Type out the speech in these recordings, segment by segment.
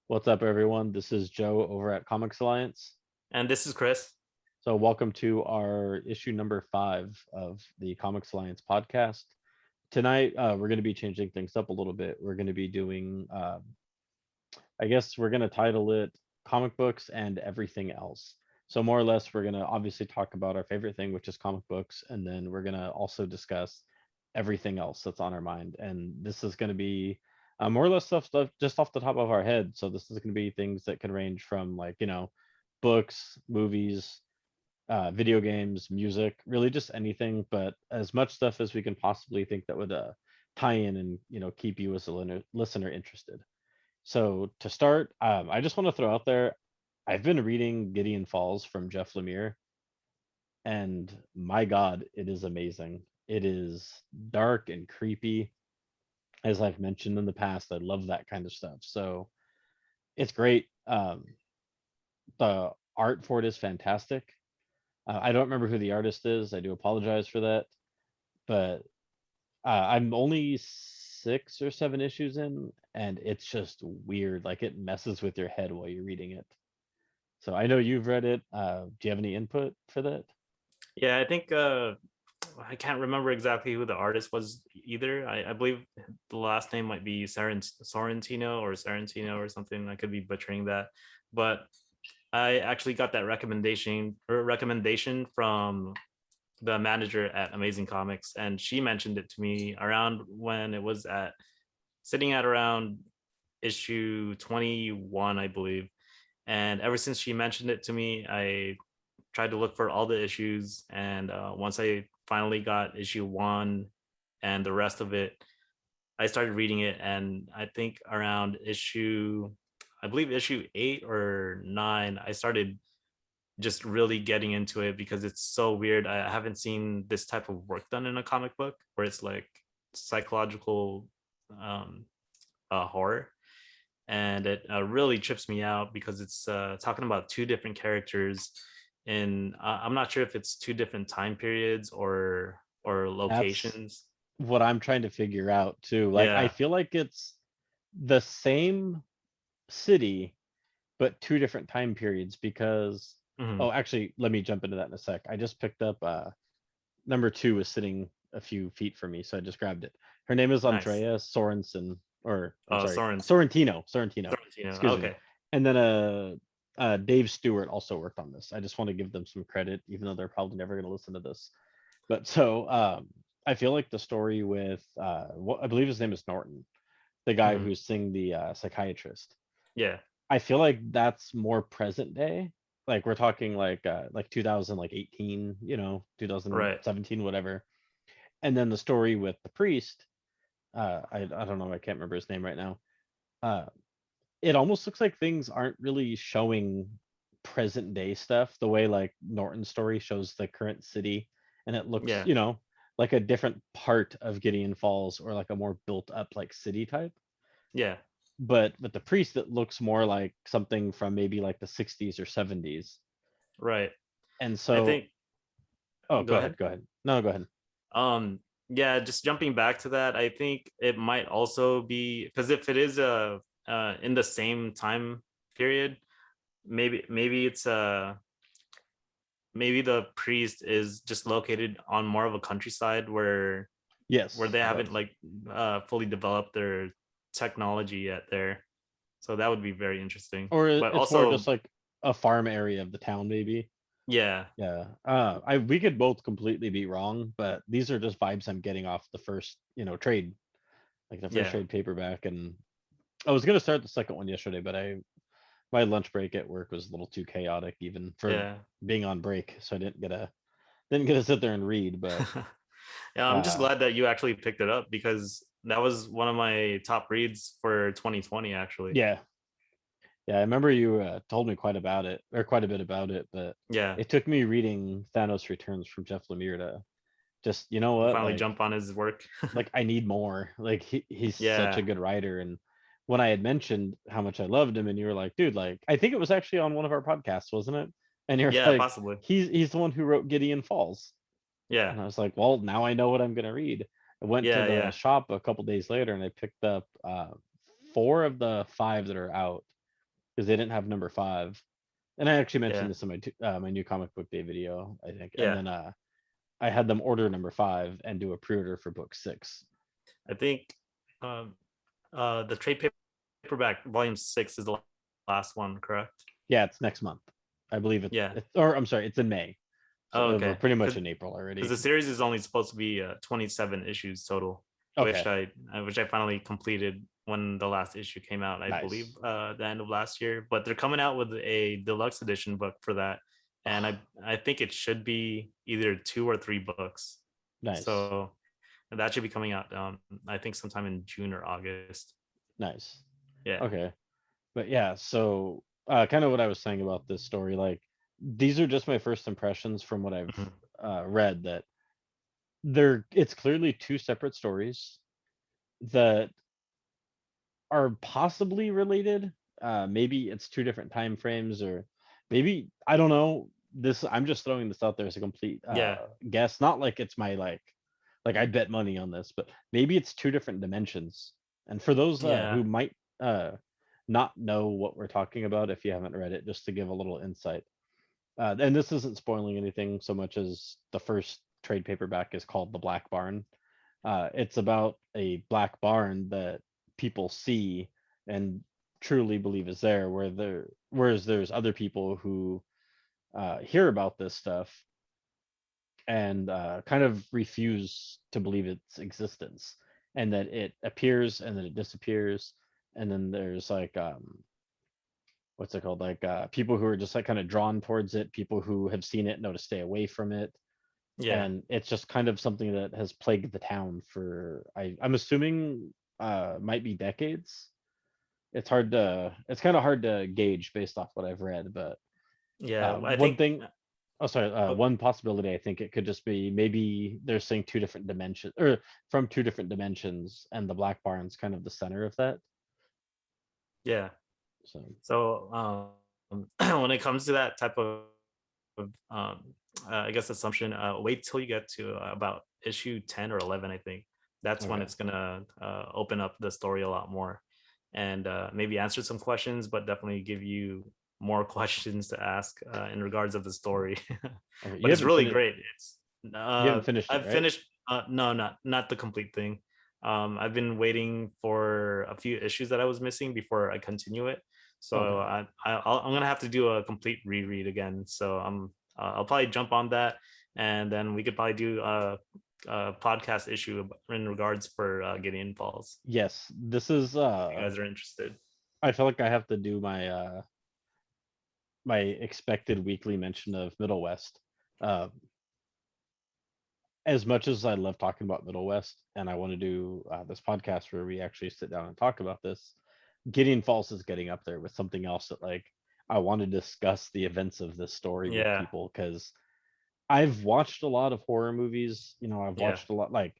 What's up, everyone? This is Joe over at comiXalliance. And this is Chris. So, welcome to our issue number 5 of the comiXalliance podcast. Tonight, we're going to be changing things up a little bit. We're going to be doing, I guess, we're going to title it Comic Books and Everything Else. So, more or less, we're going to obviously talk about our favorite thing, which is comic books, and then we're going to also discuss everything else that's on our mind. And this is going to be more or less stuff just off the top of our head. So this is going to be things that can range from books, movies, video games, music, really just anything, but as much stuff as we can possibly think that would tie in and keep you as a listener interested. So to start, I just want to throw out there, I've been reading Gideon Falls from Jeff Lemire, and my God, it is amazing. It is dark and creepy. As I've mentioned in the past, I love that kind of stuff. So it's great. The art for it is fantastic. I don't remember who the artist is. I do apologize for that. But I'm only 6 or 7 issues in, and it's just weird. Like it messes with your head while you're reading it. So I know you've read it. Do you have any input for that? Yeah, I think I can't remember exactly who the artist was either. I believe the last name might be Sorrentino or something. I could be butchering that, but I actually got that recommendation from the manager at Amazing Comics, and she mentioned it to me around when it was at sitting at around issue 21, I believe. And ever since she mentioned it to me, I tried to look for all the issues, and once I finally got issue one and the rest of it, I started reading it. And I think around I believe issue 8 or 9, I started just really getting into it because it's so weird. I haven't seen this type of work done in a comic book where it's like psychological um, horror, and it really trips me out because it's talking about two different characters in I'm not sure if it's two different time periods or That's locations. what I'm trying to figure out too. Like I Yeah. feel like it's the same city but 2 different time periods because Hmm. oh, actually, let me jump into that in a sec. I just picked up number 2 is sitting a few feet from me, so I just grabbed it. Her name is Nice. Andrea Sorensen, or I'm Oh, sorry, Soren's Sorrentino. Sorrentino. Excuse me. Okay. And then Dave Stewart also worked on this. I just want to give them some credit, even though they're probably never going to listen to this. But so I feel like the story with what I believe his name is Norton, the guy Hmm. who's seeing the psychiatrist. Yeah. I feel like that's more present day. Like we're talking like 2000 like 18, Right. 2017 whatever. And then the story with the priest, I don't know, I can't remember his name right now. Uh it almost looks like things aren't really showing present day stuff the way like Norton's story shows the current city, and it looks, Yeah. like a different part of Gideon Falls or like a more built up like city type. Yeah. But with the priest, it looks more like something from maybe like the 60s or 70s. Right. And I so, think. oh, Go go ahead. ahead, go ahead. No, go ahead. Yeah, just jumping back to that, I think it might also be because if it is in the same time period, maybe it's maybe the priest is just located on more of a countryside where Yes, they haven't yes. like fully developed their technology yet there. So that would be very interesting. Or But it's more also, just like a farm area of the town, maybe. yeah, Yeah. I we could both completely be wrong, but these are just vibes I'm getting off the first, trade, like the first yeah, trade paperback. And I was gonna start the second one yesterday, but my lunch break at work was a little too chaotic even for yeah. being on break, so I didn't get to sit there and read. But Yeah, I'm just uh, glad that you actually picked it up because that was one of my top reads for 2020 actually. yeah, yeah, I remember you told me quite about it, or quite a bit about it, but Yeah, it took me reading Thanos Returns from Jeff Lemire to just, you know what, finally jump on his work. like I need more. Like he's such a Yeah, good writer. And when I had mentioned how much I loved him, and you were like, dude, like I think it was actually on one of our podcasts, wasn't it? And you're yeah, like, possibly. he's the one who wrote Gideon Falls. Yeah, And I was like, well, now I know what I'm gonna read. I went to yeah, the yeah. shop a couple days later and I picked up 4 of the 5 that are out. because they didn't have number 5. And I actually mentioned Yeah. this in my new comic book day video, I think. And Yeah. then I had them order number 5 and do a pre-order for book 6. I think um the trade paperback volume 6 is the last one, correct? Yeah, it's next month. I believe Yeah. or I'm sorry, it's in May. Oh, So we're okay. pretty much in April Because already. the series is only supposed to be 27 issues total, Okay, which I finally completed when the last issue came out. I believe nice. the end of last year. But they're coming out with a deluxe edition book for that, and I think it should be either 2 or 3 books. Nice. So that should be coming out. I think sometime in June or August. Nice. Yeah. Okay. But yeah, so kind of what I was saying about this story, like these are just my first impressions from what I've Mhm. read, that it's clearly two separate stories that are possibly related. Maybe it's two different time frames, or maybe I don't know. This I'm just throwing this out there as a complete Yeah. guess. Not like it's my like I bet money on this, but maybe it's two different dimensions. And for those Yeah. who might not know what we're talking about, if you haven't read it, just to give a little insight. And this isn't spoiling anything so much as the first trade paperback is called The Black Barn. It's about a black barn that people see and truly believe is there, whereas there's other people who hear about this stuff and kind of refuse to believe its existence, and that it appears and then it disappears, and then there's like what's it called, like people who are just like kind of drawn towards it, people who have seen it know to stay away from it. Yeah. And it's just kind of something that has plagued the town for I'm assuming might be decades. It's kind of hard to gauge based off what I've read, but Yeah. I one think. thing oh sorry, Oh, one possibility, I think it could just be maybe they're saying two different dimensions, or from two different dimensions, and the black barn's kind of the center of that. yeah. So So when it comes to that type of I guess assumption, wait till you get to about issue 10 or 11. I think that's when okay. it's gonna open up the story a lot more, and maybe answer some questions, but definitely give you more questions to ask in regards of the story. Okay, But it's really great. It's you haven't finished it, I've right? finished. No, not the complete thing. I've been waiting for a few issues that I was missing before I continue it. So Okay. I'm gonna have to do a complete reread again. So I'll probably jump on that, and then we could probably do a podcast issue in regards for Gideon Falls. Yes, this is If you guys are interested. I feel like I have to do my expected weekly mention of Middle West. Uh, as much as I love talking about Middle West, and I want to do this podcast where we actually sit down and talk about this, Gideon Falls is getting up there with something else that like I want to discuss the events of this story with Yeah, people, because I've watched a lot of horror movies. I've yeah, watched a lot, like,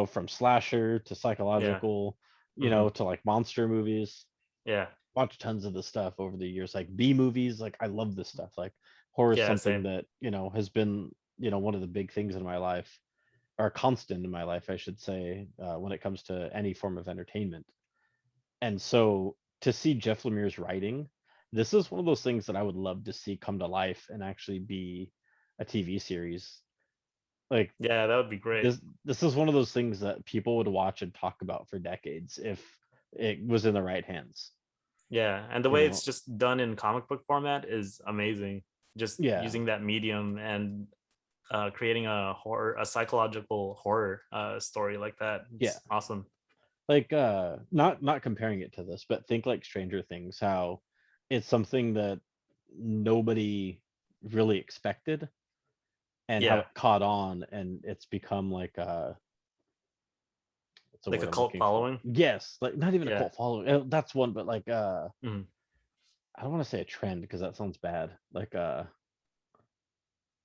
from slasher to yeah, psychological, hmm, to like monster movies. yeah, Watched tons of the stuff over the years, like B movies. Like I love this stuff. Like horror is yeah. something Same. that has been one of the big things in my life, or constant in my life, I should say, when it comes to any form of entertainment. And so to see Jeff Lemire's writing, this is one of those things that I would love to see come to life and actually be a TV series. Like Yeah, that would be great. this is one of those things that people would watch and talk about for decades if it was in the right hands. Yeah, and the You way know, it's just done in comic book format is amazing. Just yeah, using that medium and creating a psychological horror story like that. yeah. It's awesome. Like not comparing it to this, but think like Stranger Things, how it's something that nobody really expected, and how Yeah, it caught on, and it's become like what's the like word a I'm cult looking for? following. Yes, like not even a Yeah. cult following. That's one, but like Mhm. I don't want to say a trend because that sounds bad. Like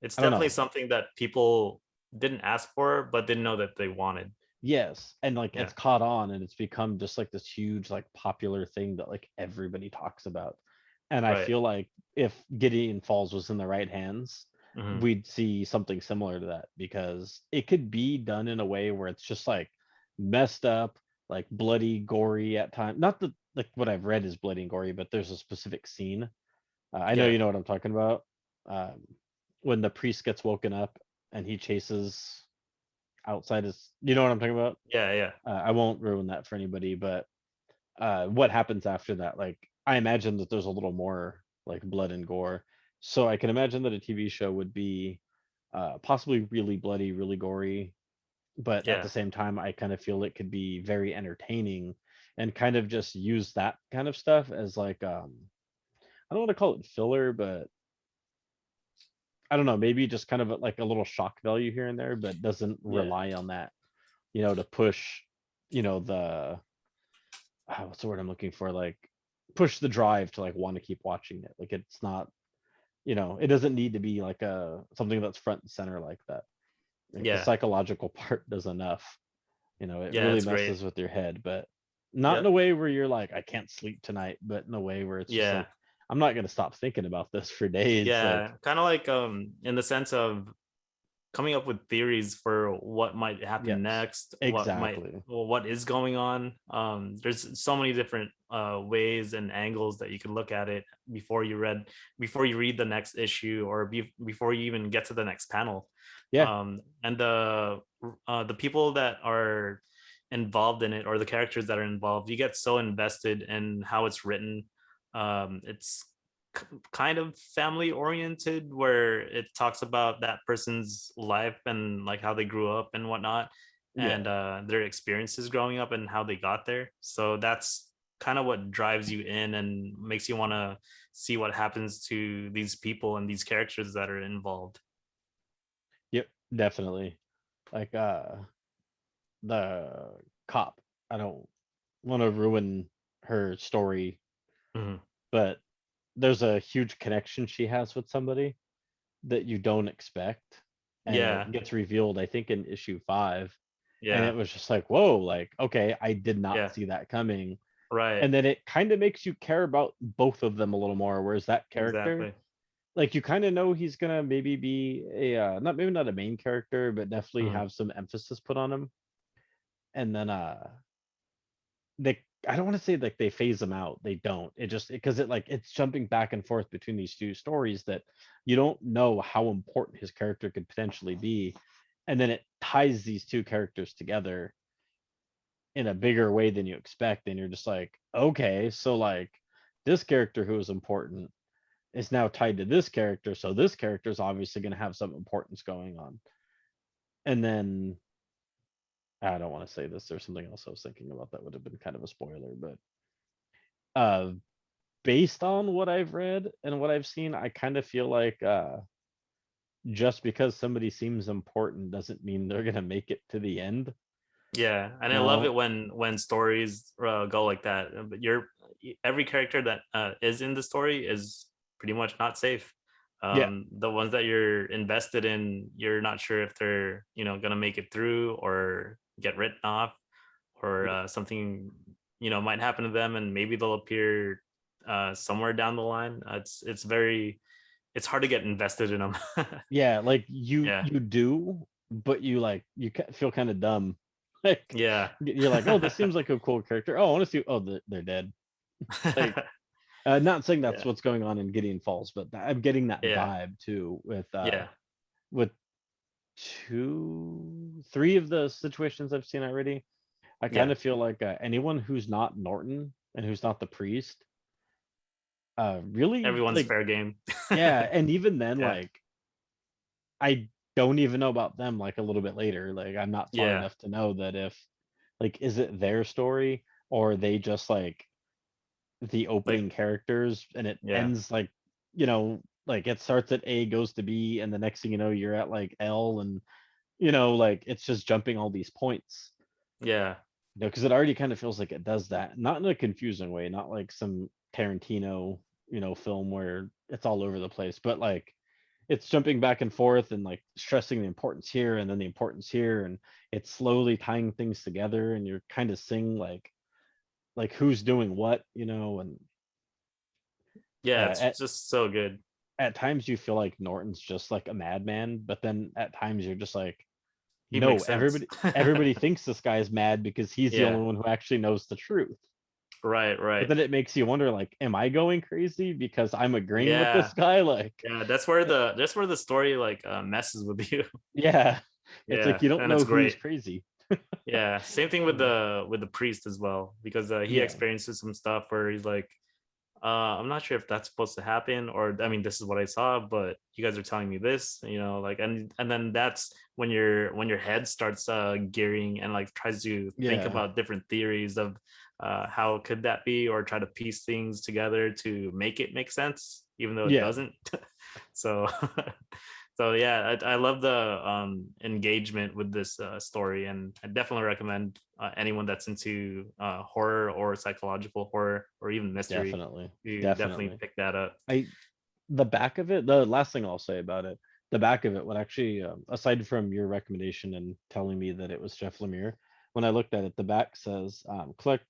It's I don't definitely know. something that people didn't ask for, but didn't know that they wanted. Yes, and like Yeah, it's caught on, and it's become just like this huge like popular thing that like everybody talks about. And I right. feel like if Gideon Falls was in the right hands, Hmm. we'd see something similar to that, because it could be done in a way where it's just like messed up, like bloody, gory at times. Not that like what I've read is bloody and gory, but there's a specific scene. I know Yeah, you know what I'm talking about. Um, when the priest gets woken up and he chases outside his, you know what I'm talking about. yeah, yeah, I won't ruin that for anybody, but what happens after that? Like, I imagine that there's a little more like blood and gore. So I can imagine that a TV show would be possibly really bloody, really gory, but at yeah, the same time, I kind of feel it could be very entertaining and kind of just use that kind of stuff as like I don't want to call it filler, but I don't know, maybe just kind of like a little shock value here and there, but doesn't yeah, rely on that, to push, the what's the word I'm looking for? Like push the drive to like want to keep watching it. Like it's not, it doesn't need to be like a something that's front and center like that. Like the yeah, psychological part does enough. It yeah. really It's great. messes with your head, but not in Yep. a way where you're like, I can't sleep tonight, but in a way where it's just Yeah, like, I'm not gonna stop thinking about this for days. Like, yeah. Kind of like in the sense of coming up with theories for what might happen yes, next, exactly. what is going on. There's so many different ways and angles that you could look at it before you read the next issue, or before you even get to the next panel. Yeah, And the people that are involved in it, or the characters that are involved, you get so invested in how it's written. It's kind of family oriented, where it talks about that person's life and like how they grew up and whatnot, and yeah. their experiences growing up and how they got there. So that's kind of what drives you in and makes you want to see what happens to these people and these characters that are involved. Yep, definitely. Like the cop. I don't want to ruin her story, Mhm. but there's a huge connection she has with somebody that you don't expect, and it Yeah, gets revealed, I think, in issue 5, and yeah, it was just like, whoa, like, okay, I did not yeah, see that coming. right, And then it kind of makes you care about both of them a little more, whereas that character, exactly. like, you kind of know he's gonna maybe be a not, maybe not a main character, but definitely Mhm. have some emphasis put on him. And then they, I don't want to say like they phase them out. They don't. It just because it like it's jumping back and forth between these two stories that you don't know how important his character could potentially be, and then it ties these two characters together in a bigger way than you expect, and you're just like, okay, so like this character who is important is now tied to this character, so this character is obviously going to have some importance going on. And then I don't want to say this. There's something else I was thinking about that would have been kind of a spoiler, but uh based on what I've read and what I've seen, I kind of feel like just because somebody seems important doesn't mean they're gonna make it to the end. Yeah, and I love it No, when stories go like that. But every character that is in the story is pretty much not safe. yeah, The ones that you're invested in, you're not sure if they're gonna make it through or get written off, or yeah, something might happen to them, and maybe they'll appear somewhere down the line. It's hard to get invested in them. yeah. Like you, Yeah, you do, but you like feel kind of dumb. Like yeah, you're like, oh, this seems like a cool character. Oh, I want to see. Oh, they're dead. Like, not saying that's yeah, what's going on in Gideon Falls, but I'm getting that yeah, vibe too yeah, with three of the situations I've seen already. I kind yeah. of feel like anyone who's not Norton and who's not the priest, really Everyone's like, fair game. yeah. And even then, Yeah, like, I don't even know about them like a little bit later. Like, I'm not far yeah, enough to know that if, like, is it their story or are they just like the like, opening characters and it yeah, ends like, like it starts at A, goes to B, and the next thing you know, you're at like L, and like it's just jumping all these points. yeah, Because it already kind of feels like it does that, not in a confusing way, not like some Tarantino, film where it's all over the place, but like it's jumping back and forth and like stressing the importance here and then the importance here, and it's slowly tying things together, and you're kind of seeing like who's doing what, and yeah. uh, It's at just so good. at times you feel like Norton's just like a madman, but then at times you're just like, He no, makes sense. everybody thinks this guy is mad because he's the only Yeah, one who actually knows the truth. Right, But right. then it makes you wonder, like, am I going crazy because I'm agreeing with Yeah, this guy? Like, yeah. That's where the story like messes with you. yeah, it's like Yeah, you don't and it's know who's great. crazy. Yeah, same thing with the priest as well, because he Yeah, experiences some stuff where he's like, I'm not sure if that's supposed to happen, or I mean, this is what I saw, but you guys are telling me this, like, and then that's when your head starts gearing and like tries to think yeah, about different theories of how could that be, or try to piece things together to make it make sense, even though it yeah, doesn't. So so yeah, I love the engagement with this story, and I definitely recommend anyone that's into horror or psychological horror or even mystery definitely, to definitely definitely. pick that up. I The back of it, the last thing I'll say about it, the back of it would actually, aside from your recommendation and telling me that it was Jeff Lemire, when I looked at it, the back says, collect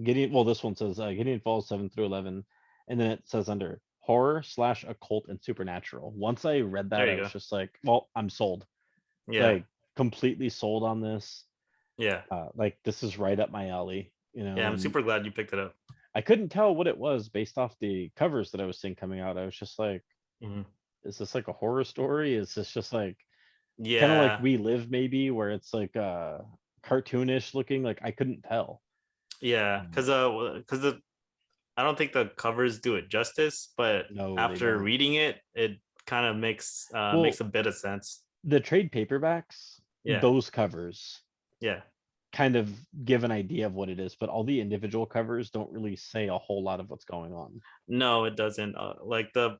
Gideon. Well, this one says Gideon Falls 7 through 11, and then it says under horror slash occult and supernatural. Once I read There that, I you was go. just like, well, I'm sold. Yeah, Like, completely sold on this. yeah, Like, this is right up my alley, yeah. I'm and super glad you picked it up. I couldn't tell what it was based off the covers that I was seeing coming out. I was just like, Mhm. is this like a horror story? Is this just like kind of like Yeah, We Live maybe, where it's like cartoonish looking? Like, I couldn't tell. yeah, Um, because the I don't think the covers do it justice, but no, they after don't. reading it, it kind of makes Well, a bit of sense. the trade paperbacks, Yeah, those covers yeah. kind of give an idea of what it is, but all the individual covers don't really say a whole lot of what's going on. No, it doesn't. Like the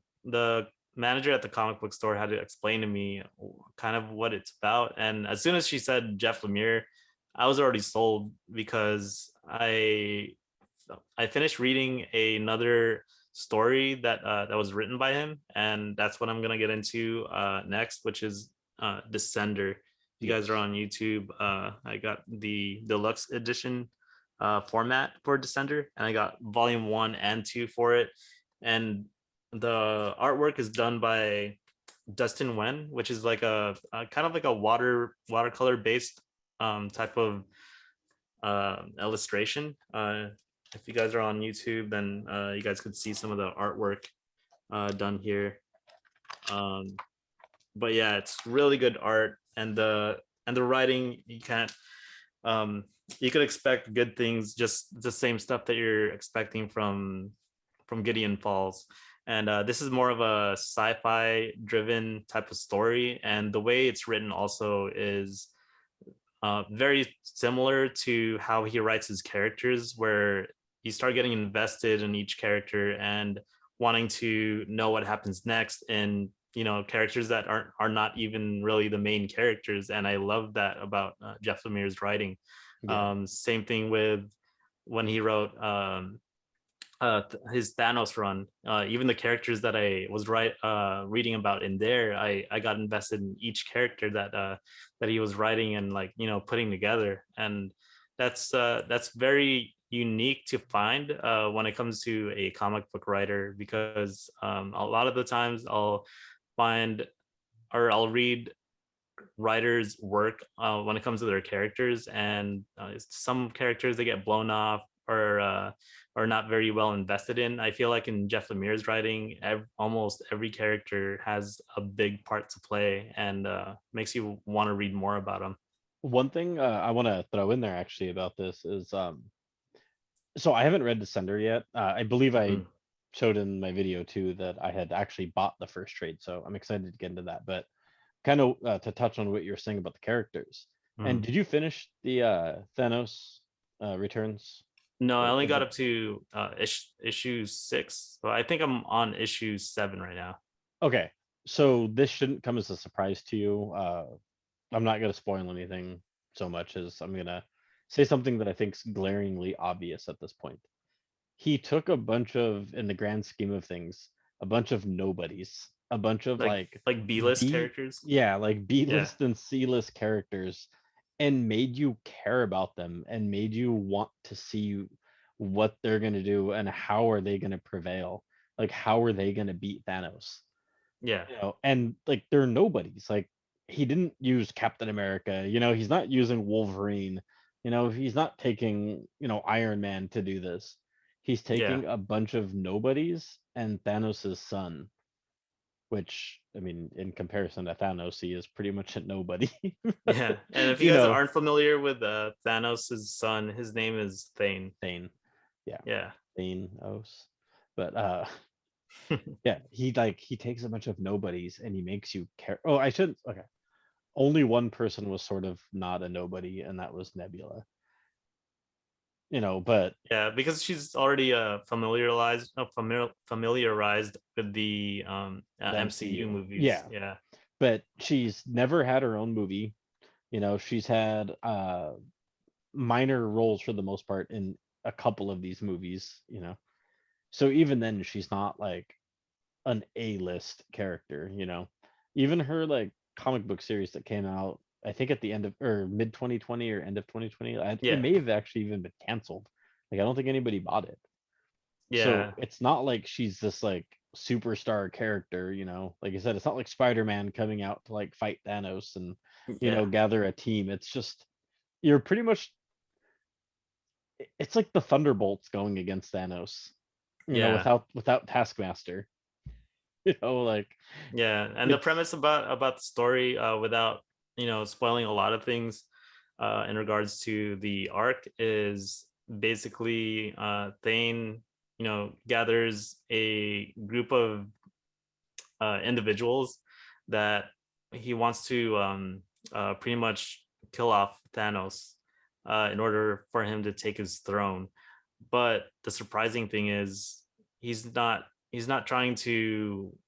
manager at the comic book store had to explain to me kind of what it's about, and as soon as she said Jeff Lemire, I was already sold, because I finished reading another story that was written by him, and that's what I'm gonna get into next, which is Descender. If you guys are Yes. on YouTube, I got the deluxe edition format for Descender, and I got volume 1 and 2 for it. And the artwork is done by Dustin Wen, which is like a kind of like a watercolor based type of illustration. If you guys are on YouTube, then you guys could see some of the artwork done here. Um, but yeah, it's really good art, and the writing, um, you could expect good things, just the same stuff that you're expecting from Gideon Falls. And this is more of a sci-fi driven type of story, and the way it's written also is very similar to how he writes his characters, where you start getting invested in each character and wanting to know what happens next, and characters that are not even really the main characters. And I love that about Jeff Lemire's writing. Yeah. Same thing with when he wrote his Thanos run. Even the characters that I was reading about in there, I got invested in each character that he was writing and, like, putting together. And that's very unique to find when it comes to a comic book writer, because a lot of the times I'll find, or I'll read writers work when it comes to their characters, and some characters, they get blown off, or not very well invested in. I feel like in Jeff Lemire's writing, almost every character has a big part to play, and makes you want to read more about them. One thing I want to throw in there actually about this is, so I haven't read Descender yet. I believe I Mhm. showed in my video too that I had actually bought the first trade, so I'm excited to get into that. But kind of to touch on what you're saying about the characters. And Mhm. did you finish the Thanos Returns? No, I only The got book? up to issue 6, so I think I'm on issue 7 right now. Okay, so this shouldn't come as a surprise to you. I'm not gonna spoil anything so much as I'm gonna say something that I think's glaringly obvious at this point. He took a bunch of, in the grand scheme of things, a bunch of nobodies, a bunch of like like like B-list B, characters. yeah, like B Yeah, list and C list characters, and made you care about them and made you want to see what they're gonna do and how are they gonna prevail. Like, how are they gonna beat Thanos? yeah, And like, they're nobodies. Like, he didn't use Captain America, he's not using Wolverine, he's not taking, Iron Man to do this. He's Yeah. taking a bunch of nobodies and Thanos' son, which I mean, in comparison to Thanos, he is pretty much a nobody. Yeah. And if you You guys know, aren't familiar with Thanos' son, his name is Thane. Thane. Yeah, Yeah. Thanos. But yeah, he takes a bunch of nobodies and he makes you care. Oh, I shouldn't. Okay, only one person was sort of not a nobody, and that was Nebula. But Yeah, because she's already familiarized with the the MCU MCU, movies. yeah, Yeah. but she's never had her own movie. She's had minor roles for the most part in a couple of these movies. So even then, she's not like an A-list character. Even her like comic book series that came out, I think at the end of or mid 2020 or end of 2020, it Yeah. may have actually even been canceled. Like I don't think anybody bought it. So Yeah. it's not like she's this like superstar character. Like I said, it's not like Spider-Man coming out to like fight Thanos and Yeah. gather a team. It's just you're pretty much it's like the Thunderbolts going against Thanos, Yeah. without Taskmaster. Like Yeah. And the it's premise about the story, without spoiling a lot of things, in regards to the arc, is basically Thane, gathers a group of individuals that he wants to pretty much kill off Thanos, in order for him to take his throne. But the surprising thing is he's not trying to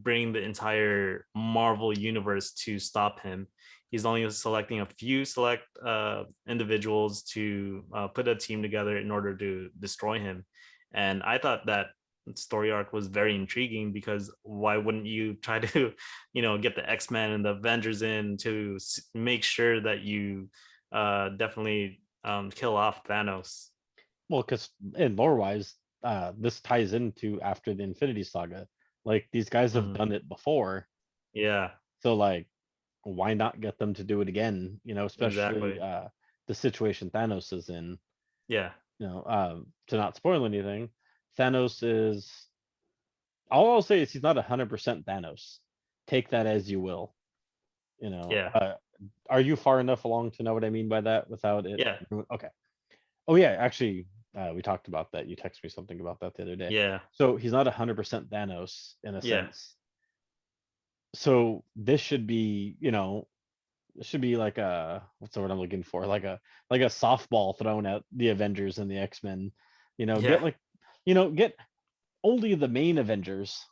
bring the entire Marvel universe to stop him. He's only selecting a few select individuals to put a team together in order to destroy him. And I thought that story arc was very intriguing, because why wouldn't you try to get the X-Men and the Avengers in to make sure that you definitely kill off Thanos. well, because in lore wise, this ties into after the Infinity Saga. Like these guys have Mhm. done it before, Yeah, so like, why not get them to do it again? Especially exactly. the situation Thanos is in. Yeah, To not spoil anything, Thanos is. All I'll say is he's not 100% Thanos. Take that as you will. You know. yeah, Are you far enough along to know what I mean by that without it? yeah, Okay. Oh yeah, actually, we talked about that. You texted me something about that the other day. yeah, So he's not 100% Thanos in a yeah, sense. So this should be, it should be like a what's the word I'm looking for? Like a softball thrown at the Avengers and the X-Men. yeah, Get like, get only the main Avengers.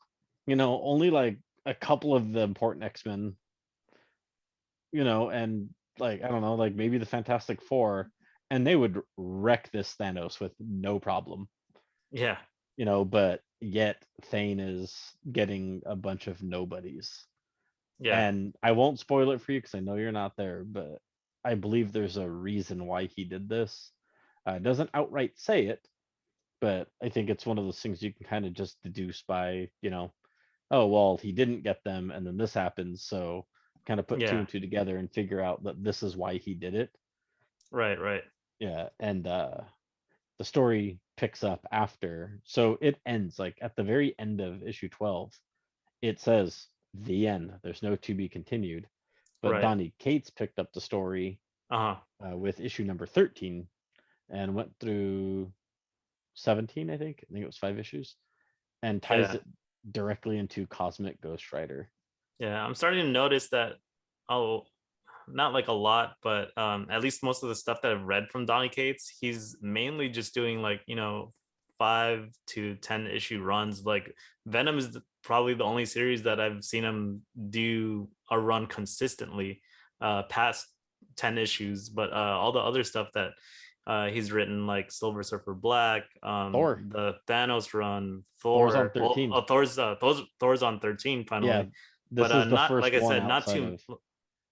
Only like a couple of the important X-Men. And like I don't know, like maybe the Fantastic Four, and they would wreck this Thanos with no problem. yeah, But yet Thane is getting a bunch of nobodies. yeah, And I won't spoil it for you because I know you're not there, but I believe there's a reason why he did this. It doesn't outright say it, but I think it's one of those things you can kind of just deduce by, oh, well, he didn't get them and then this happens. So kind of put two yeah. and two together and figure out that this is why he did it. Right, right. Yeah. And the story picks up after. So it ends like at the very end of issue 12. It says the end. There's no to be continued. But Right. Donnie Cates picked up the story Uh-huh. with issue number 13 and went through 17, I think. I think it was 5 issues, and ties Yeah. it directly into Cosmic Ghost Rider. Yeah. I'm starting to notice that, oh, not like a lot, but at least most of the stuff that I've read from Donny Cates, he's mainly just doing like, 5 to 10 issue runs. Like Venom is probably the only series that I've seen him do a run consistently past 10 issues. But all the other stuff that he's written, like Silver Surfer Black, Thor. the Thanos run, Thor's on Thor, well, 13. Thor's on 13 Yeah, finally. this But is the not, like first I one said, not outside too, of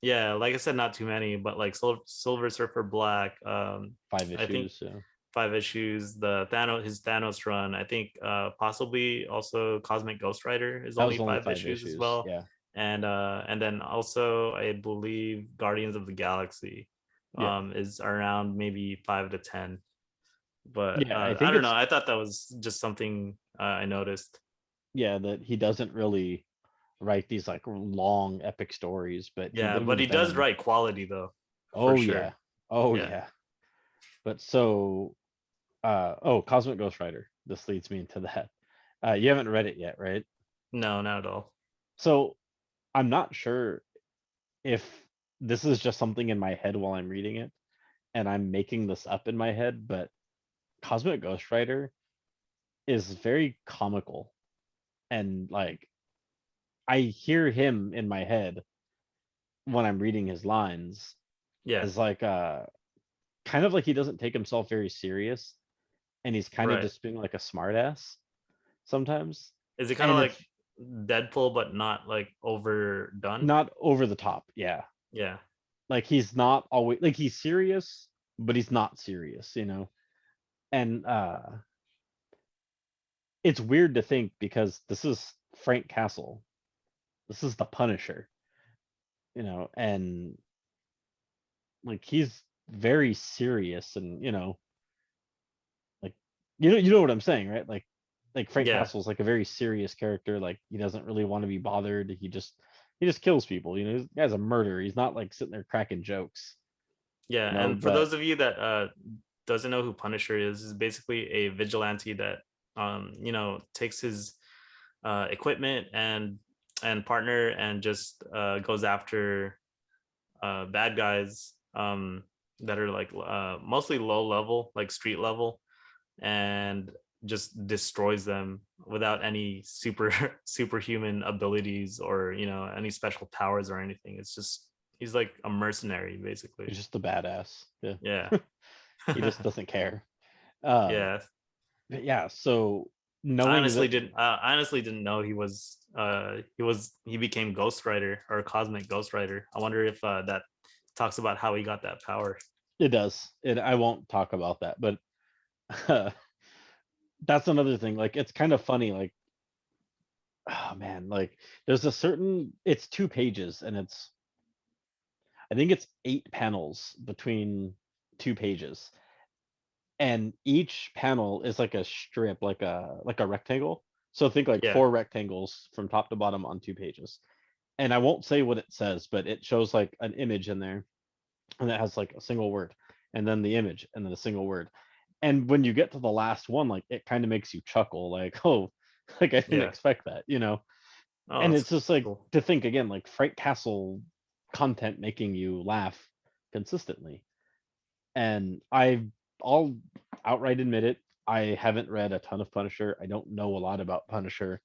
yeah, like I said, not too many, but like Silver Surfer Black, five I think issues. So 5 issues, the his Thanos run, I think possibly also Cosmic Ghost Rider is that only was only five five issues as issues. well. Yeah, And then also I believe Guardians of the Galaxy yeah. is around maybe 5 to 10. But Yeah, I I think don't know. it's I thought that was just something I noticed. that he doesn't really write these like long epic stories, but he Yeah, did but with he does Venom. write quality though, for Oh sure. yeah. Oh Yeah. yeah. But so Cosmic Ghost Rider. This leads me into that. You haven't read it yet, right? No, not at all. So I'm not sure if this is just something in my head while I'm reading it and I'm making this up in my head, but Cosmic Ghost Rider is very comical and like I hear him in my head when I'm reading his lines Yeah. as like kind of like he doesn't take himself very serious and he's kind of Right. just being like a smartass sometimes. Is it kind of And like it's Deadpool, but not like overdone? not over the top. Yeah. Yeah. Like he's not always like he's serious, but he's not serious, And it's weird to think because this is Frank Castle. This is the Punisher, and like he's very serious and like you know what I'm saying, right? Like Frank Yeah. Castle's like a very serious character. Like he doesn't really want to be bothered. He just kills people. This guy's a murderer. He's not like sitting there cracking jokes, Yeah. And for but those of you that doesn't know who Punisher is basically a vigilante that takes his equipment and partner and just goes after bad guys that are like mostly low level, like street level, and just destroys them without any superhuman abilities or any special powers or anything. It's just he's like a mercenary basically. he's just a badass. Yeah. Yeah. He just doesn't care. Uh, Yeah. but yeah, so I knowing honestly that, didn't. I honestly didn't know he was. He became Ghost Rider or Cosmic Ghost Rider. I wonder if that talks about how he got that power. it does. I won't talk about that, but that's another thing. Like, it's kind of funny. Like, oh man, like there's a certain. It's 2 pages, and I think it's 8 panels between 2 pages, and each panel is like a strip, like a rectangle. So think like Yeah. 4 rectangles from top to bottom on 2 pages. And I won't say what it says, but it shows like an image in there, and it has like a single word, and then the image, and then a single word. And when you get to the last one, like it kind of makes you chuckle, like, oh, like I didn't Yeah. expect that. Oh, And that's it's just like cool. to think again, like Frank Castle content making you laugh consistently. And I'll outright admit it. I haven't read a ton of Punisher. I don't know a lot about Punisher.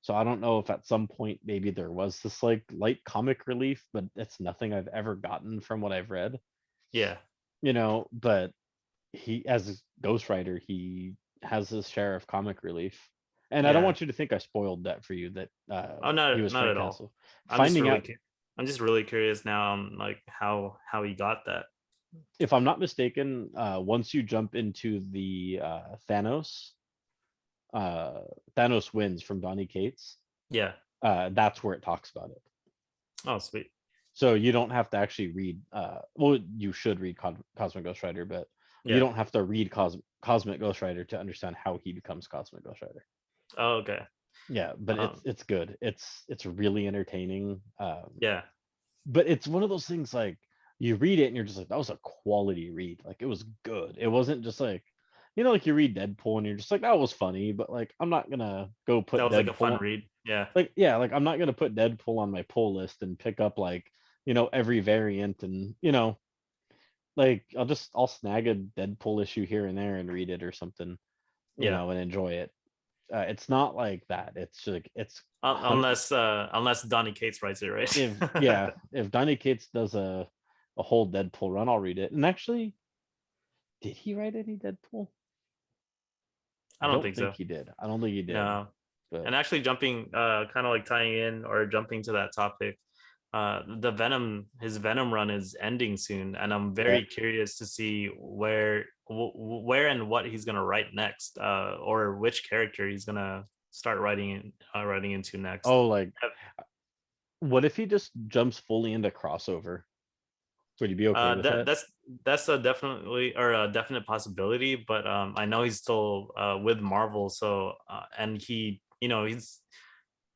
So I don't know if at some point maybe there was this like light comic relief, but it's nothing I've ever gotten from what I've read. Yeah. But he as Ghost Rider, he has his share of comic relief. And I don't Yeah. want you to think I spoiled that for you that Oh, he was not Frank at all. Castle. I'm just Finding really out, I'm just really curious now on like how he got that. if I'm not mistaken, once you jump into the uh, Thanos wins from Donny Cates, Yeah. that's where it talks about it. Oh, sweet. So you don't have to actually read. Well, you should read Cosmic Ghost Rider, but you Yeah. don't have to read Cosmic Ghost Rider to understand how he becomes Cosmic Ghost Rider. Oh, okay. Yeah, but it's Um, it's good. It's really entertaining. yeah. But it's one of those things like you read it and you're just like, that was a quality read. Like it was good. It wasn't just like, like you read Deadpool and you're just like, that was funny, but like I'm not gonna go That put was like a fun Deadpool. read. Yeah. Like yeah, like I'm not gonna put Deadpool on my pull list and pick up like every variant, and like I'll snag a Deadpool issue here and there and read it or something, Yeah. and enjoy it. It's not like that. It's like it's Unless Donny Cates writes it, if right? yeah, if Donny Cates does a whole Deadpool run, I'll read it. And actually, did he write any Deadpool? I I don't don't think think so. he did. I don't think he did. No. But And actually jumping kind of like tying in or jumping to that topic, the Venom his Venom run is ending soon, and I'm yeah. very curious to see where and what he's gonna write next, or which character he's gonna start writing into next. Oh, like what if he just jumps fully into crossover? Would you be okay with that? That's a definitely or a definite possibility, but I know he's still with Marvel, so and he, he's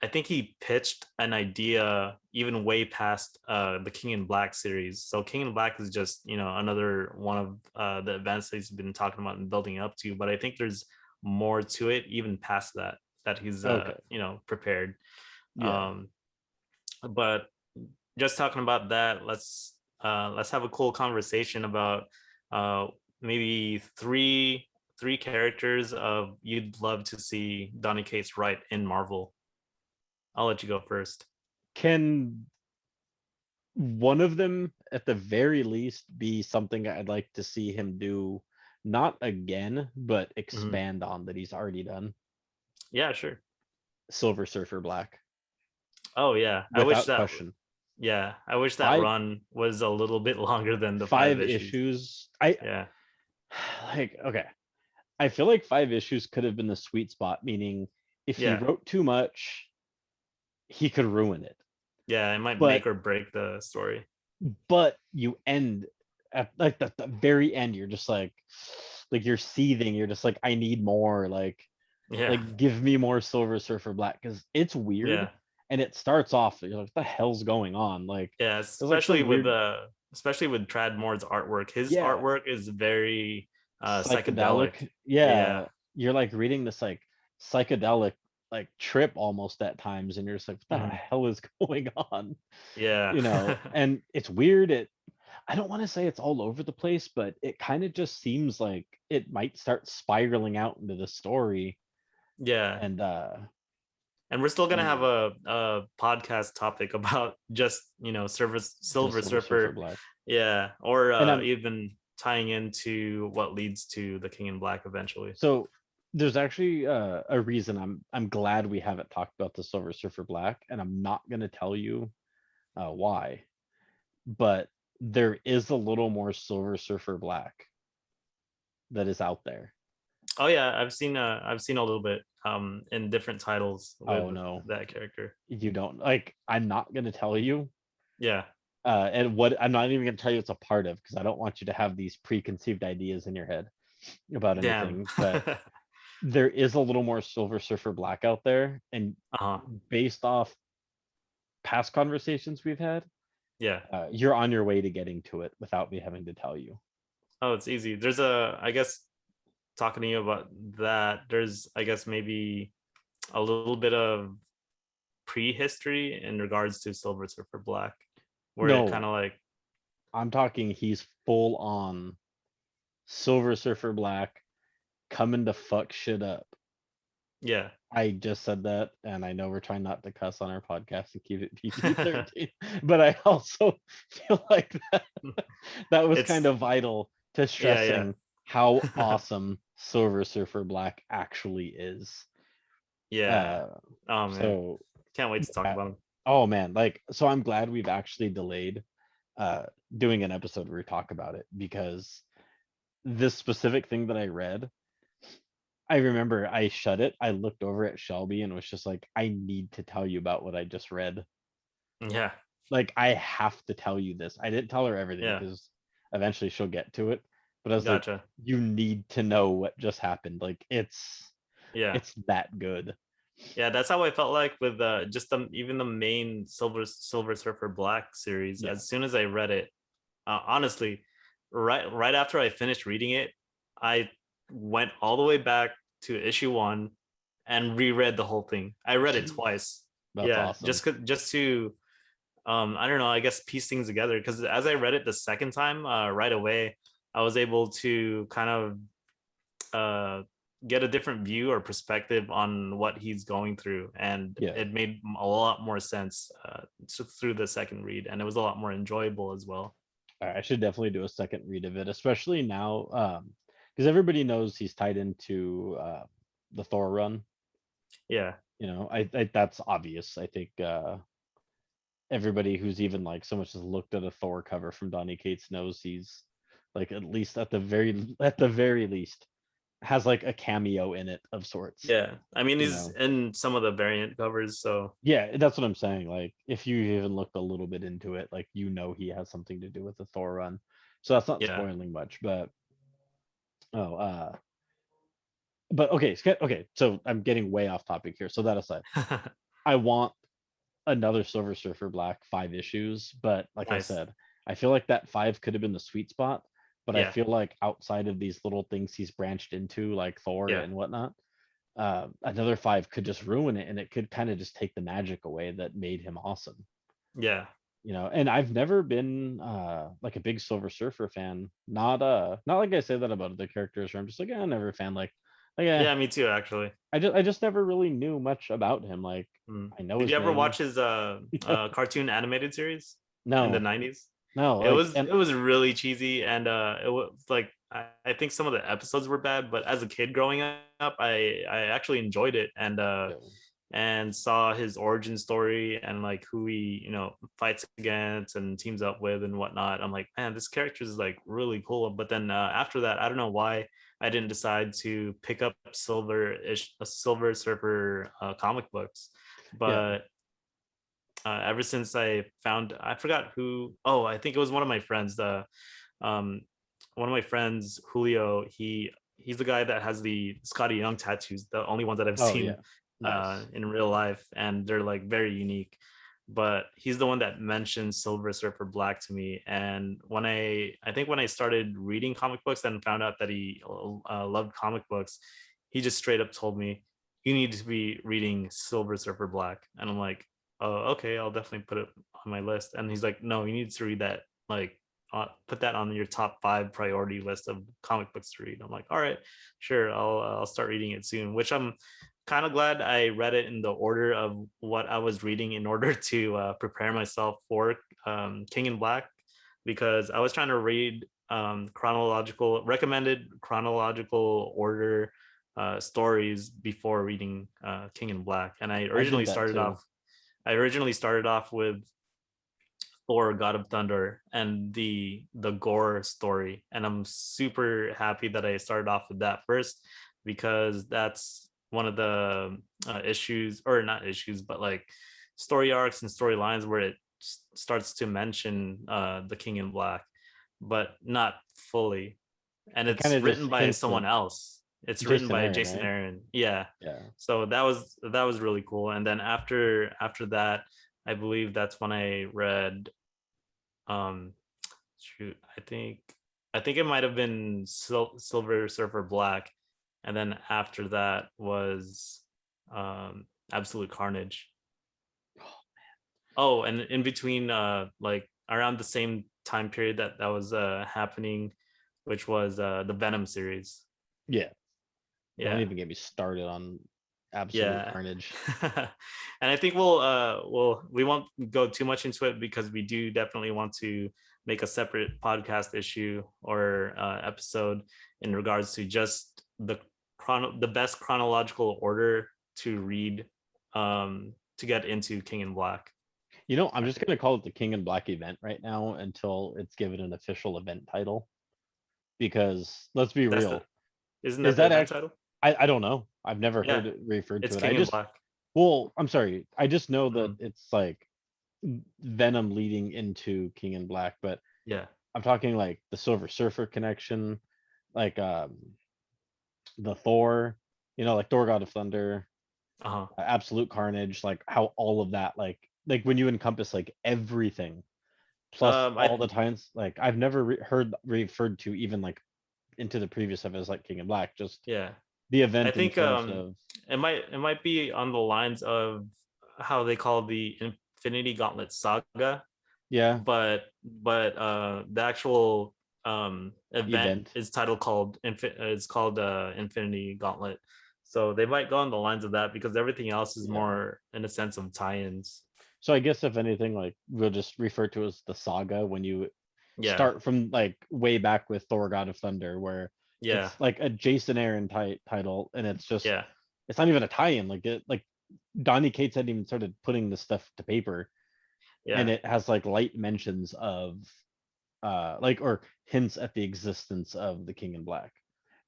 I think he pitched an idea even way past the King in Black series. So King in Black is just, another one of the events that he's been talking about and building up to. But I think there's more to it, even past that he's Okay. prepared. Yeah. Um, but just talking about that, let's have a cool conversation about uh, maybe three characters of you'd love to see Donny Cates write in Marvel. I'll let you go first. Can one of them at the very least be something I'd like to see him do, not again, but Mhm. expand on that he's already done? Yeah, sure. Silver Surfer Black, Oh yeah, without question. I wish that Five run was a little bit longer than the five five issues. issues. I Yeah, like okay. I feel like 5 issues could have been the sweet spot, meaning if he yeah, wrote too much, he could ruin it. yeah. It might But make or break the story. you end at like the very end, you're just like you're seething, you're just like, I need more, Yeah, like give me more Silver Surfer Black, because it's weird yeah, and it starts off, you're like, what the hell's going on? Like yeah. there's like some weird, Especially with Trad Moore's artwork. His yeah, artwork is very psychedelic. psychedelic, Yeah, yeah, you're like reading this like psychedelic like trip almost at times, and you're just like, what the mhm, hell is going on? yeah, And it's weird. I don't want to say it's all over the place, but it kind of just seems like it might start spiraling out into the story. yeah. And And we're still gonna have mm, a podcast topic about just just Silver Silver Surfer Surfer, Black. yeah, or And I'm even tying into what leads to the King in Black eventually. so there's actually a reason I'm glad we haven't talked about the Silver Surfer Black, and I'm not gonna tell you why, but there is a little more Silver Surfer Black that is out there. Oh yeah, I've seen a little bit in different titles with Oh no, that character. you don't like. I'm not gonna tell you. Yeah, And what I'm not even gonna tell you it's a part of, because I don't want you to have these preconceived ideas in your head about damn. anything. But there is a little more Silver Surfer Black out there, and Uh-huh. based off past conversations we've had, Yeah. you're on your way to getting to it without me having to tell you. Oh, it's easy. I guess talking to you about that, there's I guess maybe a little bit of prehistory in regards to Silver Surfer Black, where it kind No, of like, I'm talking he's full on Silver Surfer Black coming to fuck shit up. yeah. I just said that, and I know we're trying not to cuss on our podcast and keep it PG-13, but I also feel like that was kind It's of vital to yeah, yeah. stressing how awesome Silver Surfer Black actually is. Yeah. Uh, Oh man, so can't wait to talk yeah. about him. Oh man, like, so I'm glad we've actually delayed uh doing an episode where we talk about it, because this specific thing that I read, I remember I shut it, I looked over at Shelby and was just like, I need to tell you about what I just read. Yeah, Like, I have to tell you this. I didn't tell her everything yeah. because eventually she'll get to it. But I was like, Gotcha. you need to know what just happened. Like, Yeah, it's that good. yeah. That's how I felt like with just even the main Silver Surfer Black series. Yeah. As soon as I read it, honestly, right after I finished reading it, I went all the way back to issue one and reread the whole thing. I read it Jeez. twice. That's Yeah, awesome. just to I don't know, I guess piece things together, because as I read it the second time, right away, I was able to kind of uh get a different view or perspective on what he's going through, and Yeah. it made a lot more sense through the second read, and it was a lot more enjoyable as well. I should definitely do a second read of it, especially now, because everybody knows he's tied into the Thor run. Yeah, I that's obvious. I think everybody who's even like so much as looked at a Thor cover from Donny Cates knows he's like, at least at the very least, has like a cameo in it of sorts. Yeah, I mean, You he's know, in some of the variant covers, so yeah, that's what I'm saying. Like, if you even looked a little bit into it, like he has something to do with the Thor run. So that's not yeah. spoiling much, but oh, but okay, okay. So I'm getting way off topic here. So that aside, I want another Silver Surfer Black 5 issues, but like I Nice. said, I feel like that 5 could have been the sweet spot. But I Yeah, feel like outside of these little things he's branched into, like Thor yeah, and whatnot, another 5 could just ruin it, and it could kind of just take the magic away that made him awesome. yeah. And I've never been like a big Silver Surfer fan. Not like I say that about other characters, where I'm just like, I'm never a fan. Yeah, Yeah, me too, actually. I just never really knew much about him. Like, Mm. I know Did his you ever name. watch his cartoon animated series in the No, 90s? no, It like, was and it was really cheesy, and it was like I think some of the episodes were bad, but as a kid growing up, I actually enjoyed it, yeah, and saw his origin story and like who he fights against and teams up with and whatnot. I'm like, man, this character is like really cool. But then after that, I don't know why I didn't decide to pick up Silver Surfer comic books, yeah. but ever since I forgot who. Oh, I think it was one of my friends. Um, One of my friends, Julio. He's the guy that has the Scotty Young tattoos, the only ones that I've Oh seen yeah, nice. in real life, and they're like very unique. But he's the one that mentioned Silver Surfer Black to me, and I think when I started reading comic books and found out that he loved comic books, he just straight up told me, "You need to be reading Silver Surfer Black," and I'm like, "Oh, okay, I'll definitely put it on my list." And he's like, "No, you need to read that. Like, put that on your top 5 priority list of comic books to read." I'm like, "All right, sure, I'll start reading it soon." Which I'm kind of glad I read it in the order of what I was reading in order to prepare myself for King in Black, because I was trying to read recommended chronological order stories before reading King in Black, and I did that too. I originally started off with Thor, God of Thunder, and the Gore story, and I'm super happy that I started off with that first, because that's one of the issues, or not issues, but like story arcs and storylines where it starts to mention the King in Black, but not fully, and It kind it's of just written by hints someone at else. It's written Jason by Aaron, Jason right? Aaron. Yeah. Yeah. So that was really cool. And then after that, I believe that's when I read um shoot, I think it might have been Silver Surfer Black, and then after that was Absolute Carnage. Oh, and in between, like around the same time period that was happening, which was the Venom series. Yeah. Don't Yeah, even get me started on Absolute yeah. Carnage. And I think we won't go too much into it, because we do definitely want to make a separate podcast issue or episode in regards to just the best chronological order to read, to get into King in Black. I'm I just think gonna call it the King and Black event right now until it's given an official event title. Because let's be that's the real, isn't is that the that event actually? I I don't know. I've never heard Yeah, it referred it's to it. King in Black. I'm sorry. I just know that Mhm. it's like Venom leading into King and Black, but Yeah. I'm talking like the Silver Surfer connection, like the Thor, like Thor God of Thunder, Uh-huh. Absolute Carnage, like how all of that, like when you encompass like everything plus I all the times, like I've never heard referred to even like into the previous episodes like King and Black, just Yeah. the I event in think terms of it might be on the lines of how they call the Infinity Gauntlet saga, yeah, but the actual event event. is called Infinity Gauntlet. So they might go on the lines of that, because everything else is Yeah. more in a sense of tie-ins. So I guess if anything, like we'll just refer to as the saga when you Yeah. start from like way back with Thor God of Thunder, where Yeah. it's like a Jason Aaron title, and Yeah. it's not even a tie-in. Like Donny Cates hadn't even started putting this stuff to paper, and Yeah. it has like light mentions of like or hints at the existence of the King in Black.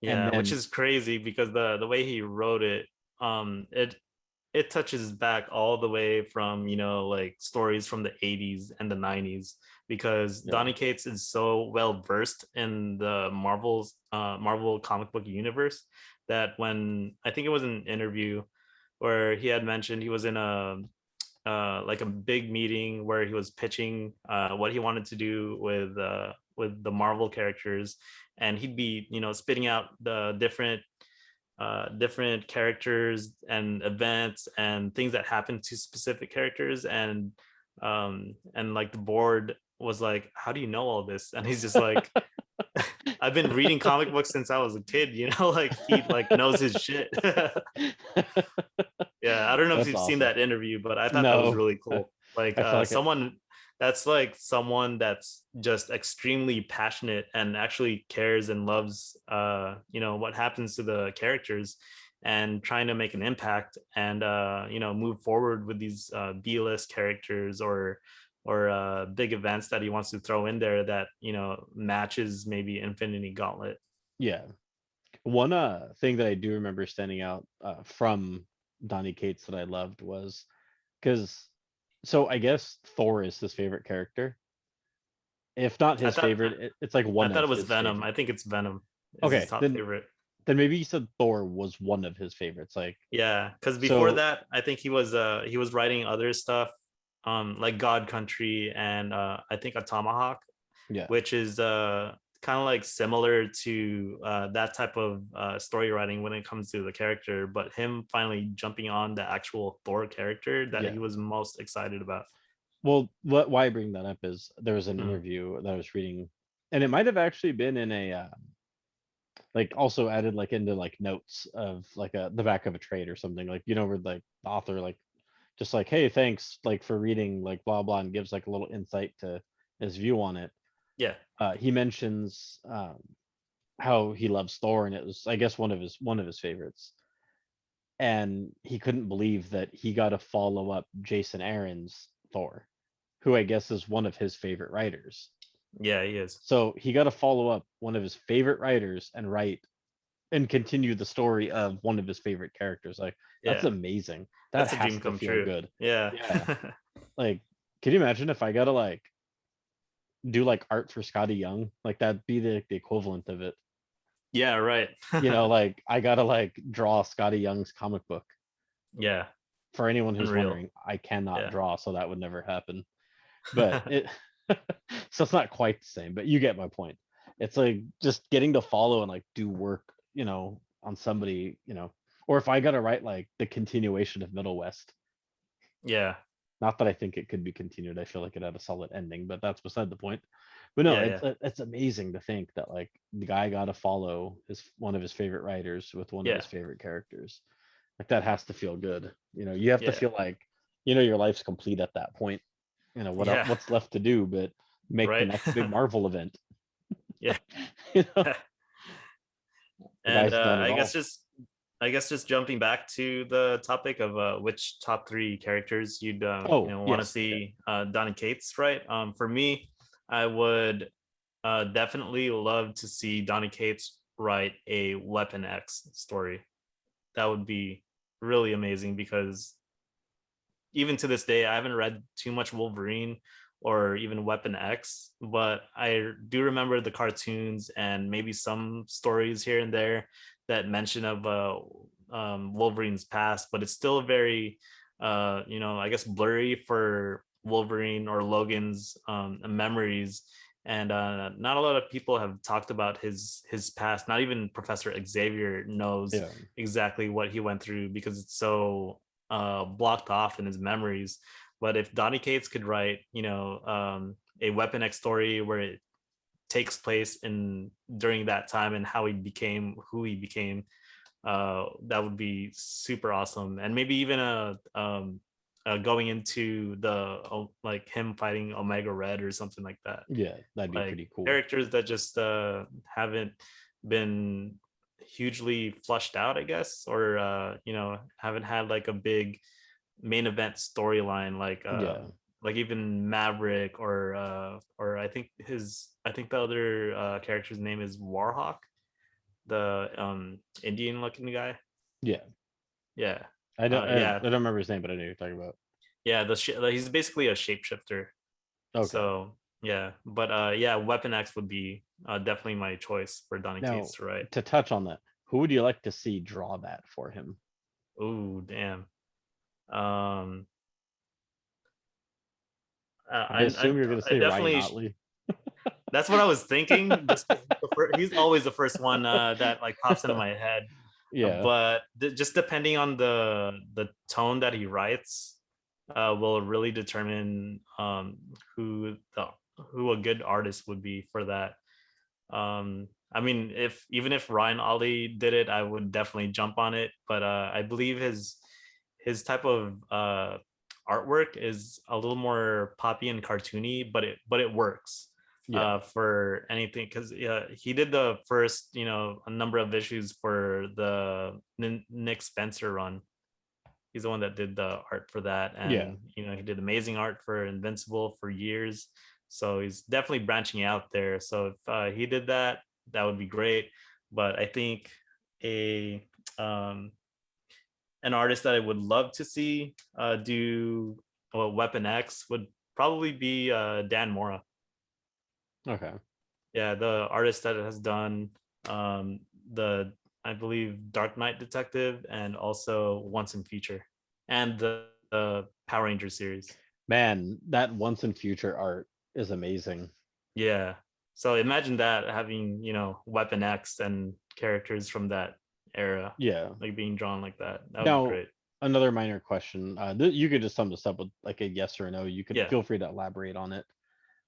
And Yeah, which then is crazy because the way he wrote it, it touches back all the way from, like stories from the 80s and the 90s, because yeah, Donny Cates is so well versed in the Marvel comic book universe that when I think it was an interview where he had mentioned he was in a like a big meeting where he was pitching what he wanted to do with the Marvel characters, and he'd be spitting out the different characters and events and things that happen to specific characters, and like the board was like, how do you know all this? And he's just like, I've been reading comic books since I was a kid, like he like knows his shit. Yeah, I don't know if that's you've seen awesome. that interview, but I thought that was No, really cool. Like I feel like it. someone that's just extremely passionate and actually cares and loves what happens to the characters, and trying to make an impact, and move forward with these B-list characters, or big events that he wants to throw in there that matches maybe Infinity Gauntlet. Yeah. One thing that I do remember standing out from Donny Cates that I loved was because so I guess Thor is his favorite character. If not I his thought favorite, it's like I one thought of it was his Venom. favorite. I think it's Venom is his Okay, top favorite. then maybe you said Thor was one of his favorites. Like Yeah, because before so, that, I think he was writing other stuff, like God Country, and I think a Tomahawk, yeah, which is kind of like similar to that type of story writing when it comes to the character, but him finally jumping on the actual Thor character that yeah. he was most excited about. Well, why I bring that up is there was an Mm, interview that I was reading, and it might have actually been in a like also added like into like notes of like the back of a trade or something, like where like the author like just like, hey, thanks like for reading like blah blah, and gives like a little insight to his view on it. yeah, He mentions how he loves Thor, and it was, I guess, one of his favorites, and he couldn't believe that he got to follow up Jason Aaron's Thor, who I guess is one of his favorite writers. yeah, he is. So he got to follow up one of his favorite writers and write and continue the story of one of his favorite characters. Like that's Yeah, amazing. That that's a has dream to come feel true. good. Yeah. Yeah. Like, can you imagine if I gotta like do like art for Scotty Young? Like that'd be the equivalent of it. Yeah, right. Like I gotta like draw Scotty Young's comic book. Yeah, For anyone who's unreal. wondering, I cannot Yeah. draw, so that would never happen. But it so it's not quite the same, but you get my point. It's like just getting to follow and like do work, on somebody, or if I gotta write like the continuation of Middle West. Yeah, Not that I think it could be continued. I feel like it had a solid ending, but that's beside the point. But no, yeah, it's yeah, it's amazing to think that like the guy got to follow his one of his favorite writers with one of yeah, his favorite characters. Like that has to feel good. You have to yeah, feel like your life's complete at that point. yeah. What's left to do but make the Right. next big Marvel event. Yeah. you know, the And guy's done it all. I guess just jumping back to the topic of which top three characters you'd Oh want to yes, yeah, see Donny Cates, right? For me, I would definitely love to see Donny Cates write a Weapon X story. That would be really amazing, because even to this day, I haven't read too much Wolverine or even Weapon X, but I do remember the cartoons and maybe some stories here and there that mention of Wolverine's past, but it's still very, I guess blurry for Wolverine or Logan's memories. And not a lot of people have talked about his past. Not even Professor Xavier knows yeah, exactly what he went through, because it's so blocked off in his memories. But if Donny Cates could write, a Weapon X story where it takes place in during that time and how he became who he became, that would be super awesome. And maybe even going into the like him fighting Omega Red or something like that. yeah, that'd be Like pretty cool. characters that just haven't been hugely flushed out, I guess, or haven't had like a big main event storyline, Yeah, like even Maverick, or I think the other character's name is Warhawk. the Indian looking guy. Yeah, Yeah. I Yeah. don't remember his name, but I know you're talking about. Yeah, he's basically a shapeshifter. Okay. So yeah, but yeah, Weapon X would be definitely my choice for Donny Now, Cates to write. to touch on that, who would you like to see draw that for him? Ooh, damn. Um, I assume you're going to I say Ryan definitely. Otley. That's what I was thinking. Just 'cause he's always the first one that like pops into my head. Yeah, But just depending on the tone that he writes, will really determine who a good artist would be for that. I mean, if even if Ryan Ollie did it, I would definitely jump on it. But I believe his type of artwork is a little more poppy and cartoony, but it works yeah, for anything because he did the first a number of issues for the Nick Spencer run. He's the one that did the art for that, yeah. and he did amazing art for Invincible for years. So he's definitely branching out there. So if he did that, that would be great. But I think a um, an artist that I would love to see do Weapon X would probably be Dan Mora. Okay. Yeah, the artist that has done the I believe Dark Knight Detective and also Once in Future and the Power Rangers series. Man, that once in future art is amazing. Yeah. So imagine that having, Weapon X and characters from that era Yeah. like being drawn like that. That would be Now, great. another minor question. You could just sum this up with like a yes or a no. You could Yeah. feel free to elaborate on it.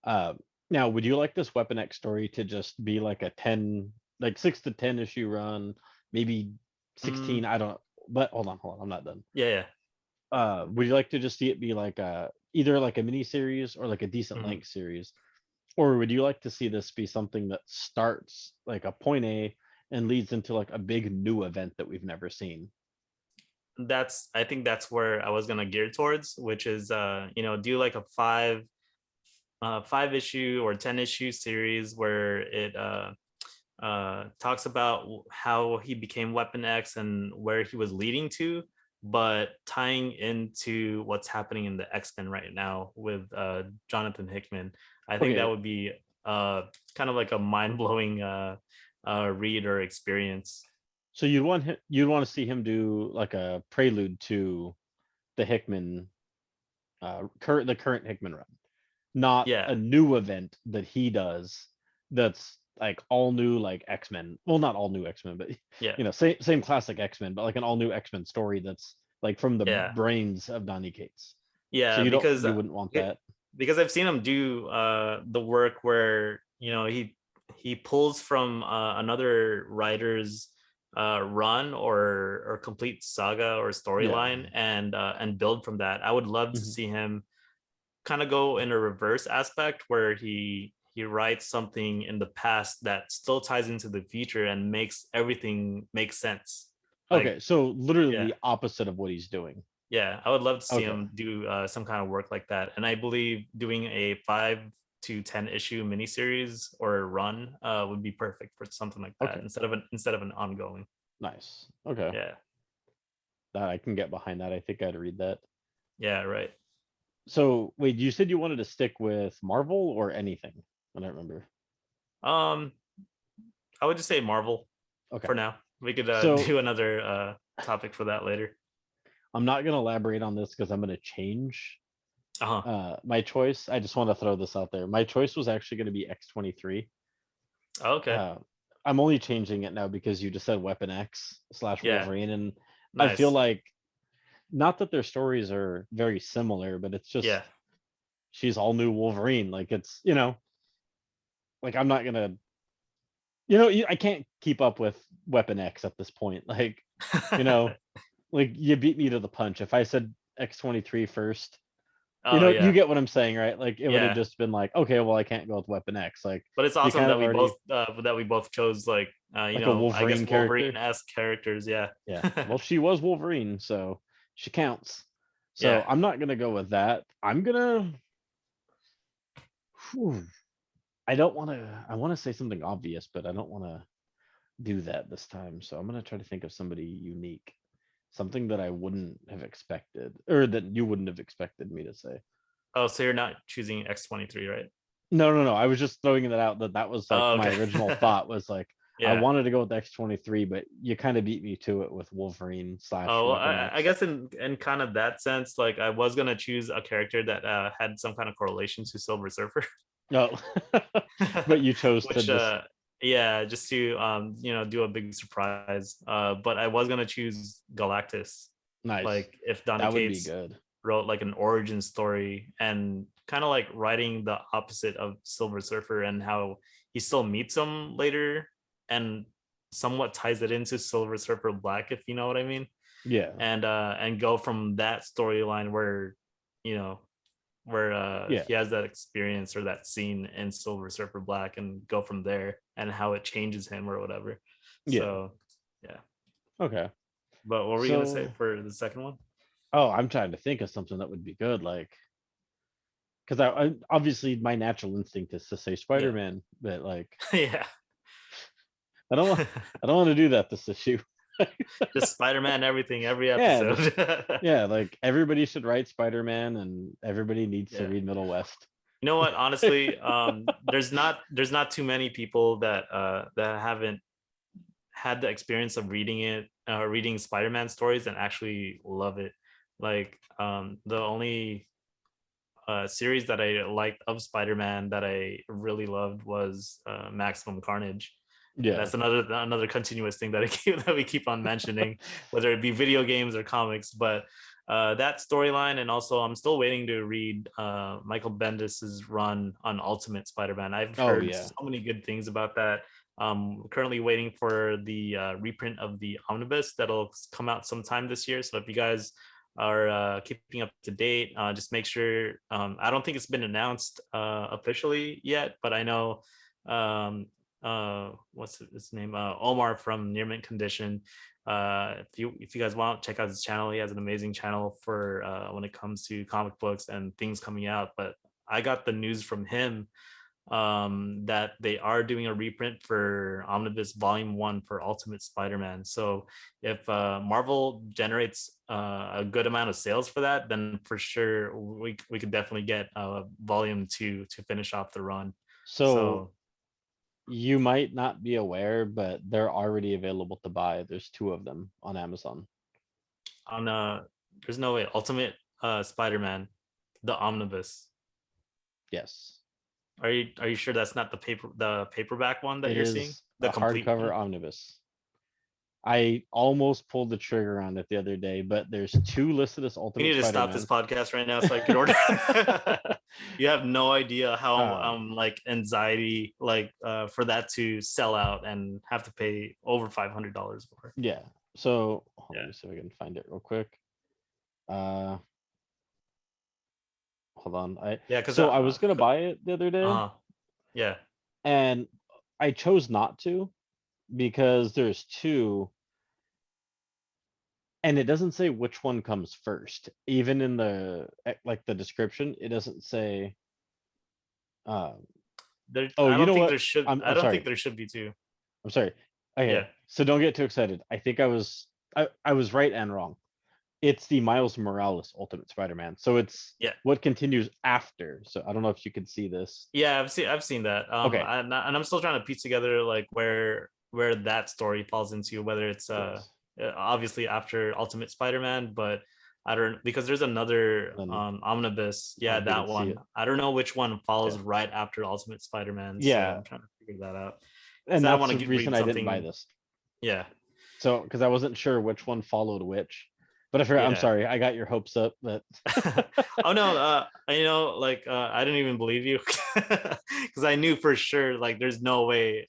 Uh, Now, would you like this Weapon X story to just be like a 10, like 6 to 10 issue run, maybe 16? Mm, I don't know. But hold on, I'm not done. yeah, yeah. Would you like to just see it be like either like a mini series or like a decent Mhm. length series? Or would you like to see this be something that starts like a point A and leads into like a big new event that we've never seen? I think that's where I was gonna gear towards, which is do like a five issue or 10 issue series where it talks about how he became Weapon X and where he was leading to, but tying into what's happening in the X-Men right now with Jonathan Hickman. I think that Okay, would be kind of like a mind-blowing read or experience. so you'd want to see him do like a prelude to the Hickman the current Hickman run, not Yeah, a new event that he does that's like all new like X-Men. Well, not all new X-Men, but yeah, same classic X-Men, but like an all new X-Men story that's like from the yeah, brains of Donny Cates. So yeah. Because you wouldn't want that. I've seen him do the work where he pulls from another writer's run or complete saga or Yeah. storyline and build from that. I would love to Mhm. see him kind of go in a reverse aspect where he writes something in the past that still ties into the future and makes everything make sense. Like, Okay, so literally yeah, the opposite of what he's doing. yeah, I would love to see Okay. him do some kind of work like that. And I believe doing a 5 to 10 issue miniseries or run would be perfect for something like that Okay. instead of an ongoing. Nice. Okay. Yeah, That I can get behind that. I think I'd read that. yeah, right. So wait, you said you wanted to stick with Marvel or anything? I don't remember. Um, I would just say Marvel Okay. for now. We could So do another topic for that later. I'm not gonna elaborate on this because I'm gonna change Uh huh. my choice. I just want to throw this out there. My choice was actually gonna be X-23. Okay. Uh, I'm only changing it now because you just said Weapon X slash Yeah. Wolverine, and I feel Nice. like not that their stories are very similar, but it's just Yeah. she's all new Wolverine. Like it's like I'm not gonna I can't keep up with Weapon X at this point. Like you know, like you beat me to the punch. If I said X-23 first, Oh you yeah. get what I'm saying, right? Like it would have Yeah. just been like, okay, well I can't go with Weapon X. Like But it's you awesome kind of already that we both chose like like a I guess Wolverine character. Wolverine-esque characters. Yeah. Yeah. Well, she was Wolverine, so she counts. So Yeah. I'm not gonna go with that. I'm gonna. Whew, I don't want to. I want to say something obvious, but I don't want to. do that this time. So I'm gonna try to think of somebody unique, something that I wouldn't have expected, or that you wouldn't have expected me to say. Oh, so you're not choosing X-23, right? No, no, no. I was just throwing that out. That was like Oh, my okay. original thought was like I Yeah. wanted to go with X-23, but you kind of beat me to it with Wolverine slash Oh, well, Weapon I X. guess in kind of that sense, like I was gonna choose a character that had some kind of correlation to Silver Surfer, No, but you chose to which just yeah, just to do a big surprise. But I was gonna choose Galactus, nice. like if Donny That would be Cates good. wrote like an origin story and kind of like writing the opposite of Silver Surfer and how he still meets him later and somewhat ties it into Silver Surfer Black, if you know what I mean, Yeah, and go from that storyline where you know yeah, he has that experience or that scene in Silver Surfer Black and go from there and how it changes him or whatever. yeah. So yeah. Okay. But what were you gonna say So, for the second one? oh, I'm trying to think of something that would be good, like because I obviously my natural instinct is to say Yeah. Spider-Man, but like Yeah. I don't want I don't want to do that this issue. Just Spider-Man everything every Yeah, just episode. yeah, like everybody should write Spider-Man, and everybody needs to Yeah. read Middle West. You know what? Honestly, there's not too many people that haven't had the experience of reading Spider-Man stories and actually love it. Like the only series that I liked of Spider-Man that I really loved was Maximum Carnage. And Yeah. that's another continuous thing that that we keep on mentioning, whether it be video games or comics. But that storyline, and also I'm still waiting to read Michael Bendis's run on Ultimate Spider-Man. I've Oh heard yeah. so many good things about that. Currently waiting for the reprint of the Omnibus that'll come out sometime this year. So if you guys are keeping up to date, just make sure. I don't think it's been announced officially yet, but I know what's his name, Omar from Near Mint Condition. If you guys want, check out his channel. He has an amazing channel for when it comes to comic books and things coming out. But I got the news from him that they are doing a reprint for Omnibus Volume 1 for Ultimate Spider-Man. So if Marvel generates a good amount of sales for that, then for sure we could definitely get Volume 2 to finish off the run. So So you might not be aware, but they're already available to buy. There's two of them on Amazon. on there's no way Ultimate Spider-Man, the Omnibus. Yes. Are you sure that's not the paperback one that It you're seeing? is The a complete hardcover one? omnibus. I almost pulled the trigger on it the other day, but there's two listed as We Ultimate need to stop this Spider-Man. podcast right now so I can order. You have no idea how um, like anxiety like for that to sell out and have to pay over $500 for. yeah. So let Yeah. me see if I can find it real quick. Uh, hold on. Yeah, because So I was gonna buy it the other day, yeah. and I chose not to because there's two, and it doesn't say which one comes first. Even in the like the description, it doesn't say. Um, There oh, I you don't know think what? there should I'm I I'm don't think sorry. there should be two. I'm sorry. Yeah. Okay, so don't get too excited. I think I was right and wrong. It's the Miles Morales Ultimate Spider-Man. So it's Yeah. what continues after. So I don't know if you can see this. Yeah, I've seen that. Okay. And I'm still trying to piece together like where that story falls into, whether it's Yes. obviously after Ultimate Spider-Man, but I don't, because there's another Then omnibus. I don't know Yeah, if you can that see one. it. I don't know which one Okay. follows right after Ultimate Spider-Man, so Yeah. I'm trying to figure that out because And I don't that's want the to reason read I didn't buy something. this. Yeah, So because I wasn't sure which one followed which. But I forgot, I'm yeah. sorry, I got your hopes up, but Oh no, like I didn't even believe you because I knew for sure like there's no way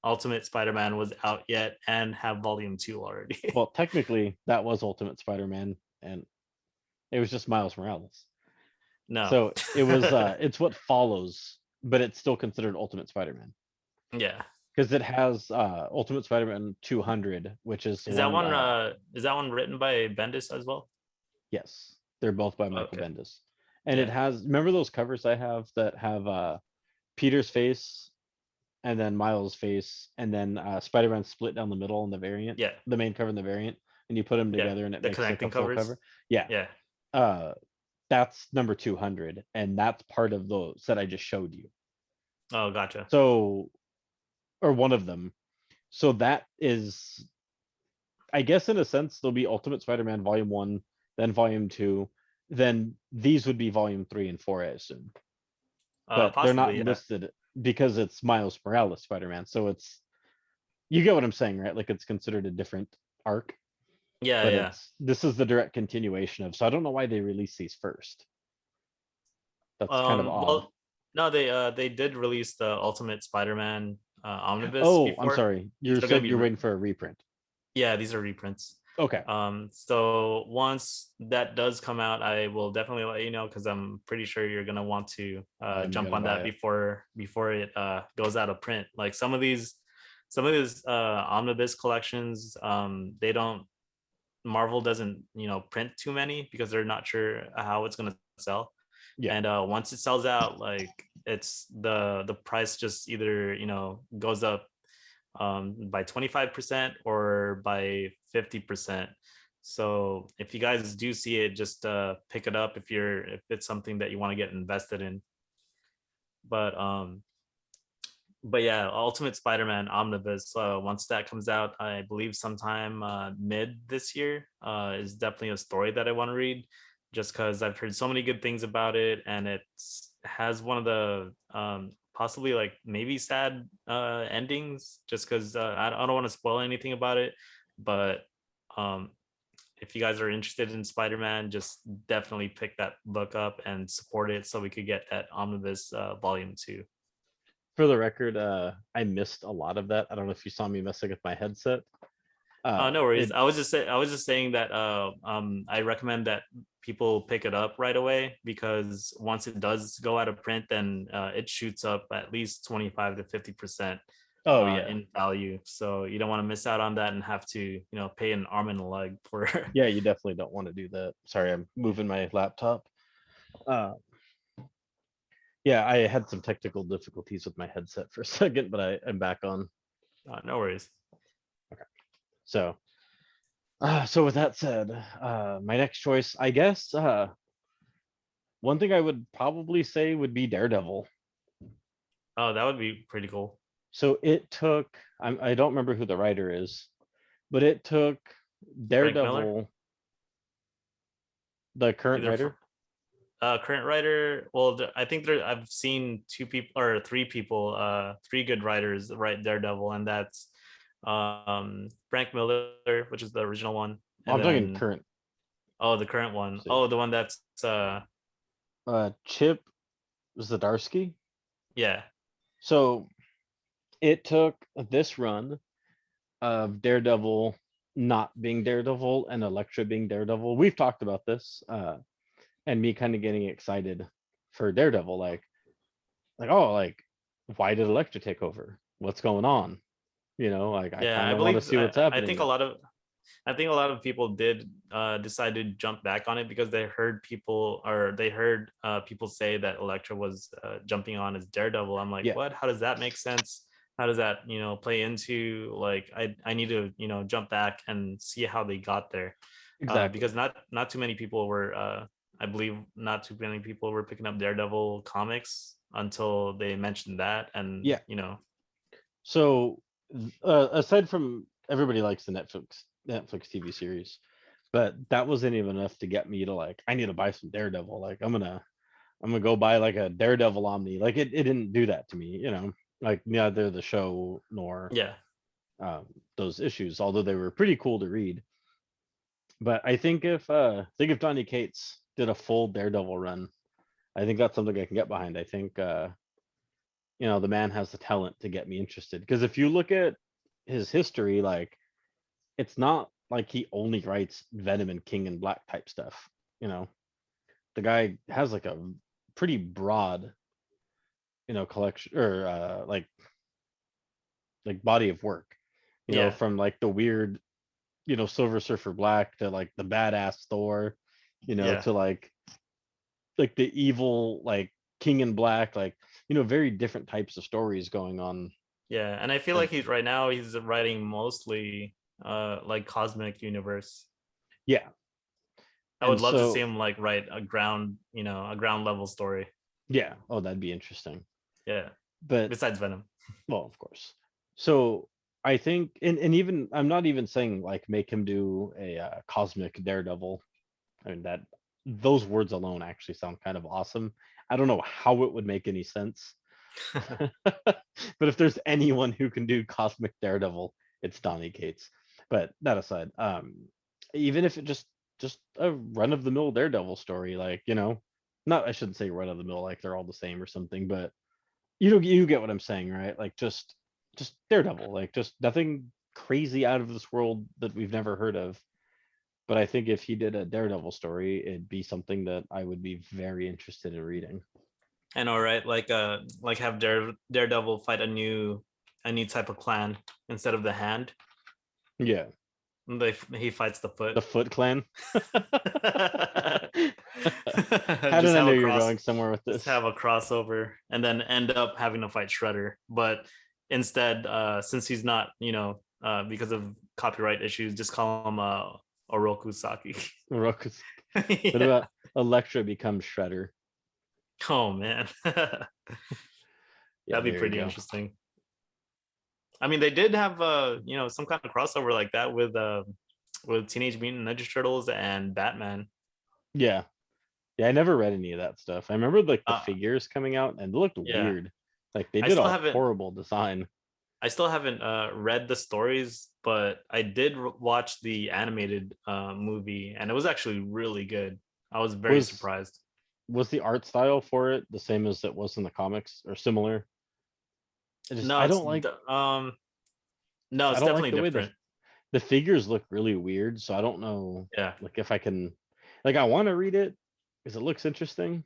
Ultimate Spider-Man was out yet and have volume 2 already. well, technically that was Ultimate Spider-Man, and it was just Miles Morales. No. So it was it's what follows, but it's still considered Ultimate Spider-Man Yeah. because it has Ultimate Spider-Man 200, which is Is that one. one written by Bendis as well? Yes, they're both by Michael Okay. Bendis, and it Yeah. has. Remember those covers I have that have Peter's face and then Miles' face, and then Spider-Man split down the middle in the variant, Yeah, the main cover and the variant, and you put them yeah, together and it the makes like a connecting full covers. cover. Yeah. Yeah. Uh that's number 200, and that's part of the set I just showed you. Oh, gotcha. So, or one of them. So that is, I guess, in a sense, there'll be Ultimate Spider-Man Volume 1, then Volume 2, then these would be Volume 3 and 4, I assume. But they're not Possibly, yeah. listed because it's Miles Morales Spider-Man. So it's, you get what I'm saying, right? Like it's considered a different arc, Yeah, but yeah. it's, this is the direct continuation of. So I don't know why they release these first. That's kind of odd. Well, no, they did release the Ultimate Spider-Man Omnibus Oh, I'm before. sorry. These You are gonna said be you're waiting for a reprint. yeah, these are reprints. Okay. So once that does come out, I will definitely let you know, because I'm pretty sure you're gonna want to I'm jump gonna on buy that it. before it goes out of print. Like some of these omnibus collections, they don't Marvel doesn't print too many because they're not sure how it's gonna sell. Yeah. And once it sells out, like it's the price just either goes up by 25% or by 50%. So if you guys do see it, just pick it up if it's something that you want to get invested in. But yeah, Ultimate Spider-Man Omnibus, once that comes out, I believe sometime mid this year, is definitely a story that I want to read, just because I've heard so many good things about it, and it has one of the possibly like maybe sad endings, just because I don't want to spoil anything about it. But um, if you guys are interested in Spider-Man, just definitely pick that book up and support it so we could get that Omnibus volume 2. For the record, I missed a lot of that. I don't know if you saw me messing with my headset. No worries. It I was just saying that I recommend that people pick it up right away, because once it does go out of print, then it shoots up at least 25 to 50% oh yeah. in value. So you don't want to miss out on that and have to pay an arm and a leg for. Yeah, you definitely don't want to do that. Sorry, I'm moving my laptop. Uh yeah, I had some technical difficulties with my headset for a second, but I'm back on. No worries. So so with that said, my next choice, I guess, one thing I would probably say would be Daredevil. Oh, that would be pretty cool. So it took, I don't remember who the writer is, but it took Frank Miller, Daredevil, the current either writer. current writer. Well, I think I've seen two people or three people, three good writers write Daredevil, and that's Frank Miller, which is the original one, Oh, and I'm talking then current. the current one. See, Oh, the one that's Chip Zdarsky. yeah, So it took this run of Daredevil not being Daredevil and Elektra being Daredevil. We've talked about this, and me kind of getting excited for Daredevil, like oh, like why did Elektra take over? What's going on? Like I yeah. kind I of want to believe see what's I think a happening. lot of I think a lot of people did decide to jump back on it because they heard people say that Elektra was jumping on as Daredevil. I'm like, Yeah, what? How does that make sense? How does that play into, like, I need to jump back and see how they got there, exactly. because not too many people were I believe not too many people were picking up Daredevil comics until they mentioned that, and Yeah. So aside from, everybody likes the Netflix TV series, but that wasn't even enough to get me to, like, I need to buy some Daredevil. Like I'm gonna go buy like a Daredevil Omni. Like it didn't do that to me. Like neither the show nor Yeah, um, those issues, although they were pretty cool to read. But I think if Donny Cates did a full Daredevil run, I think that's something I can get behind. I think the man has the talent to get me interested. Because if you look at his history, like it's not like he only writes Venom and King and Black type stuff. You know, the guy has like a pretty broad, collection, or like body of work. yeah, From like the weird, Silver Surfer Black to like the badass Thor, yeah, to like the evil like King in Black, like very different types of stories going on Yeah, and I feel like he's writing mostly like cosmic universe. Yeah. I would And love to see so, him like write a ground level story. yeah, oh, that'd be interesting. Yeah, But, besides Venom. well, of course. So I think, and even, I'm not even saying like make him do a cosmic Daredevil. I mean, that those words alone actually sound kind of awesome. I don't know how it would make any sense. But if there's anyone who can do cosmic Daredevil, it's Donny Cates. But that aside, even if it just a run of the mill Daredevil story, like, not, I shouldn't say run of the mill like they're all the same or something, but you get what I'm saying, right? Like just Daredevil, like just nothing crazy out of this world that we've never heard of. But I think if he did a Daredevil story, it'd be something that I would be very interested in reading. I know, right? Like have Daredevil fight a new type of clan instead of the Hand. Yeah, He fights the Foot. the Foot Clan. How did Just I have know a you were cross, going somewhere with just this? have a crossover, and then end up having to fight Shredder. But instead, since he's not, because of copyright issues, just call him Oroku Saki. Roku's. What Yeah. about Elektra becomes Shredder? Oh man, Yeah, that'd be there you pretty go. interesting. I mean, they did have some kind of crossover like that with Teenage Mutant Ninja Turtles and Batman. Yeah, yeah. I never read any of that stuff. I remember like the Uh, figures coming out and it looked yeah, weird. Like they I did still a haven't horrible design. I still haven't read the stories, but I did watch the animated movie, and it was actually really good. I was very Was surprised. was the art style for it the same as it was in the comics or similar? No, I it's don't like no, I it's don't like definitely the way different. the figures look really weird, so I don't know Yeah, like if I can, like, I want to read it because it looks interesting,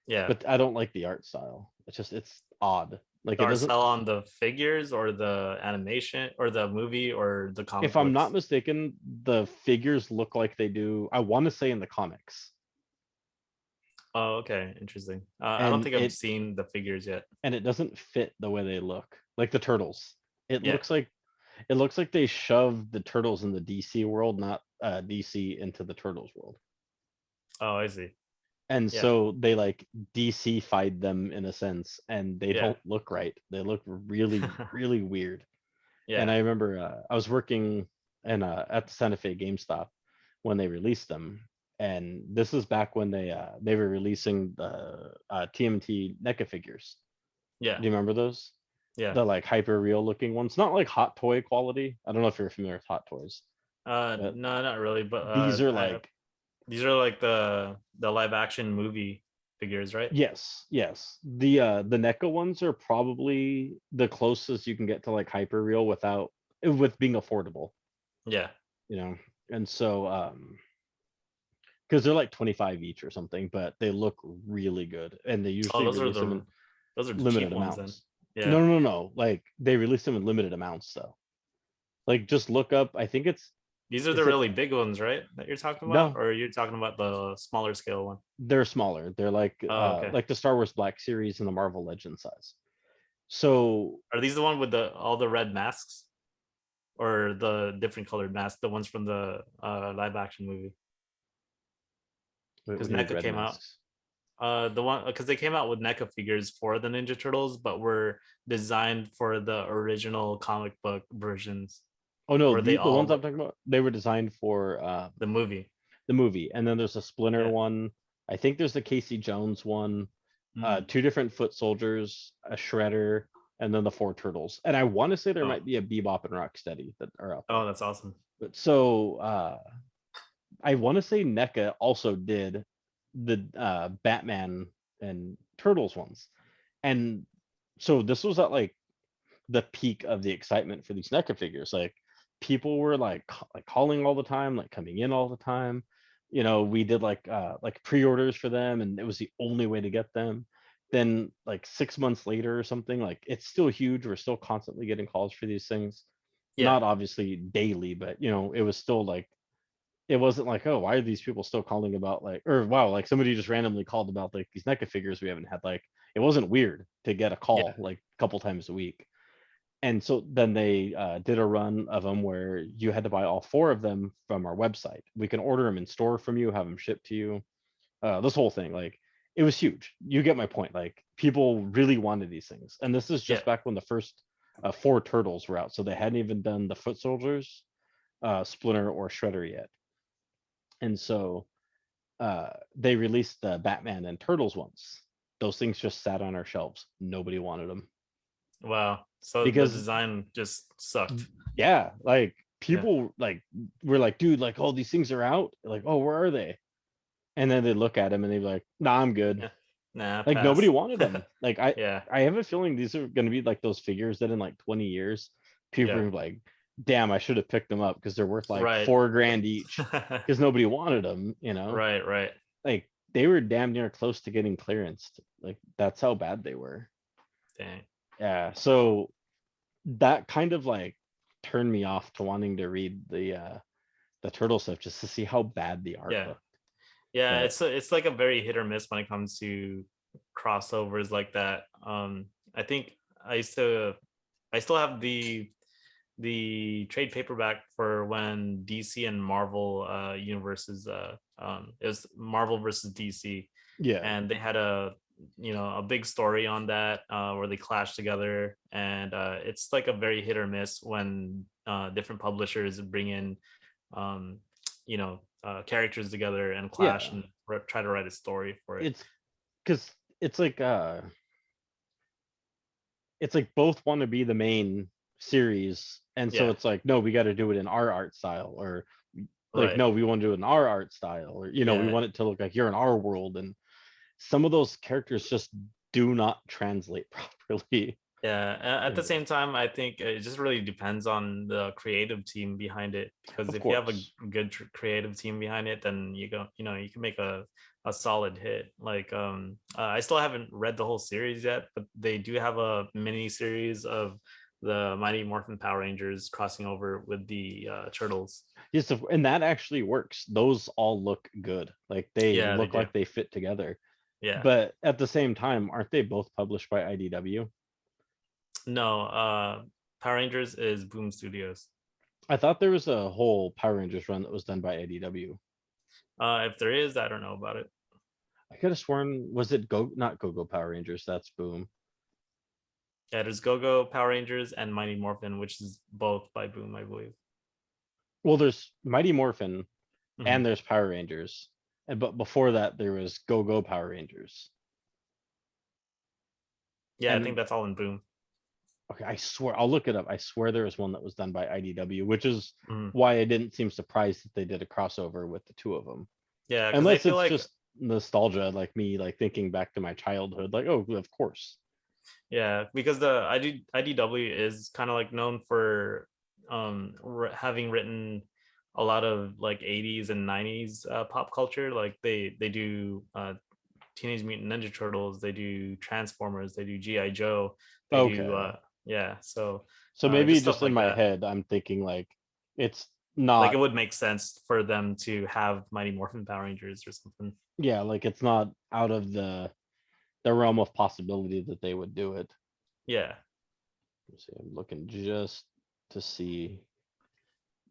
yeah. but I don't like the art style. It's odd. Like The it art doesn't, style on the figures, or the animation, or the movie, or the if comic I'm not books. mistaken, the figures look like they do, I want to say, in the comics. Oh, okay, interesting. I don't And think I've seen the figures yet. it doesn't fit the way they look. Like the turtles. It Yeah. looks like they shoved the turtles in the DC world, not DC into the turtles world. Oh, I see. And Yeah, so they like DC-fied them in a sense, and they yeah, don't look right. They look really, really weird. And yeah, I remember I was working at the Santa Fe GameStop when they released them, and this was back when they were releasing the TMT NECA figures. yeah, Do you remember those? yeah. The like hyper real looking ones, not like Hot Toy quality. I don't know if you're familiar with Hot Toys, but No, not really, but these are like, these are like the live action movie figures, right? yes, yes. The NECA ones are probably the closest you can get to like hyper real without with being affordable, Yeah. you know. And so because they're like 25 each or something, but they look really good, and they Oh, usually release them in those are the limited cheap ones then. amounts. Yeah. No. Like they release them in limited amounts though. Like just look up. I think These are the is it really big ones, right? That you're talking about, no, or you're talking about the smaller scale one? they're smaller. They're Oh, okay. like the Star Wars Black Series and the Marvel Legends size. So Are these the one with the all the red masks, or the different colored masks? The ones from the live action movie? what Because do you mean NECA red came out. masks? The one, because they came out with NECA figures for the Ninja Turtles, but were designed for the original comic book versions, Oh no, where they the all ones I'm talking about, they were designed for the movie. the movie, and then there's a Splinter Yeah. one. I think there's the Casey Jones one, Mm. two different Foot Soldiers, a Shredder, and then the four Turtles. And I want to say there Oh, might be a Bebop and Rocksteady that are out oh, there. that's awesome. But so I want to say NECA also did the Batman and Turtles ones, and so this was at like the peak of the excitement for these NECA figures. Like people were like calling all the time, like coming in all the time. We did like pre-orders for them, and it was the only way to get them. Then like 6 months later or something, like it's still huge. We're still constantly getting calls for these things. Yeah. Not obviously daily, but it was still like it wasn't like, oh, why are these people still calling about like, or wow, like somebody just randomly called about like these NECA figures we haven't had. Like it wasn't weird to get a Yeah. call like a couple times a week. And so then they did a run of them where you had to buy all 4 of them from our website. We can order them in store from you, have them shipped to you. This whole thing, like, it was huge. You get my point. Like, people really wanted these things, and this is Yeah. just back when the first 4 turtles were out, so they hadn't even done the Foot Soldiers, Splinter, or Shredder yet. And so they released the Batman and Turtles ones. Those things just sat on our shelves. Nobody wanted them Wow. So the because, design just sucked. yeah, like, Yeah. people like were like, dude, like, all these things are out. Like, oh, where are they? And then they look at them and they're like, nah, I'm good. Yeah. Nah, Like, nobody pass. wanted them. Like, Yeah. I have a feeling these are going to be like those figures that in like 20 years, people Yeah. are like, damn, I should have picked them up because they're worth like Right. $4,000 each because nobody wanted them, Right. Right. Like, they were damn near close to getting clearance. Like, that's how bad they were. Dang. Yeah. So that kind of like turned me off to wanting to read the turtle stuff just to see how bad the art Yeah. looked. Yeah. But It's like a very hit or miss when it comes to crossovers like that. I think I used to I still have the trade paperback for when DC and Marvel universes it was Marvel versus DC, yeah, and they had a big story on that where they clash together, and it's like a very hit or miss when different publishers bring in um characters together and clash yeah, and try to write a story for it. it's because it's like both want to be the main series, and so Yeah. it's like, no, we got to do it in our art style, or like, Right. no, we want to do it in our art style, or we Yeah. want it to look like you're in our world. And some of those characters just do not translate properly. Yeah, at the And, same time, I think it just really depends on the creative team behind it. Because of if you have a course. good creative team behind it, then you can make a solid hit. Like, I still haven't read the whole series yet, but they do have a mini series of the Mighty Morphin Power Rangers crossing over with the Turtles. Yes, and that actually works. Those all look good. Like, they Yeah, they look do. like they fit together. Yeah. But at the same time, aren't they both published by IDW? No, Power Rangers is Boom Studios. I thought there was a whole Power Rangers run that was done by IDW. If there is, I don't know about it. I could have sworn, was it not Go Go Power Rangers? That's Boom. Yeah, there's Go-Go Power Rangers and Mighty Morphin, which is both by Boom, I believe. Well, there's Mighty Morphin Mhm. and there's Power Rangers. But before that, there was Go Go Power Rangers. Yeah, I think And that's all in Boom. okay, I swear, I'll look it up. I swear there was one that was done by IDW, which is Mhm. why I didn't seem surprised that they did a crossover with the 2 of them. Yeah, because I Unless feel it's like just nostalgia, like me, like thinking back to my childhood, like, oh, of course. yeah, because the IDW is kind of like known for having written a lot of like 80s and 90s pop culture. Like they do Teenage Mutant Ninja Turtles, they do Transformers, they do GI Joe, they do Okay. yeah, so So maybe just stuff just in like my that. head, I'm thinking like it's Like it not, would make sense for them to have Mighty Morphin Power Rangers or something. yeah, like it's not out of the realm of possibility that they would do it. Yeah. Let's see, I'm looking just to see,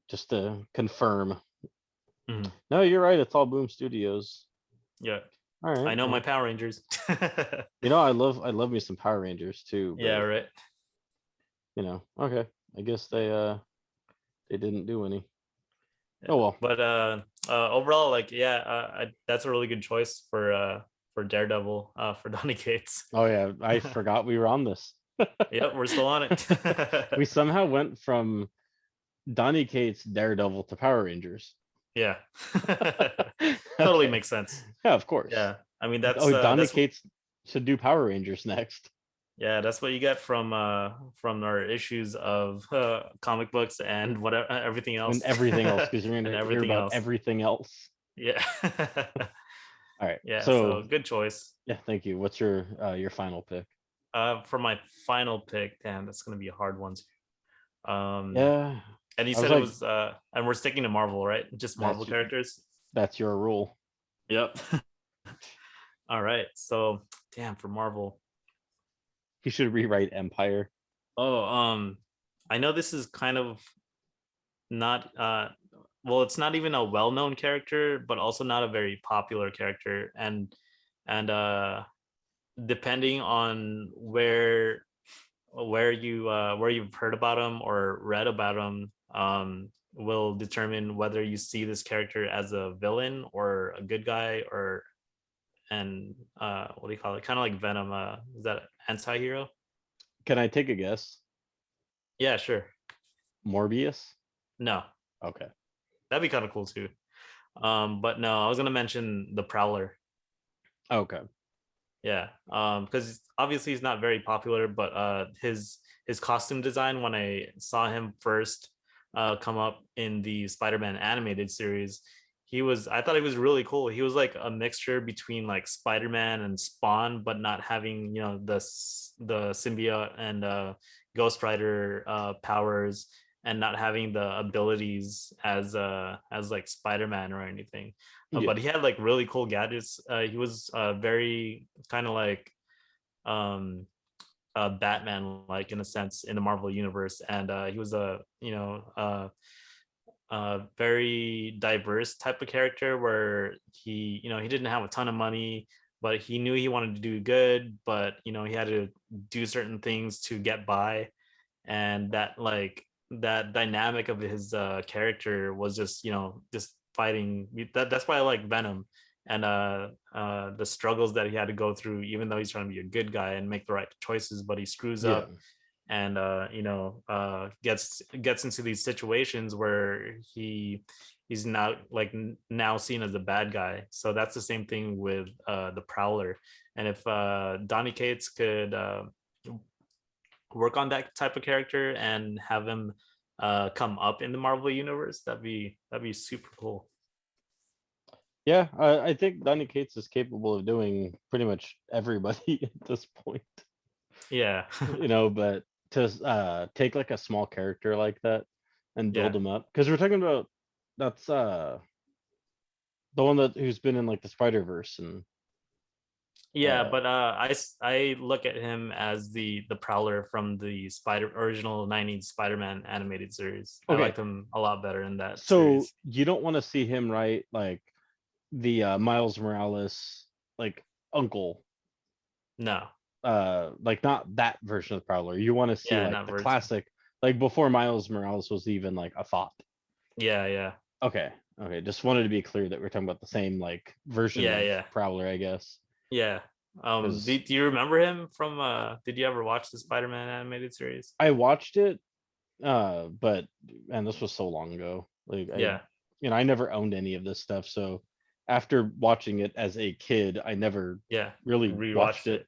just to confirm. Mhm. No, you're right. It's all Boom Studios. Yeah. All I right. know my Well, Power Rangers. I love me some Power Rangers too, Yeah, but right. okay. I guess they didn't do any. Oh Yeah. well. But overall, like, yeah, that's a really good choice for Daredevil for Donny Cates. Oh yeah, I forgot we were on this. Yep, we're still on it. We somehow went from Donny Cates Daredevil to Power Rangers. Yeah. Totally Okay. makes sense. Yeah, of course. Yeah. I mean Oh, Donny that's Cates should do Power Rangers next. yeah, that's what you get from our issues of comic books and whatever everything And else. everything else, because you're And gonna hear everything about else. everything else. Yeah. All right. Yeah, So so good choice. yeah, thank you. What's your final pick? For my final pick, damn, that's gonna be a hard one too. Yeah. And you I was said it like, was and we're sticking to Marvel, right? Just Marvel that's characters. that's your rule. Yep. All right. So damn, for Marvel. He should rewrite Empire. Oh, I know this is kind of not well, it's not even a well-known character, but also not a very popular character, and depending on where you've heard about him or read about him, will determine whether you see this character as a villain or a good guy, or and what do you call it, kind of like Venom, is that anti-hero? Can I take a guess? Yeah, sure. Morbius? No, Okay. that'd be kind of cool too. But no, I was gonna mention the Prowler. Okay. Yeah, because obviously he's not very popular, but his costume design when I saw him first come up in the Spider-Man animated series, I thought he was really cool. He was like a mixture between like Spider-Man and Spawn, but not having, the symbiote and Ghost Rider powers, and not having the abilities as like Spider-Man or anything. Yeah. But he had like really cool gadgets. He was very kind of like um Batman like in a sense in the Marvel universe, and he was a very diverse type of character where he didn't have a ton of money, but he knew he wanted to do good, but he had to do certain things to get by, and that dynamic of his character was just fighting. That's why I like Venom, and the struggles that he had to go through, even though he's trying to be a good guy and make the right choices, but he screws Yeah. up, and gets into these situations where he's now now seen as a bad guy. So that's the same thing with the Prowler. And if Donny Cates could work on that type of character and have him come up in the Marvel universe, that'd be super cool. Yeah, I think Donny Cates is capable of doing pretty much everybody at this point. Yeah. But to take like a small character like that and build Yeah. him up, because we're talking about that's the one who's been in like the Spider-Verse and Yeah, uh but I look at him as the Prowler from the Spider original 90s Spider-Man animated series. I okay, liked him a lot better in that so series. you don't want to see him right like the Miles Morales like uncle, No. like not that version of Prowler. You want to see Yeah, like not the version. classic, like before Miles Morales was even like a thought. Yeah, yeah. Okay. Okay. Just wanted to be clear that we're talking about the same like version Yeah, of yeah. Prowler, I guess. Yeah. Because Do you remember him from did you ever watch the Spider-Man animated series? I watched it, but and this was so long ago. Like Yeah. I never owned any of this stuff. So after watching it as a kid, I never Yeah. really watched Rewatched it. it.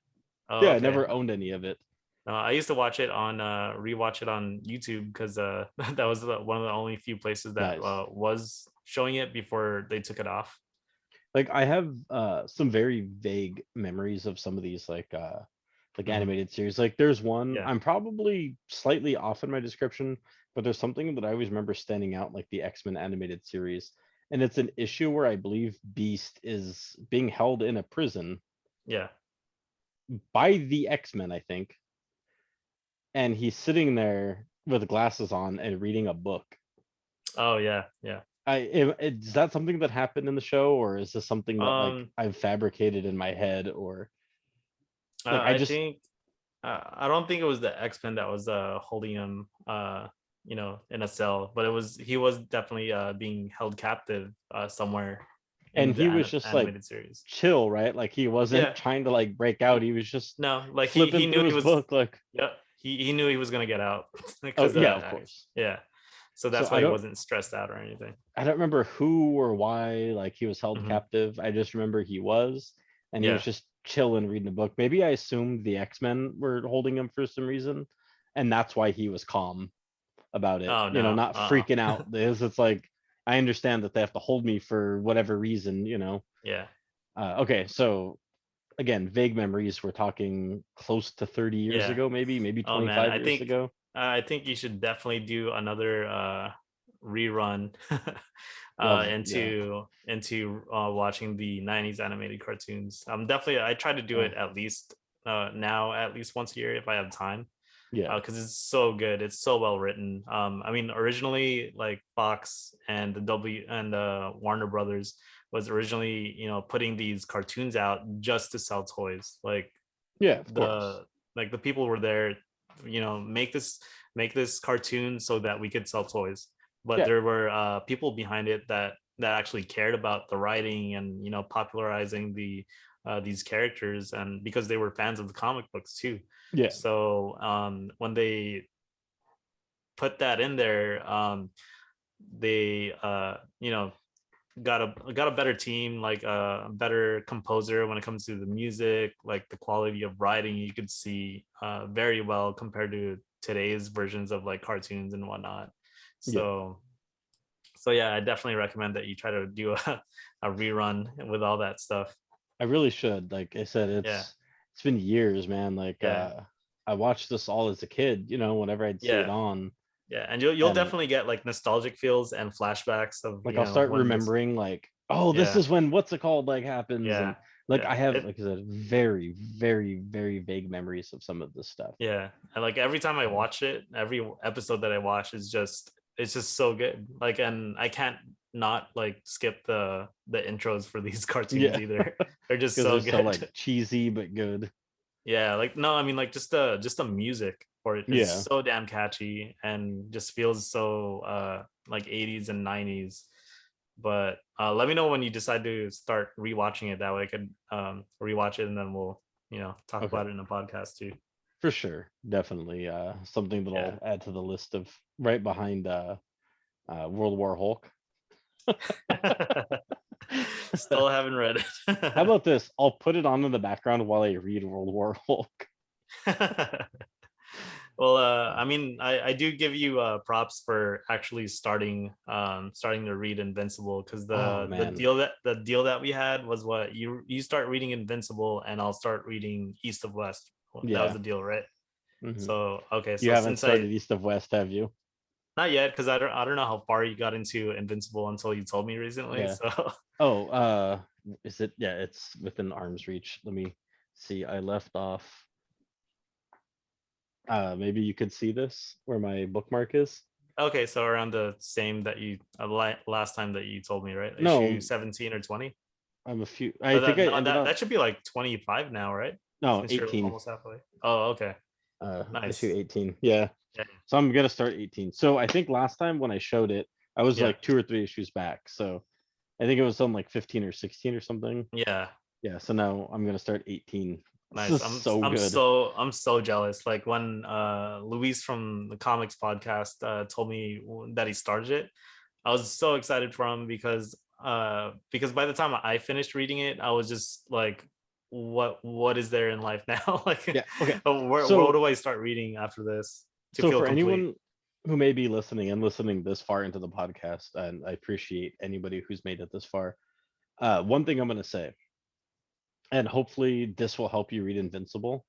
Oh, Yeah, I okay. never owned any of it. I used to watch it on rewatch it on YouTube because that was one of the only few places that Nice. was showing it before they took it off. Like I have some very vague memories of some of these like Hmm. animated series. Like there's one, Yeah. I'm probably slightly off in my description, but there's something that I always remember standing out, like the X-Men animated series. And it's an issue where I believe Beast is being held in a prison Yeah. by the X-Men, I think. And he's sitting there with glasses on and reading a book. Oh yeah. Yeah. Is that something that happened in the show, or is this something that like Um. I've fabricated in my head, or like I I just think I don't think it was the X-Men that was holding him in a cell, but he was definitely being held captive somewhere and in the he was just like animated series. chill, right? Like he wasn't Yeah. trying to like break out. He was just No, like he flipping knew through he his was. book like, Yeah, he knew he was gonna get out oh because yeah, of course. yeah, so So that's why he wasn't stressed out or anything. I don't remember who or why like he was held Hmm. captive. I just remember he was, and he was Yeah. just chilling reading a book. Maybe I assumed the X-Men were holding him for some reason, and that's why he was calm about it. Oh no. Not freaking out. Because it's like I understand that they have to hold me for whatever reason. Yeah. Okay, so again, vague memories. We're talking close to 30 years Yeah. ago, maybe Oh man, 25 years ago. I think you should definitely do another rerun Love, yeah. into watching the 90s animated cartoons. Definitely I try to do Uh, it at least now at least once a year if I have time. Yeah. because it's so good. It's so well written. I mean, originally, like Fox and the Warner Brothers was originally, putting these cartoons out just to sell toys. Like Yeah, of course. the the people were there, make this cartoon so that we could sell toys. But Yeah. there were people behind it that actually cared about the writing and popularizing these characters, and because they were fans of the comic books too. Yeah. So when they put that in there, they got a better team, like a better composer when it comes to the music, like the quality of writing you could see very well compared to today's versions of like cartoons and whatnot. Yeah. So yeah, I definitely recommend that you try to do a rerun with all that stuff. I really should. Like I said, Yeah, it's been years, man. Like yeah, I watched this all as a kid, whenever I'd see it yeah, on. yeah, and you'll And definitely get like nostalgic feels and flashbacks of like I'll start when this. remembering like, oh, this Yeah, is when what's it called like happens. And yeah, like I yeah. have, like I said, very, very, very vague memories of some of this stuff. Yeah, and like every time I So watch it, every episode that I watch is just it's just so good. Like, and I can't not like skip the intros for these cartoons yeah, either. They're just because they're so so like good. cheesy but good. Yeah, like no, I mean like just the music for it is Yeah. so damn catchy and just feels so like 80s and 90s. But let me know when you decide to start rewatching it. That way I could rewatch it and then we'll talk Okay. about it in a podcast too. For sure. Definitely. Something that Yeah. I'll add to the list of right behind World War Hulk. Still haven't read How it. about this? I'll put it on in the background while I read World War Hulk. Well, I mean, I do give you props for actually starting to read Invincible, because Oh the man. deal that we had was what you start reading Invincible and I'll start reading East of West. That was Yeah. the deal, right? Hmm. So okay, You so haven't since I started East of West, have you? not yet, because I don't know how far you got into Invincible until you told me recently. Yeah. So Oh, is it? Yeah, it's within arm's reach. Let me see. I left off. Maybe you could see this where my bookmark is. okay, so around the same that you last time that you told me, right? Issue No, 17 or 20. I'm a few. I But think I no, ended up. that should be like 25 now, right? No, Since you're 18. almost halfway. Oh, okay. Issue Nice. 18. Yeah. Yeah. So I'm gonna start 18. So I think last time when I showed it, I was Yeah. like 2 or 3 issues back. So I think it was on like 15 or 16 or something. Yeah. Yeah. So now I'm gonna start 18. This Nice. is I'm so I'm good. so I'm so jealous. Like when Luis from the comics podcast told me that he started it, I was so excited for him because by the time I finished reading it, I was just like, what is there in life now? Like Yeah. Okay. where So do I start reading after this to so feel for complete? anyone who may be listening and listening this far into the podcast, and I appreciate anybody who's made it this far. One thing I'm gonna say, and hopefully this will help you read Invincible,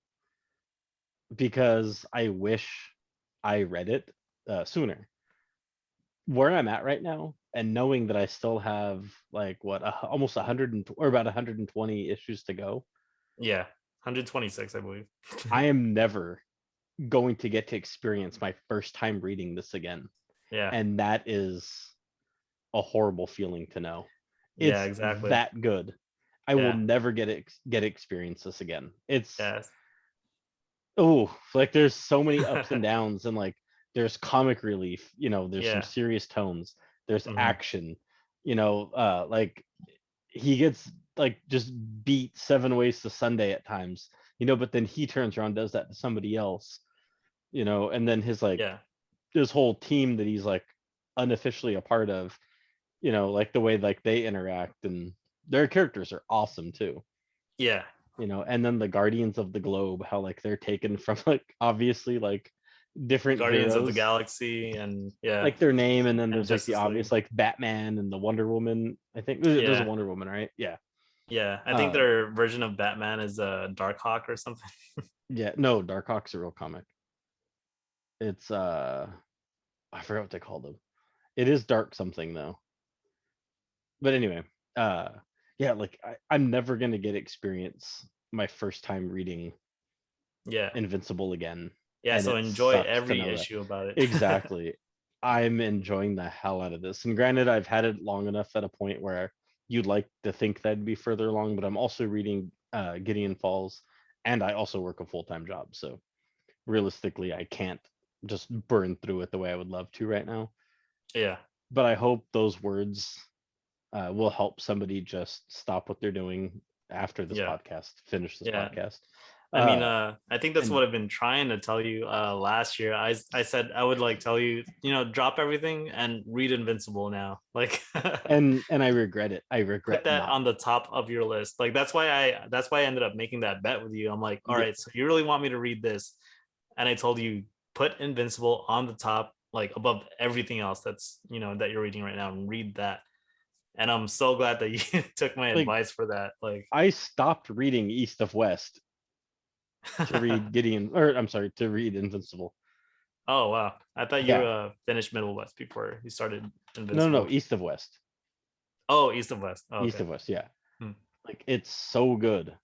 because I wish I read it sooner. Where I'm at right now, and knowing that I still have like what almost 100 or about 120 issues to go, Yeah. 126, I believe. I am never going to get to experience my first time reading this again, Yeah. and that is a horrible feeling to know. Yeah, It's exactly. that good. I will Yeah. never get to experience this again. It's Yeah. oh, like there's so many ups and downs, and like there's comic relief, there's some Yeah. serious tones, there's Hmm. action, like he gets like just beat 7 ways to Sunday at times, but then he turns around, does that to somebody else, and then his like Yeah. this whole team that he's like unofficially a part of, like the way like they interact, and their characters are awesome too. Yeah. And then the Guardians of the Globe, how like they're taken from like obviously like different Guardians of the heroes, Galaxy and yeah, like their name, and then and there's like the Justice obvious League. like Batman and the Wonder Woman. I think there's a Yeah. Wonder Woman, right? Yeah. Yeah. I think Uh, their version of Batman is a Dark Hawk or something. yeah. No, Darkhawk's a real comic. It's I forgot what they called them. It is Dark something though. But anyway, uh, yeah, like I'm never gonna get experience my first time reading Yeah. Invincible again. Yeah, and so it enjoy sucks to every know that. issue about it. Exactly. I'm enjoying the hell out of this. And granted, I've had it long enough at a point where you'd like to think that'd be further along, but I'm also reading Gideon Falls, and I also work a full-time job. So realistically, I can't just burn through it the way I would love to right now. Yeah. But I hope those words will help somebody just stop what they're doing after this Yeah. podcast, finish this Yeah. podcast. I mean, I think that's and what I've been trying to tell you last year. I said I would like tell you, drop everything and read Invincible now. Like and I regret it. I regret put that not. on the top of your list. Like that's why I ended up making that bet with you. I'm like, all Yeah. right, so you really want me to read this? And I told you put Invincible on the top, like above everything else that's that you're reading right now, and read that. And I'm so glad that you took my Like, advice for that. Like I stopped reading East of West to read Gideon, or I'm sorry, to read Invincible. Oh wow! I thought you Yeah. finished Middle West before you started No, Invincible. East of West. Oh, East of West. Oh, East okay. of West, yeah. Hmm. Like, it's so good.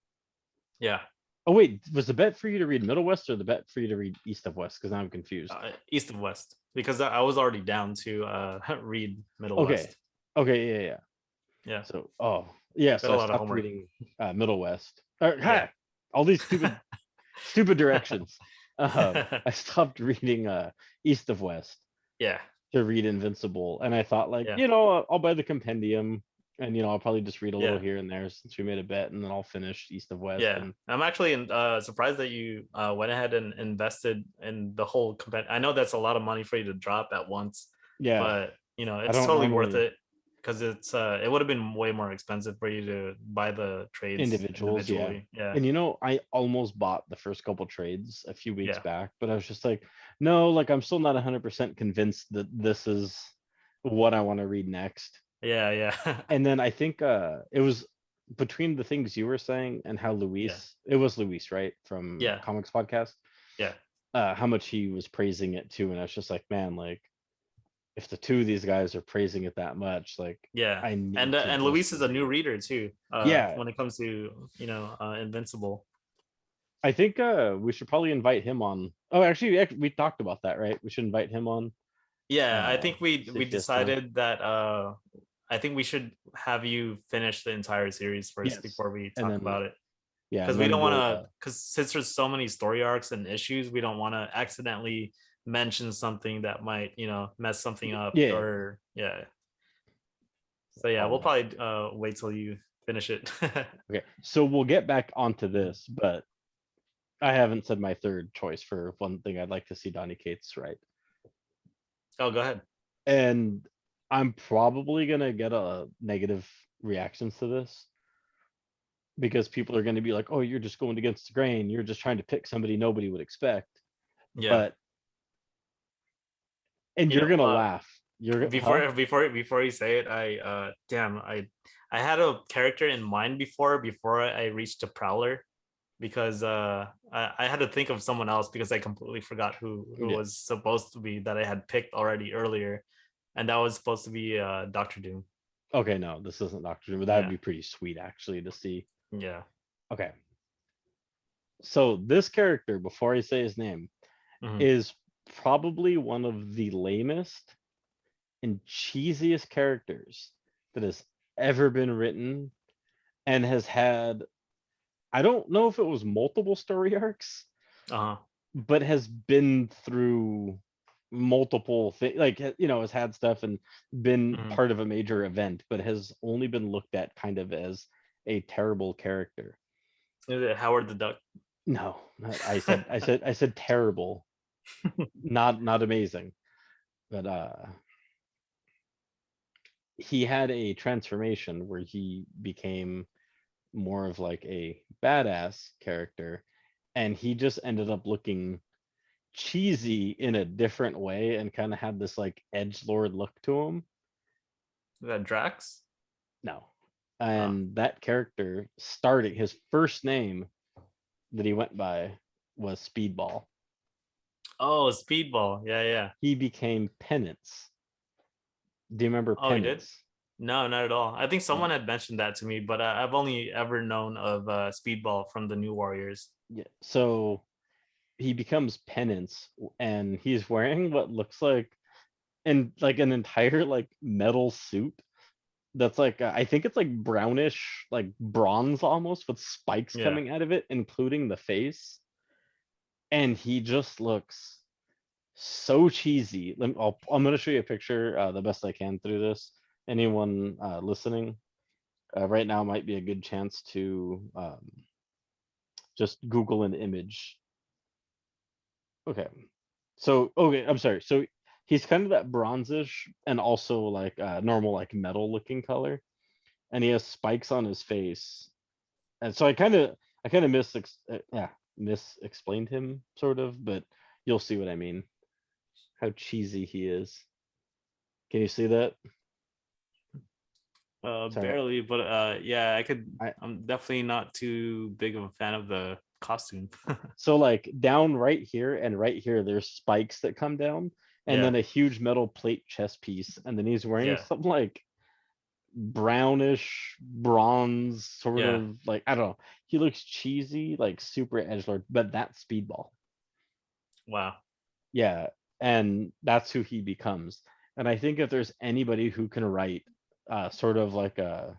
Yeah. Oh wait, was the bet for you to read Middle West or the bet for you to read East of West? Because now I'm confused. East of West, because I was already down to read Middle Okay. West. Okay, yeah. Yeah. So, yeah, Got so a I lot of stopped homework. reading Middle West. Yeah. All these stupid directions. I stopped reading East of West Yeah. to read Invincible, and I thought, like, Yeah. I'll buy the compendium, and I'll probably just read a little Yeah. here and there since we made a bet, and then I'll finish East of West. Yeah. And I'm actually surprised that you went ahead and invested in the whole I know that's a lot of money for you to drop at once, yeah, but I it's don't totally worth normally it, because it's it would have been way more expensive for you to buy the trades individuals, yeah. individually. Yeah. And I almost bought the first couple trades a few weeks Yeah. back, but I was just like, no, like I'm still not 100% convinced that this is what I want to read next. Yeah. Yeah. And then I think it was between the things you were saying and how Yeah. it was Luis, right, from Yeah. Comics Podcast, Yeah. how much he was praising it too, and I was just like, man, like if the two of these guys are praising it that much, like Yeah. I need to And just Luis is a new read. reader too. Yeah, When it comes to Invincible. I think we should probably invite him on. Oh, actually, we talked about that, right? We should invite him on. Yeah, I think See we if he has time. decided that I think we should have you finish the entire series first Yes, before we and talk then about it. yeah, Because and we then don't want we'll to, because since there's so many story arcs and issues, we don't want to accidentally mention something that might mess something up, yeah. or yeah. So yeah, we'll Um, probably wait till you finish it. okay, so we'll get back onto this, but I haven't said my third choice for one thing I'd like to see Donny Cates write. Oh, go ahead. And I'm probably gonna get a negative reactions to this because people are gonna be like, "Oh, you're just going against the grain. You're just trying to pick somebody nobody would expect." Yeah. But you're gonna Uh, laugh. You're huh? before you say it, I had a character in mind before I reached the Prowler, because I had to think of someone else because I completely forgot who Yeah. was supposed to be that I had picked already earlier, and that was supposed to be Doctor Doom. Okay, no, this isn't Doctor Doom, but that would Yeah. be pretty sweet actually to see. Yeah. Okay. So this character, before I say his name, Mhm. is probably one of the lamest and cheesiest characters that has ever been written and has had, I don't know if it was multiple story arcs, Uh-huh. but has been through multiple things, like has had stuff and been Mhm. part of a major event, but has only been looked at kind of as a terrible character. Is it Howard the Duck? No, I said terrible, not amazing. But he had a transformation where he became more of like a badass character, and he just ended up looking cheesy in a different way and kind of had this like edge lord look to him. Is that Drax? No. Oh. And that character, starting his first name that he went by was Speedball. Oh, Speedball. Yeah, yeah. He became Penance. Do you remember Oh, he did? Penance? No, not at all. I think someone had mentioned that to me, but I've only ever known of Speedball from the New Warriors. Yeah. So he becomes Penance, and he's wearing what looks like an entire like metal suit that's like I think it's like brownish, like bronze almost, with spikes Yeah. coming out of it, including the face. And he just looks so cheesy. I'm gonna show you a picture the best I can through this. Anyone listening right now might be a good chance to just Google an image. Okay, so okay, I'm sorry. So he's kind of that bronzish and also like normal like metal looking color, and he has spikes on his face. And so I kind of mis explained him sort of, but you'll see what I mean. How cheesy he is. Can you see that? Sorry. Barely, but yeah, I I'm definitely not too big of a fan of the costume. so like down right here and right here, there's spikes that come down, and Yeah, then a huge metal plate chest piece, and then he's wearing yeah, some like brownish bronze sort yeah, of like I don't know. He looks cheesy, like super edgelord, but that's Speedball. wow, Yeah, and that's who he becomes. And I think if there's anybody who can write sort of like a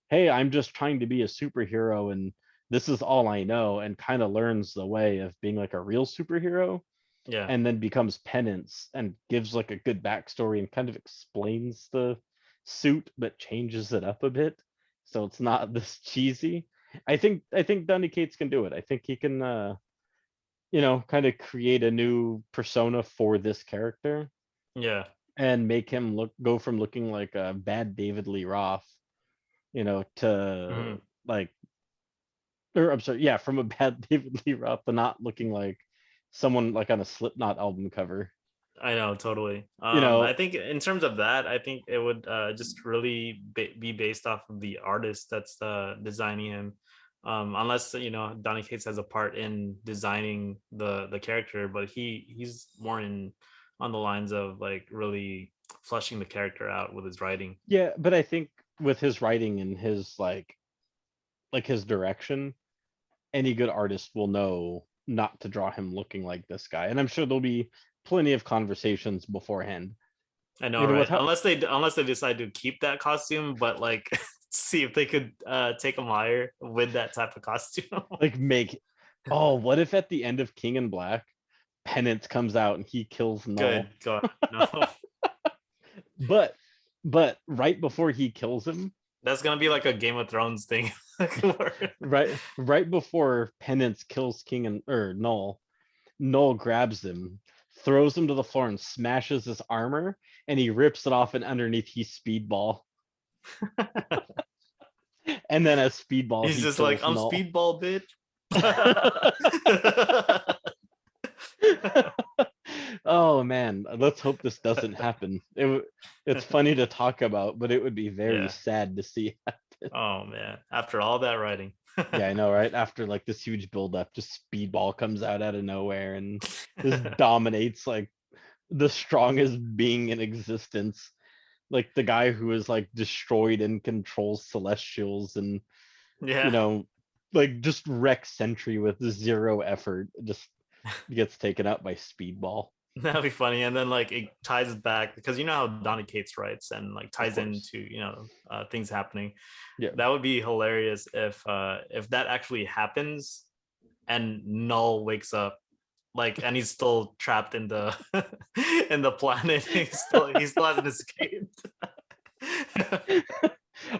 hey, I'm just trying to be a superhero and this is all I know, and kind of learns the way of being like a real superhero, yeah, and then becomes Penance and gives like a good backstory and kind of explains the suit but changes it up a bit so it's not this cheesy. I think Donny Cates can do it. I think he can kind of create a new persona for this character yeah. and make him go from looking like a bad David Lee Roth, to Mhm. like, or I'm sorry, yeah, from a bad David Lee Roth to not looking like someone like on a Slipknot album cover. I know, totally. You I know, think in terms of that, I think it would just really be based off of the artist that's designing him. Unless Donny Cates has a part in designing the character, but he's more in on the lines of like really fleshing the character out with his writing. yeah, but I think with his writing and his like his direction, any good artist will know not to draw him looking like this guy. And I'm sure there'll be plenty of conversations beforehand. I know, With right? how Unless they decide to keep that costume, but like see if they could take him higher with that type of costume. like make oh, what if at the end of King in Black, Penance comes out and he kills Null? Good God, no. But right before he kills him, That's gonna be like a Game of Thrones thing. right before Penance kills King and or Null, Null grabs him, throws him to the floor and smashes his armor, and he rips it off, and underneath he's Speedball. And then as Speedball He's he just like, kills I'm Null. Speedball, bitch. Oh man, let's hope this doesn't happen. It's funny to talk about, but it would be very Yeah. sad to see happen. Oh man. After all that writing. Yeah, I know, right? After like this huge buildup, just Speedball comes out of nowhere and just dominates like the strongest being in existence. Like the guy who is like destroyed and controls Celestials and you Yeah. know, like just wrecks Sentry with zero effort, just gets taken out by Speedball. That'd be funny. And then like it ties back because you know how Donny Cates writes and like Of ties course. into things happening. Yeah. That would be hilarious if that actually happens and Null wakes up like and he's still trapped in the in the planet. He still hasn't escaped.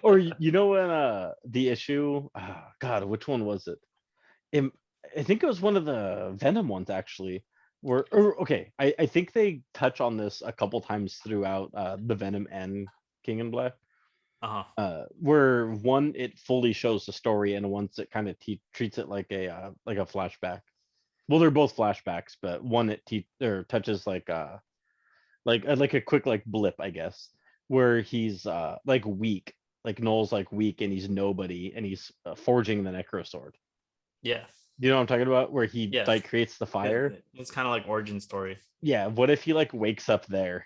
Or when the issue, God, which one was it? Im- I think it was one of the Venom ones actually. Okay, I think they touch on this a couple times throughout the Venom and King in Black. Uh-huh. Where one it fully shows the story, and once it kind of treats it like a flashback. Well, they're both flashbacks, but one it or touches like a quick like blip, I guess, where he's like weak, like Noel's like weak, and he's nobody, and he's forging the Necro Sword. Yeah. You know what I'm talking about? Where he Yeah. like creates the fire. It's kind of like origin story. Yeah. What if he like wakes up there?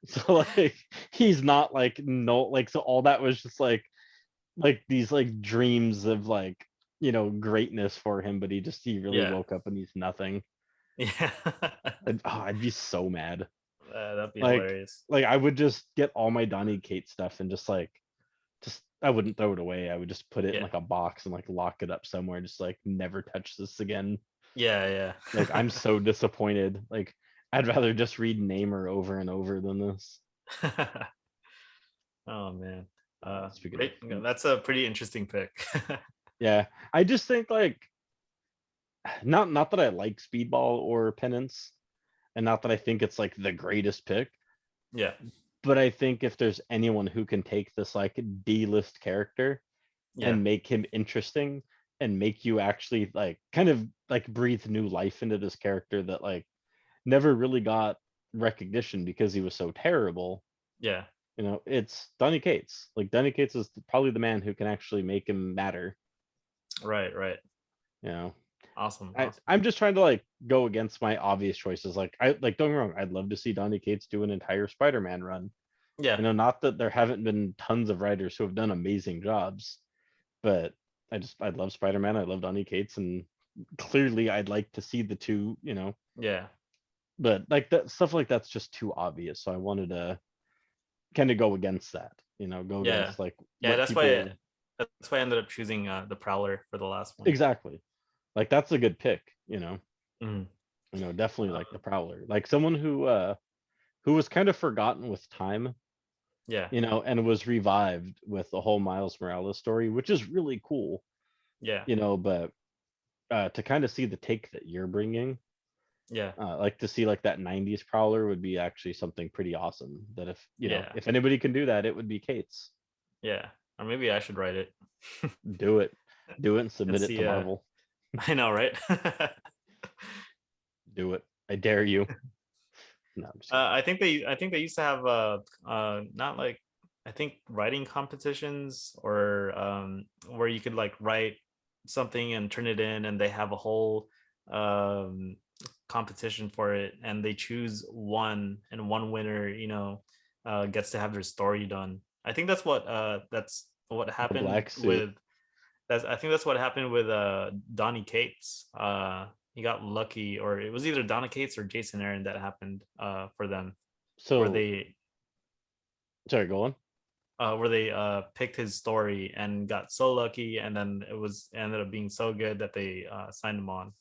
So like he's not like no like so all that was just like these like dreams of like greatness for him, but he really Yeah. woke up and he's nothing. Yeah. I'd be so mad. That'd be Like hilarious. I would just get all my Donny Kate stuff and just I wouldn't throw it away. I would just put it in Yeah. like a box and like lock it up somewhere and just like never touch this again. Yeah. Like I'm so disappointed. Like I'd rather just read Namer over and over than this. Yeah. Oh man. Speaking Great. of, That's a pretty interesting pick. yeah, I just think like not that I like Speedball or Penance, and not that I think it's like the greatest pick, Yeah. but I think if there's anyone who can take this like D-list character Yeah. and make him interesting and make you actually like kind of like breathe new life into this character that like never really got recognition because he was so terrible. Yeah. It's Donny Cates. Like Donny Cates is probably the man who can actually make him matter. Right. Right. You know, Awesome. I Awesome. I'm just trying to like go against my obvious choices. Like don't get me wrong, I'd love to see Donny Cates do an entire Spider-Man run. Yeah. Not that there haven't been tons of writers who have done amazing jobs, but I love Spider-Man. I love Donny Cates, and clearly I'd like to see the two. Yeah. But like that stuff like that's just too obvious. So I wanted to kind of go against that. Go Yeah. against like Yeah. what That's why. people That's why I ended up choosing the Prowler for the last one. exactly like. That's a good pick. Mm. Definitely like the Uh, Prowler, like someone who was kind of forgotten with time, yeah. and was revived with the whole Miles Morales story, which is really cool. Yeah. But to kind of see the take that you're bringing, Yeah. like to see like that 90s Prowler would be actually something pretty awesome. That Yeah. if anybody can do that, it would be Kate's. Yeah. Or maybe I should write it Do it. Do it and and submit it to see. Marvel. I know, right? Do it. I dare you. No, I'm just kidding. I think they used to have not like, I think, writing competitions, or where you could like write something and turn it in, and they have a whole um competition for it, and they choose one, and one winner, gets to have their story done. I think that's what The happened black suit. with that's I think that's what happened with Donny Cates. He got lucky, or it was either Donny Cates or Jason Aaron that happened for them, where So they sorry, go on. picked his story and got so lucky, and then it ended up being so good that they signed him on.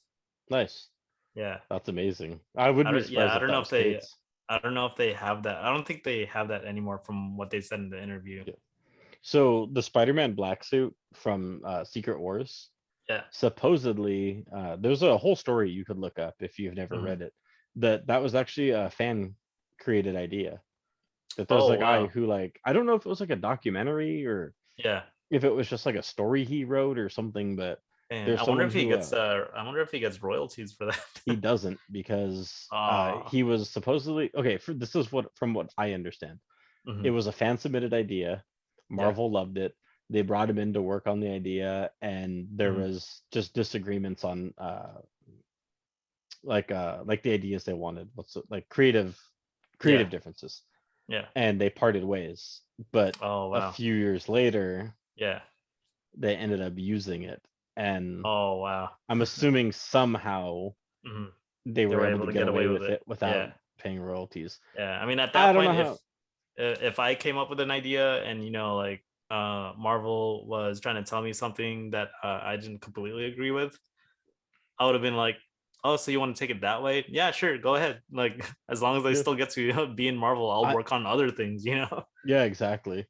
Nice. Yeah. That's amazing. I wouldn't be surprised I if don't that know was if they Kate's. I don't know if they have that. I don't think they have that anymore from what they said in the interview. Yeah. So the Spider-Man black suit from Secret Wars, Yeah. supposedly, there's a whole story you could look up if you've never Mhm. read it. That was actually a fan created idea. That there's Oh a guy wow. who like I don't know if it was like a documentary or Yeah. if it was just like a story he wrote or something, but And there's someone who I wonder if he gets royalties for he that. doesn't because Ah. he was supposedly okay. This is what from what I understand. It Mhm. was a fan submitted idea. Yeah. Marvel loved it. They brought him in to work on the idea, and there Mhm. was just disagreements on like the ideas they wanted. What's it, like Yeah. creative differences, Yeah. and they parted ways. But Oh a wow. few years later, Yeah. they ended up using it, and Oh wow. I'm assuming somehow Mhm. they They were were able able to to get get away away with with it. it without Yeah. paying royalties. Yeah. I mean, at I that don't know point, how. if I came up with an idea, and like Marvel was trying to tell me something that I didn't completely agree with, I would have been like, "Oh, so you want to take it that way? Yeah, sure, go ahead." Like, as long as I Yeah, still get to be in Marvel, I'll I work on other things. yeah, exactly.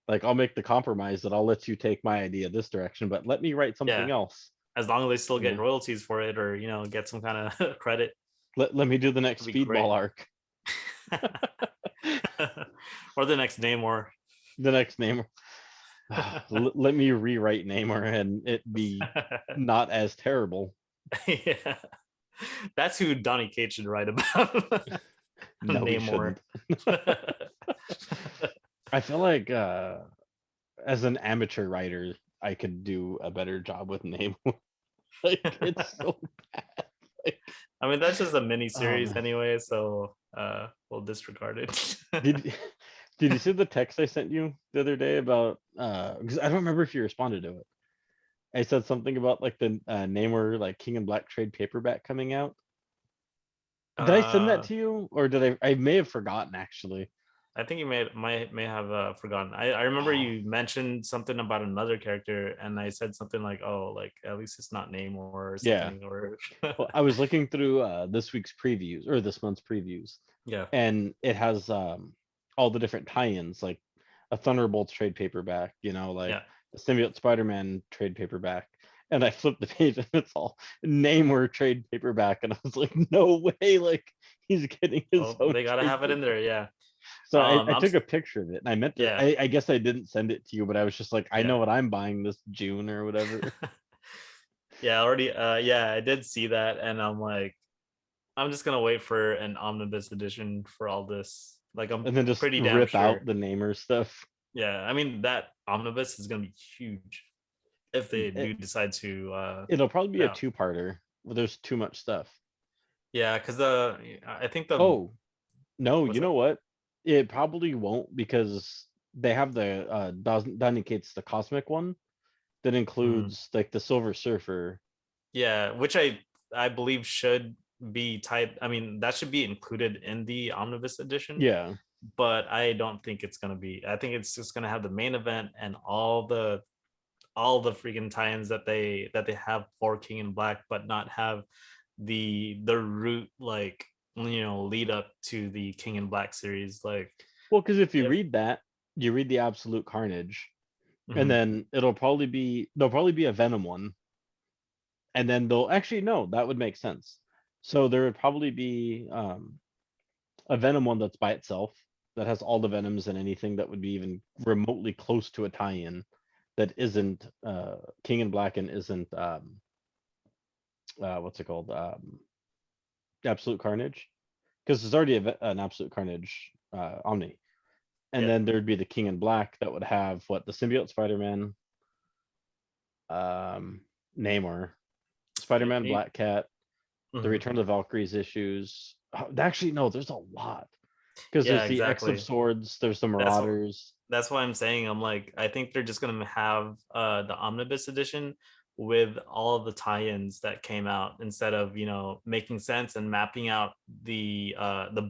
Like I'll make the compromise that I'll let you take my idea this direction, but let me write something Yeah, else. as long as they still You get know, royalties for it, or get some kind of credit, let me do the next it'd be great. speedball arc. Or the next Namor. The next name. Let me rewrite Namor and it be not as terrible. Yeah, that's who Donny Cates should write about. No, he Namor. shouldn't. I feel like as an amateur writer, I could do a better job with Namor. Like it's so bad. Like, I mean, that's just a mini oh series man. anyway, so we'll disregard it. Did did you see the text I sent you the other day about 'cause I don't remember if you responded to it. I said something about like the Namor like King in Black trade paperback coming out. Did I send that Uh, to you, or did I? I may have forgotten actually. I think you may have forgotten. I remember Oh, you mentioned something about another character, and I said something like, "Oh, like at least it's not Namor or yeah. something." Or Well, I was looking through this week's previews or this month's previews, yeah, and it has all the different tie-ins, like a Thunderbolts trade paperback, like yeah. the Symbiote Spider-Man trade paperback. And I flipped the page and it's all Namor trade paperback, and I was like, no way, like he's getting his Oh, own they gotta trade have it in paperback. there. Yeah. So I I'm took a picture of it and I meant to. yeah, I guess I didn't send it to you, but I was just like, I know yeah. what I'm buying this June or whatever. Yeah, already yeah, I did see that, and I'm like, I'm just gonna wait for an omnibus edition for all this. Like, I'm And then just pretty damn rip sure. out the Namor stuff. Yeah, I mean that omnibus is gonna be huge if they do decide to It'll probably be put a out. two-parter. There's too much stuff. Yeah, because I think the Oh, no, what's you that? know what? It probably won't because they have the Dunnicates the cosmic one that Mhm. includes like the Silver Surfer. Yeah, which I believe should be tied. I mean, that should be included in the omnibus edition, Yeah. but I don't think it's gonna be. I think it's just gonna have the main event and all the freaking tie-ins that they have for King in Black, but not have the root, like, lead up to the King in Black series. Like, Well, because if you if read that, you read the Absolute Carnage, and mhm. then there'll probably be a Venom one, and then they'll actually no, that would make sense. So there would probably be a Venom one that's by itself that has all the Venoms and anything that would be even remotely close to a tie-in that isn't King in Black and isn't what's it called, Absolute Carnage, because there's already an Absolute Carnage Omni, and Yeah. then there'd be the King in Black that would have what the Symbiote Spider-Man, um, Namor, Spider-Man, y- Black Cat, the mhm. Return of the Valkyries issues. Oh, actually, no, there's a lot because Yeah, there's the X of exactly. Swords, there's the That's what Marauders. that's why I'm saying, I'm like, I think they're just gonna have the omnibus edition with all of the tie-ins that came out, instead of making sense and mapping out the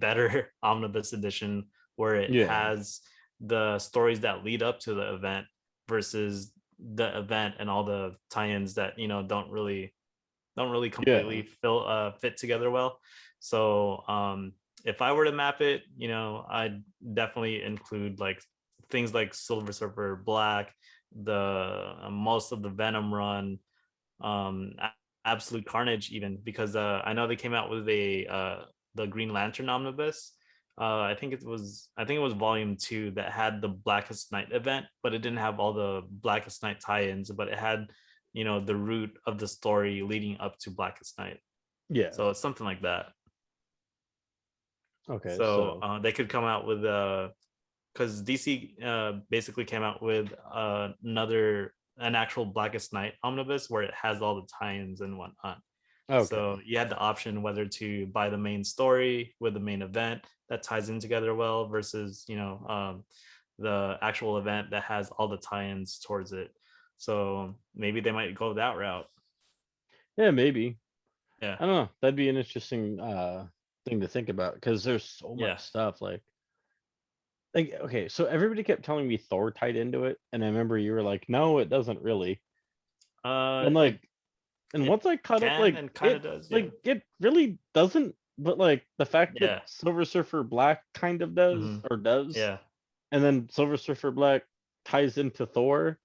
better omnibus edition, where it Yeah, has the stories that lead up to the event versus the event and all the tie-ins that don't really yeah, completely fit together well. So if I were to map it, I'd definitely include like things like Silver Surfer Black, the most of the Venom run, um, Absolute Carnage, even because I know they came out with the Green Lantern omnibus. I think it was volume 2 that had the Blackest Night event, but it didn't have all the Blackest Night tie-ins, but it had the root of the story leading up to Blackest Night. yeah. So it's something like that. Okay, So so they could come out with because DC basically came out with an actual Blackest Night omnibus where it has all the tie-ins and whatnot. So okay, you had the option whether to buy the main story with the main event that ties in together well versus the actual event that has all the tie-ins towards it. So maybe they might go that route. yeah, maybe. Yeah, I don't know. That'd be an interesting thing to think about because there's so yeah. much stuff. Like okay, so everybody kept telling me Thor tied into it, and I remember you were like, no, it doesn't really. And It like, and it once I caught up, can and kind of does. Yeah, it really doesn't. But like the fact that yeah. Silver Surfer Black kind of does Hmm. or does, Yeah, and then Silver Surfer Black ties into Thor,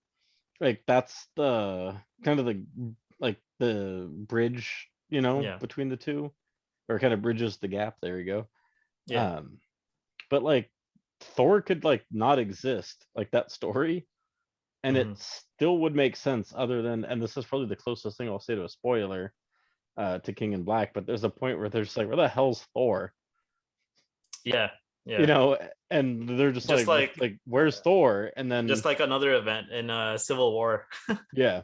like that's the kind of the bridge, yeah, between the two, or kind of bridges the gap. There you go. yeah. Um, but like Thor could like not exist, like that story, and it Hmm. still would make sense other than, and this is probably the closest thing I'll say to a spoiler to King in Black, but there's a point where they're just like, where the hell's Thor? Yeah, You yeah. know, and they're just Just like, like where's Thor? And just then like another event in Civil War. yeah,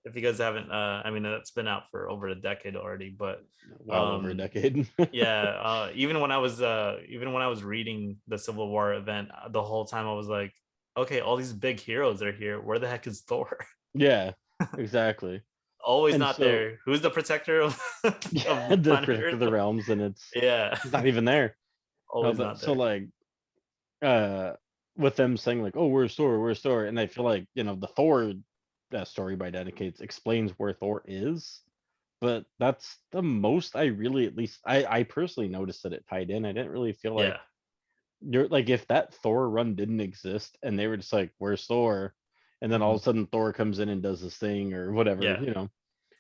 If you guys haven't, I mean, it's been out for over a decade already, but well over a um, decade. yeah. Even when I was reading the Civil War event, the whole time I was like, okay, all these big heroes are here. Where the heck is Thor? Yeah. exactly. Always And not so there. Who's the protector of yeah, of the planet protector of Earth? the realms, and Yeah, it's not even there. No, always but not so there. like uh with them saying like, oh, where's Thor, where's Thor, and I feel like, the Thor story by Dedicates explains where Thor is, but that's the most I really, at least I personally noticed that it tied in. I didn't really feel like Yeah, you're like, if that Thor run didn't exist and they were just like, where's Thor, and then all hmm of a sudden Thor comes in and does this thing or whatever, yeah.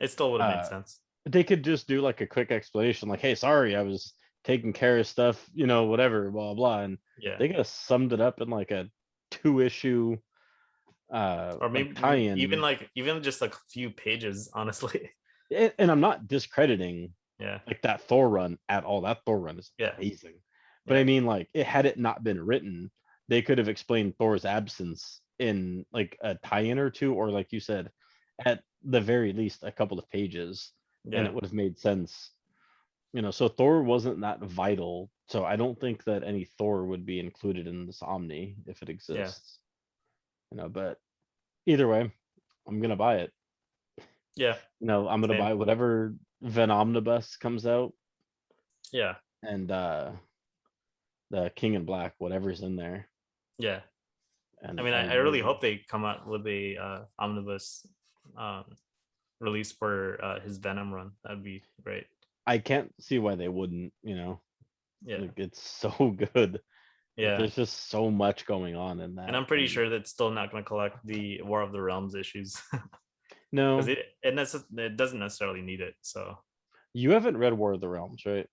It still would have made uh sense. they could just do like a quick explanation like, hey, sorry, I was taking care of stuff, whatever, blah blah, and Yeah, they could have summed it up in like a 2 issue or like maybe even tie-in. like even just like a few pages, honestly. And I'm not discrediting Yeah, like that Thor run at all. That Thor run is yeah, amazing. But yeah, I mean, like, it had it not been written, they could have explained Thor's absence in like a tie-in or two, or like you said, at the very least a couple of pages, and yeah, it would have made sense. So Thor wasn't that vital. So I don't think that any Thor would be included in this Omni if it yeah, exists. But either way, I'm gonna buy it. yeah. I'm gonna Same. buy whatever Omnibus comes out, Yeah, and the King in Black, whatever's in there. yeah. I And mean, I I really will. hope they come out with a omnibus um, release for his Venom run. That'd be great. I can't see why they wouldn't. Yeah, Like, it's so good. Like, yeah. there's just so much going on in And that. I'm pretty And sure that's still not going to collect the War of the Realms issues because no, it doesn't necessarily need it. So you haven't read War of the Realms, right?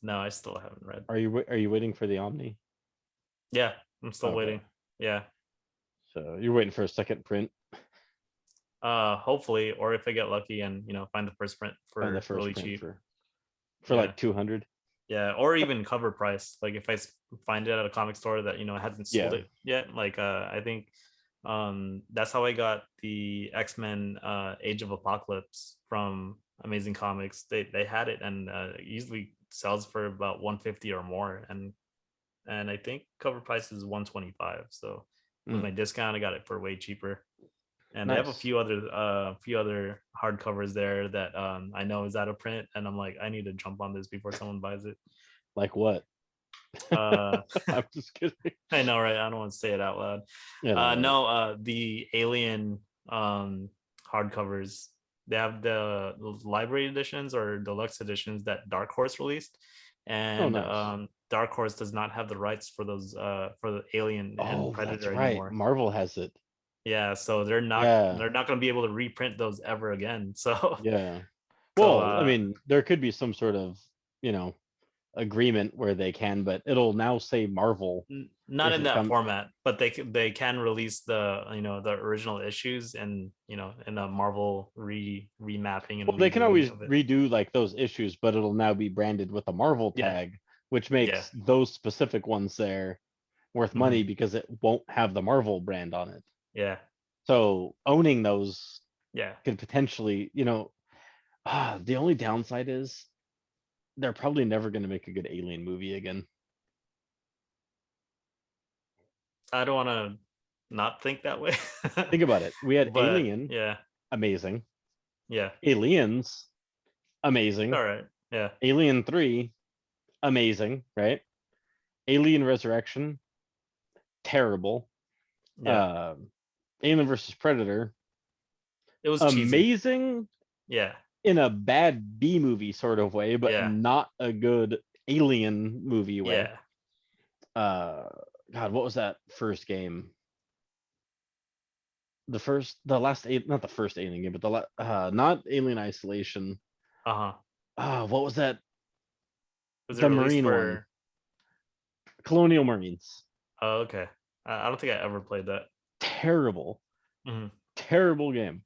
no, I still haven't read. Are you waiting for the Omni? Yeah, I'm still Okay, waiting. Yeah, so you're waiting for a second print. hopefully, or if I get lucky and find the first print Find the for first really print cheap. for Yeah, like 200. yeah, or even cover price. Like if I find it at a comic store that hasn't sold Yeah. it yet. Like I think that's how I got the X-Men Age of Apocalypse from Amazing Comics. They had it, and it usually sells for about 150 or more, and I think cover price is 125. So with Mm, my discount I got it for way cheaper. And they have a nice. few other hardcovers there that I know is out of print, and I'm like, I need to jump on this before someone buys it. Like what? uh I'm just kidding. I know, right? I don't want to say it out loud. No. No, the Alien hardcovers. They have the library editions or deluxe editions that Dark Horse released, Oh, and nice. Dark Horse does not have the rights for those for the Alien and Oh, that's Predator right. anymore. Marvel has it. Yeah, so they're not Yeah. they're not going to be able to reprint those ever again. So Yeah. so Well, I mean, there could be some sort of, you know, agreement where they can, but it'll now say Marvel not if in it that comes. format, but they can release the the original issues and in a Marvel remapping and Well, they can redoing always of it. redo like those issues, but it'll now be branded with a Marvel Yeah, tag, which yeah, makes those specific ones there worth hmm money because it won't have the Marvel brand on it. yeah, So owning those yeah. could potentially, the only downside is they're probably never going to make a good Alien movie again. I don't want to not think that way, Think about it. We had but Alien, yeah, amazing. yeah, Aliens, amazing. all right, yeah, Alien 3, amazing, right? Alien Resurrection, terrible. yeah. Uh, Alien versus Predator, It was cheesy. amazing Yeah, in a bad B movie sort of way, but yeah, not a good Alien movie way. yeah. Uh, God, what was that first game? The last, not the first Alien game, but not Alien Isolation. Uh-huh. What was that? Was it The released Marine one, for? Colonial Marines. Oh, okay. I don't think I ever played that. Terrible, Mhm. terrible game.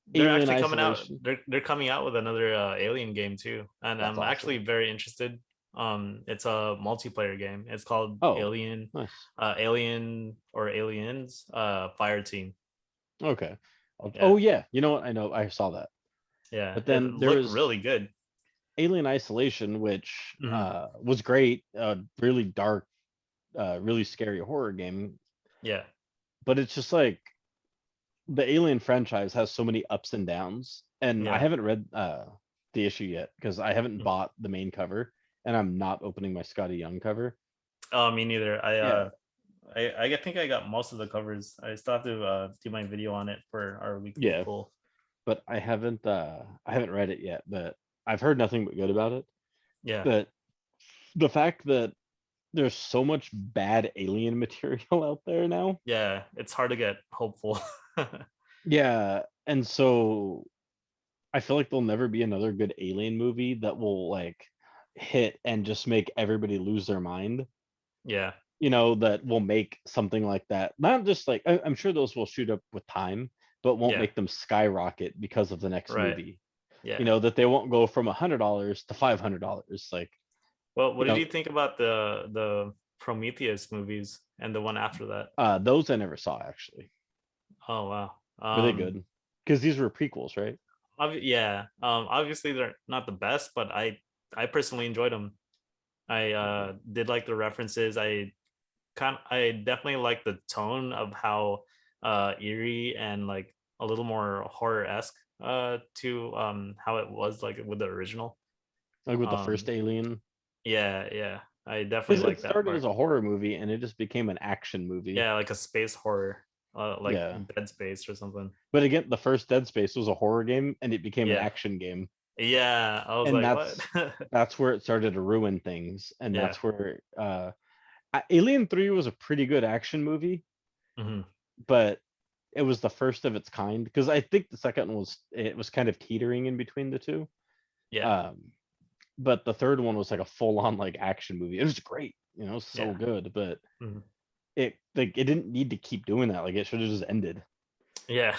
They're Alien actually coming out. Isolation. They're coming out with another Alien game too, and That's I'm actually awesome. very interested. It's a multiplayer game. It's called Oh, Alien, nice. Alien or Aliens, Fire Team. Okay. Yeah, Oh yeah, you know what? I know I saw that. yeah. But It then there looked was really good. Alien Isolation, which Hmm was great, really dark, really scary horror game. Yeah, But it's just like the Alien franchise has so many ups and downs, and I Yeah. haven't read the issue yet because I haven't Mm. bought the main cover, and I'm not opening my Scotty Young cover. Oh, me neither. Yeah, I think I got most of the covers. I still have to do my video on it for our weekly yeah, pull. but I haven't read it yet, but I've heard nothing but good about it. Yeah. But the fact that there's so much bad Alien material out there now. Yeah, it's hard to get hopeful. Yeah, and so I feel like there'll never be another good Alien movie that will like hit and just make everybody lose their mind. Yeah. That will make something like that. Not just like I'm sure those will shoot up with time, but won't Yeah. make them skyrocket because of the next Right. movie. Yeah. That they won't go from $100 to $500. Like, Well, what you did know, you think about the Prometheus movies and the one after that? those I never saw actually. Oh wow. Were they good? Because these were prequels, right? Yeah. Obviously they're not the best, but I personally enjoyed them. I did like the references. I definitely like the tone of how eerie and like a little more horror-esque to how it was like with the original. Like with the first Um Alien. yeah. I definitely Because it like that started part. as a horror movie and it just became an action movie. Yeah, like a space horror, like Yeah. Dead Space or something. But again, the first Dead Space was a horror game and it became an Yeah. action game. Yeah, I was And like, what? that's where it started to ruin things. And Yeah. that's where Alien 3 was a pretty good action movie, Hmm. but it was the first of its kind. Because I think the second one was kind of teetering in between the two. Yeah. Um, but the third one was like a full on like action movie. It was great, so Yeah. good, but Hmm. it didn't need to keep doing that. Like it should have just ended. Yeah.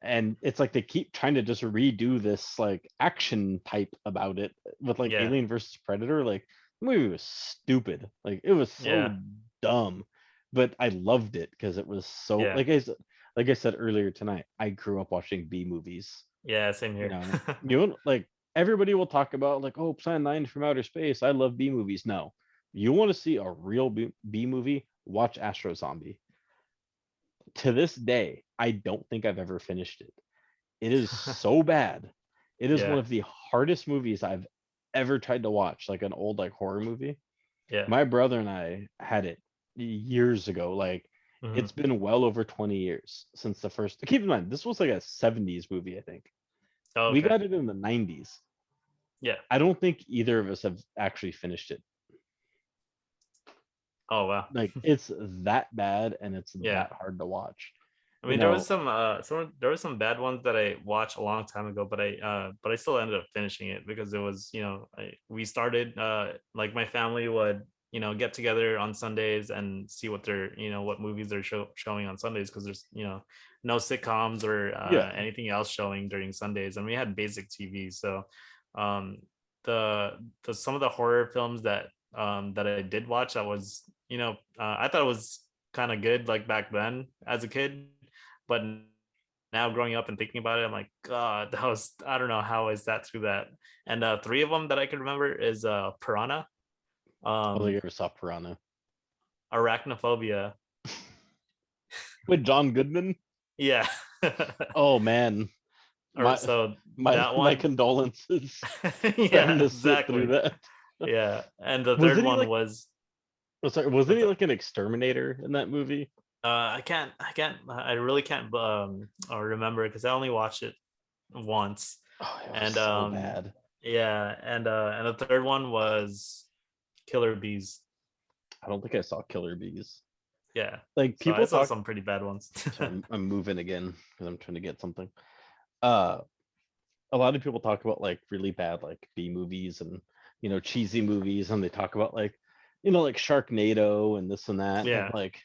And it's like they keep trying to just redo this like action type about it with like Yeah. Alien versus Predator. Like the movie was stupid. Like it was Yeah. so dumb, but I loved it because it was so Yeah. like I said earlier tonight. I grew up watching B movies. Yeah, same You here. know, like everybody will talk about like, oh, Plan 9 from outer space. I love B movies. No, you want to see a real B movie? Watch Astro Zombie. To this day, I don't think I've ever finished it. It is so bad. It is one Yeah. of the hardest movies I've ever tried to watch, like an old like horror movie. Yeah. My brother and I had it years ago. Like Hmm. it's been well over 20 years since the first. Keep in mind, this was like a 70s movie, I think. Oh, We okay. got it in the 90s. Yeah. I don't think either of us have actually finished it. Oh, wow. Like it's that bad and it's Yeah. that hard to watch. I You mean, there was know, some bad ones that I watched a long time ago, but I still ended up finishing it because it was, we started like my family would, get together on Sundays and see what movies they're showing on Sundays because there's, no sitcoms or yeah. anything else showing during Sundays, and we had basic TV. So um the some of the horror films that I did watch, that was, I thought it was kind of good like back then as a kid, but now growing up and thinking about it, I'm like, God, I don't know how I sat through that. And three of them that I can remember is Piranha, I don't think um, I ever saw Piranha. Arachnophobia. With John Goodman. Yeah. Oh man, Or my so my that my one. condolences for having Yeah, to sit through exactly. that. Yeah. And the third Wasn't he one like? was Oh, sorry, wasn't what's he that? like an exterminator in that movie? I really can't remember because I only watched it once. Oh, it was And so bad. yeah, and the third one was Killer Bees. I don't think I saw Killer Bees. Yeah. Like So I people saw talk. some pretty bad ones. Sorry, I'm moving again because I'm trying to get something. Uh, a lot of people talk about like really bad like B movies and cheesy movies, and they talk about like like Sharknado and this and that. And I'm Yeah. like,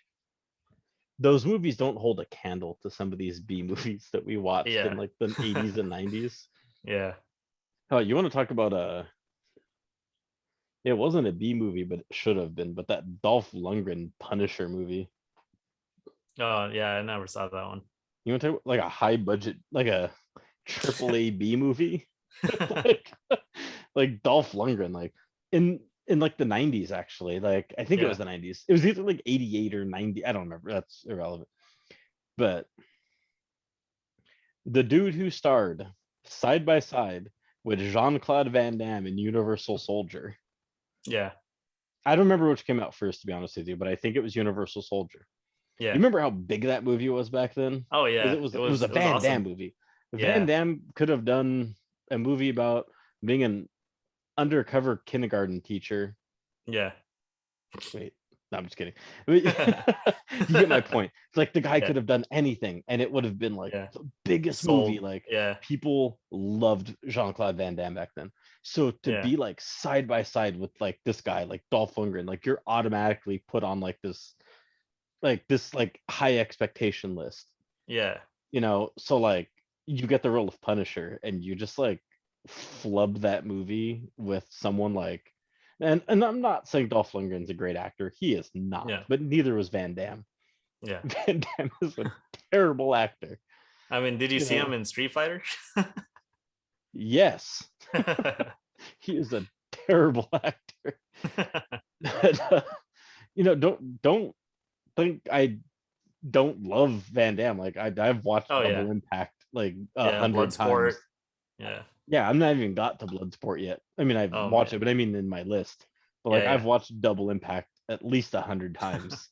those movies don't hold a candle to some of these B movies that we watched in Yeah. like the 80s and 90s. Yeah. Oh, you want to talk about it wasn't a B movie, but it should have been. But that Dolph Lundgren Punisher movie. Oh, yeah, I never saw that one. You want to talk like a high budget, like a triple A B movie, like like Dolph Lundgren, like in like the 90s actually. Like I think it was Yeah. the 90s. It was either like 88 or 90. I don't remember. That's irrelevant. But the dude who starred side by side with Jean-Claude Van Damme in Universal Soldier. Yeah. I don't remember which came out first, to be honest with you, but I think it was Universal Soldier. You Yeah. remember how big that movie was back then? Oh Because yeah. it was a It was Van Damme awesome. movie. Van Yeah. Damme could have done a movie about being an undercover kindergarten teacher. Yeah. Wait, no, I'm just kidding. You get my point. It's like the guy Yeah. could have done anything, and it would have been like Yeah. the biggest movie. Sold. Like Yeah. people loved Jean-Claude Van Damme back then. So to Yeah. be like side by side with like this guy, like Dolph Lundgren, like you're automatically put on this like high expectation list. Yeah. So like you get the role of Punisher, and you just like flub that movie with someone like, and I'm not saying Dolph Lundgren's a great actor. He is not, Yeah. but neither was Van Damme. Yeah. Van Damme is a terrible actor. I mean, did you You see know, him in Street Fighter? yes, he is a terrible actor. But, don't think I don't love Van Damme. Like I've watched Oh yeah. Double Impact like a Yeah. hundred times. Bloodsport. Yeah. Yeah, I'm not even got to Bloodsport yet. I mean, I've Oh watched it, man. but I mean in my list. But Yeah. like Yeah. I've watched Double Impact at least 100 times.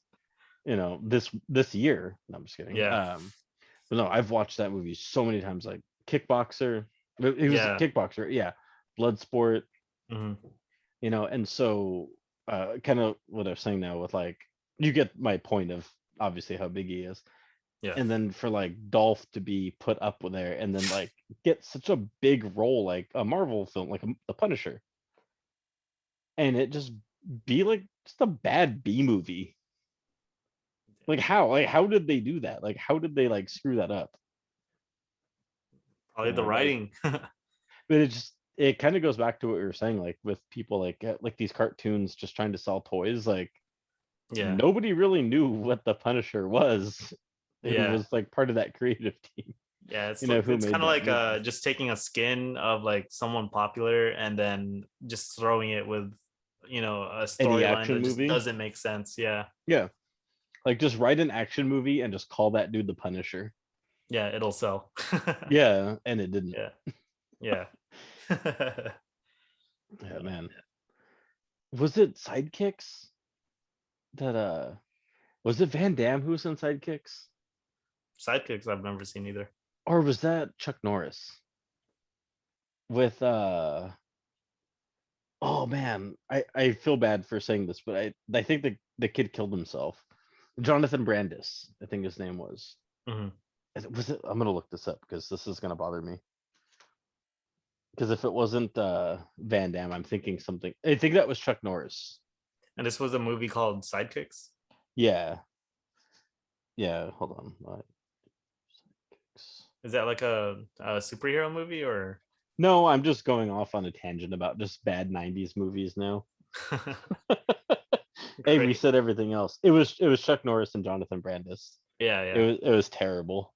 This year. No, I'm just kidding. Yeah. But no, I've watched that movie so many times. Like Kickboxer, it was Yeah. Kickboxer, yeah. Bloodsport, Hmm. and so kind of what I was saying now with like you get my point of obviously how big he is. Yeah. And then for like Dolph to be put up with there and then like get such a big role like a Marvel film like The Punisher, and it just be like just a bad B movie. Like how did they do that? Like how did they like screw that up? Probably the Like, writing. but it kind of goes back to what we were saying, like with people like these cartoons just trying to sell toys. Like Yeah. nobody really knew what the Punisher was, who Yeah. was like part of that creative team. Yeah. It's Who it's made kind of that like movie. just taking a skin of like someone popular and then just throwing it with a Any storyline action that just movie. doesn't make sense. Yeah. Yeah. Like just write an action movie and just call that dude the Punisher. Yeah, it'll sell. Yeah, and it didn't. Yeah. Yeah. Yeah, man. Was it Sidekicks? That was it Van Damme who was in Sidekicks? Sidekicks I've never seen either. Or was that Chuck Norris? With oh man, I feel bad for saying this, but I think the kid killed himself. Jonathan Brandis, I think his name was. Hmm. Was it? I'm gonna look this up because this is gonna bother me. Because if it wasn't Van Damme, I'm thinking something. I think that was Chuck Norris. And this was a movie called Sidekicks. Yeah. Yeah. Hold on. Is that like a superhero movie or? No, I'm just going off on a tangent about just bad '90s movies now. Hey, we Great. said everything else. It was Chuck Norris and Jonathan Brandis. Yeah, It was terrible,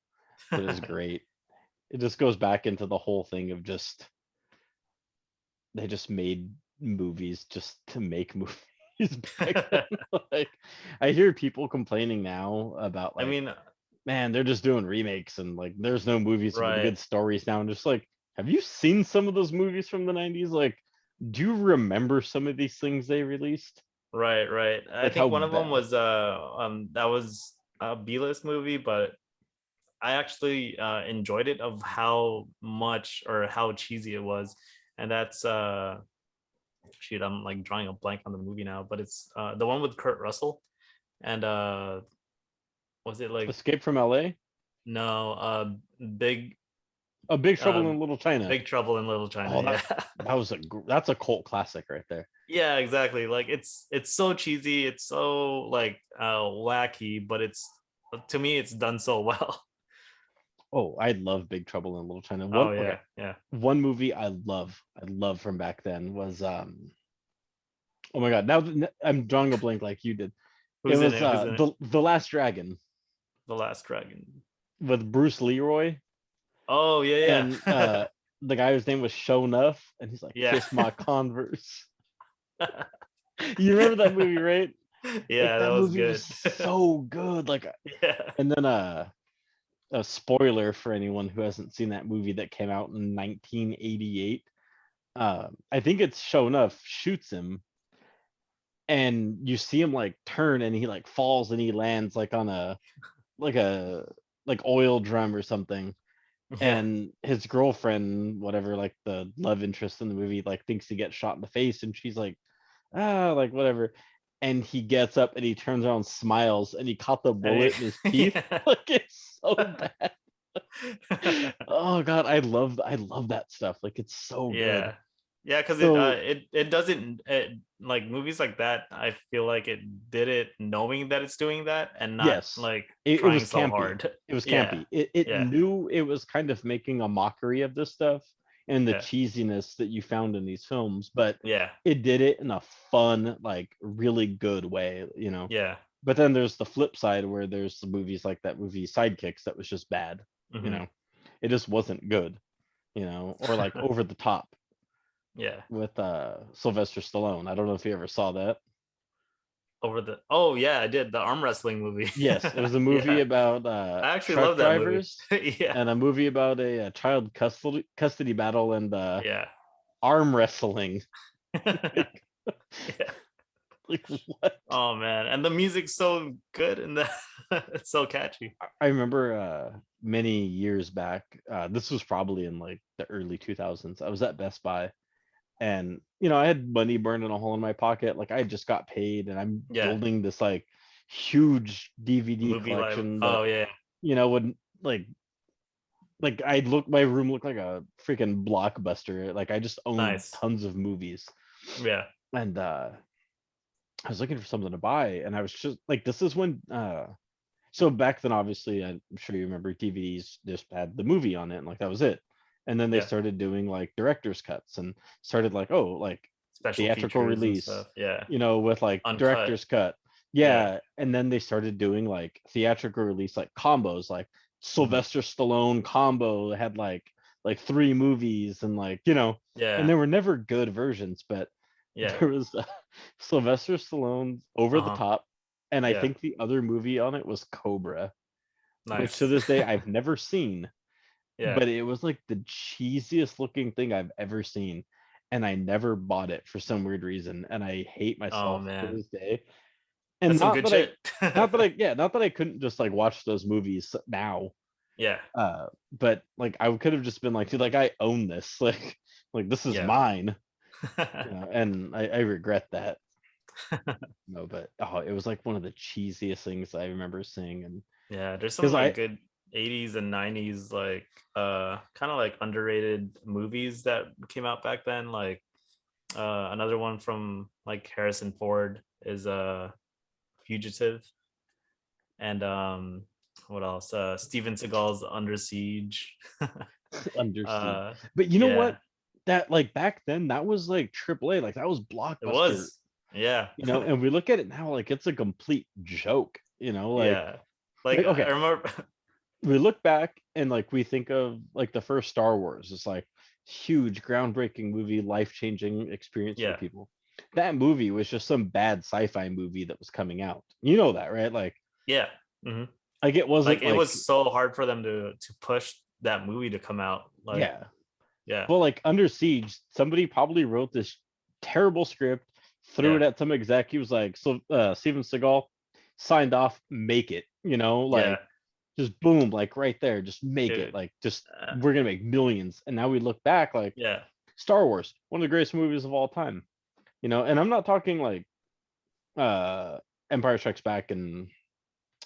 but it was yeah. great. It just goes back into the whole thing of just they just made movies just to make movies back then. Like I hear people complaining now about I like, mean, man, they're just doing remakes and like there's no movies with right, good stories now. And just like, have you seen some of those movies from the '90s? Like, do you remember some of these things they released? right. I Like think how one of them bad? was that was a B-list movie, but I actually enjoyed it of how much or how cheesy it was. And that's shoot, I'm like drawing a blank on the movie now, but it's the one with Kurt Russell and was it like Escape from LA? no big A Big uh Trouble in Little China. Big Trouble in Little China? Oh, Yeah. that's a cult classic right there. Yeah, exactly. Like it's so cheesy, it's so like wacky, but it's to me it's done so well. Oh, I love Big Trouble in Little China. Oh Okay, yeah, yeah. one movie I love from back then was oh my god, now I'm drawing a blank like you did. It Who's in was it? Who's in it? the Last Dragon The Last Dragon. with Bruce Leroy Oh yeah, and yeah. the guy whose name was Show Nuff, and he's like, Yeah. "Kiss my Converse." You remember that movie, right? Like Yeah, that that was movie was good. so good. Like, Yeah. and then a spoiler for anyone who hasn't seen that movie that came out in 1988. I think it's shown enough shoots him, and you see him like turn, and he like falls, and he lands like on like a like oil drum or something. Yeah. And his girlfriend, whatever, like the love interest in the movie, like thinks he gets shot in the face, and she's like, like whatever. And he gets up and he turns around, smiles, and he caught the bullet in his teeth. Yeah. Like it's so bad. Oh god, I love that stuff. Like it's so good. Yeah. Yeah, because So it doesn't like movies like that. I feel like it did it knowing that it's doing that and not yes, like it trying was so campy. hard. It was Yeah, campy. It yeah, knew it was kind of making a mockery of this stuff and the yeah, cheesiness that you found in these films, but yeah, it did it in a fun, like really good way, yeah. But then there's the flip side where there's the movies like that movie Sidekicks that was just bad, you Hmm. know. It just wasn't good, or like Over the Top Yeah. with Sylvester Stallone. I don't know if you ever saw that. Over the Oh yeah, I did the arm wrestling movie. Yes, it was a movie Yeah, about I actually truck love that movie. drivers Yeah, and a movie about a child custody battle and yeah. arm wrestling. Yeah. Like what? Oh man, and the music's so good and the it's so catchy. I remember many years back. This was probably in like the early 2000s. I was at Best Buy, and I had money burning a hole in my pocket. Like I had just got paid, and I'm Yeah, building this like huge DVD movie live. collection that Oh yeah, would like I'd look my room looked like a freaking blockbuster. Like I just owned nice. tons of movies, Yeah, and I was looking for something to buy, and I was just like, this is when so back then, obviously, I'm sure you remember DVDs just had the movie on it, and like that was it. And then they yeah. started doing like director's cuts and started like, oh, like Special theatrical features and release, stuff. Yeah, with like uncut. director's cut. Yeah. Yeah. And then they started doing like theatrical release, like combos, like Hmm. Sylvester Stallone combo had like three movies, and like, and Yeah, there were never good versions, but yeah. there was Sylvester Stallone's Over Uh the huh. Top, and I Yeah. think the other movie on it was Cobra, which to Nice. this day I've never seen, Yeah. but it was like the cheesiest looking thing I've ever seen. And I never bought it for some weird reason. And I hate Oh myself to man, this day. And that's some good shit. not that I couldn't just like watch those movies now. Yeah. But like I could have just been like, dude, like I own this. Like this is Yeah. mine. And I regret that. No, but it was like one of the cheesiest things I remember seeing. And Yeah, there's some because like I good 80s and 90s like kind of like underrated movies that came out back then. Like another one from like Harrison Ford is Fugitive, and what else? Steven Seagal's Under Siege. Under Siege. uh But you know yeah, what? That like back then, that was like AAA, like that was it blockbuster, was. Yeah. and we look at it now like it's a complete joke, Yeah. Like like I okay, remember. we look back and like we think of like the first Star Wars. It's like huge, groundbreaking movie, life-changing experience for Yeah. people. That movie was just some bad sci-fi movie that was coming out. You know that, right? Yeah. Hmm. Like it Like wasn't it like was so hard for them to push that movie to come out. Like yeah. yeah. Well, like Under Siege, somebody probably wrote this terrible script, threw Yeah. it at some exec. He was like, so Steven Seagal signed off, make it, Yeah. like just boom, like right there, just make it. Dude. Like just Uh, we're gonna make millions. And now we look back like yeah. Star Wars, one of the greatest movies of all time. And I'm not talking like uh Empire Strikes Back and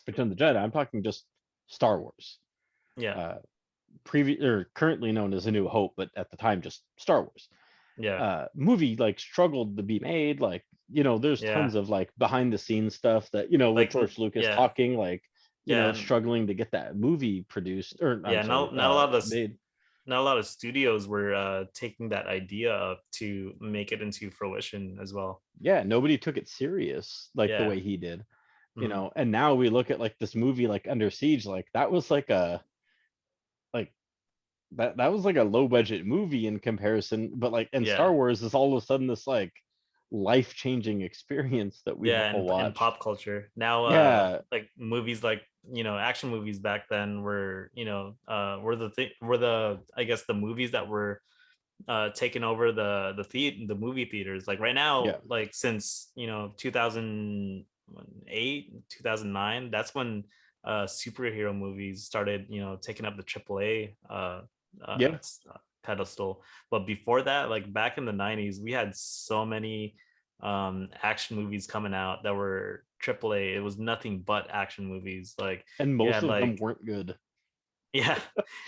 Return of the Jedi. I'm talking just Star Wars. Yeah. Uh previous or currently known as A New Hope, but at the time just Star Wars. Yeah. Movie like struggled to be made. Like, there's Yeah. tons of like behind the scenes stuff that, with Like George Lucas yeah. talking, like, Yeah. struggling to get that movie produced, or I'm Yeah. sorry, Not a lot of made. not a lot of studios were taking that idea up to make it into fruition as well. Yeah, nobody took it serious like the Yeah. way he did. Hmm. And now we look at like this movie like Under Siege, like that was like a like that was like a low budget movie in comparison, but like in Yeah. Star Wars is all of a sudden this like life changing experience that we've Yeah. all And watched. pop culture now, Yeah, like movies like action movies back then were were the I guess the movies that were taking over the movie theaters. Like right Yeah. now, like since 2008, 2009, that's when superhero movies started taking up the AAA Yeah. pedestal. But before that, like back in the 90s, we had so many action movies coming out that were AAA. It was nothing but action movies. Like And you most had of them like weren't good. yeah,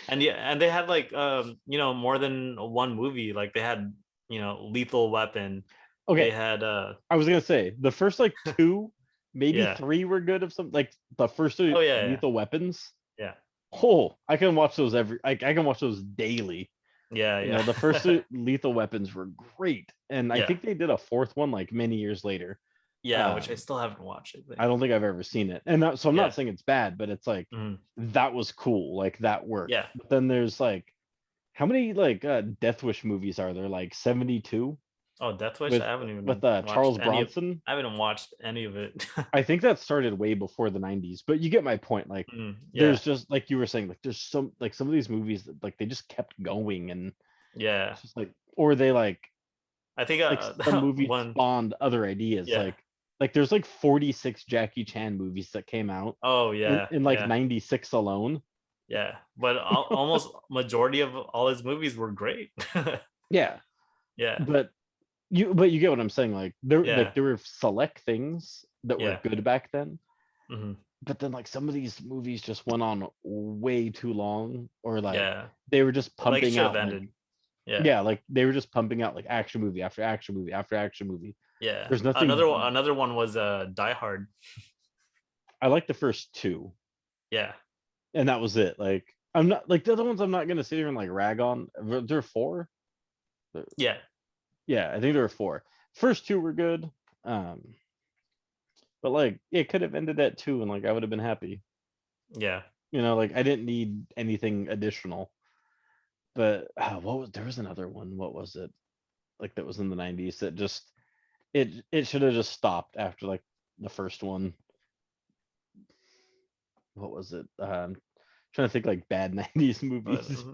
and they had like more than one movie. Like they had Lethal Weapon. They Okay, had I was gonna say the first like two, maybe yeah. three were good of some like the first two Oh yeah, Lethal Weapons. yeah, Oh, I can watch those I can watch those daily. yeah, You yeah, know, the first yeah, two Lethal Weapons were great, and I yeah, think they did a fourth one like many years later. yeah. Which I Um, still haven't watched. I I think. don't think I've ever seen it, and so I'm not Yeah, saying it's bad, but it's like mhm, that was cool, like that worked. yeah. But then there's like how many like Death Wish movies are there? Like 72 Oh, Death Wish. with I haven't even Charles watched any of. Bronson. I haven't watched any of it. I think that started way before the 90s, but you get my point. Like Yeah, there's just like you were saying, like there's some of these movies that like they just kept going and yeah. it's just like or they I think like some movies one. spawned other ideas. Yeah. Like there's like 46 Jackie Chan movies that came out Oh yeah, in like yeah, 96 alone. yeah. But almost majority of all his movies were great. Yeah. Yeah, But you get what I'm saying. yeah, There were select things that were yeah. good back then. Hmm. But then like some of these movies just went on way too long or like Yeah. they were just Like it pumping should have out like ended. Yeah. yeah, like they were just pumping out like action movie after action movie after action movie. Yeah. There's nothing. Another one was Die Hard. I like the first two, Yeah. and that was it. Like I'm not like the other ones. I'm not gonna sit here and like rag on. There are four. Yeah. Yeah, I think there were four. First two were good, um, but like it could have ended at two, and like I would have been happy. Yeah. You know, like I didn't need anything additional. But what was there was another one. What was it? Like that was in the 90s that just it should have just stopped after like the first one. What was it? Trying to think like bad 90s But movies.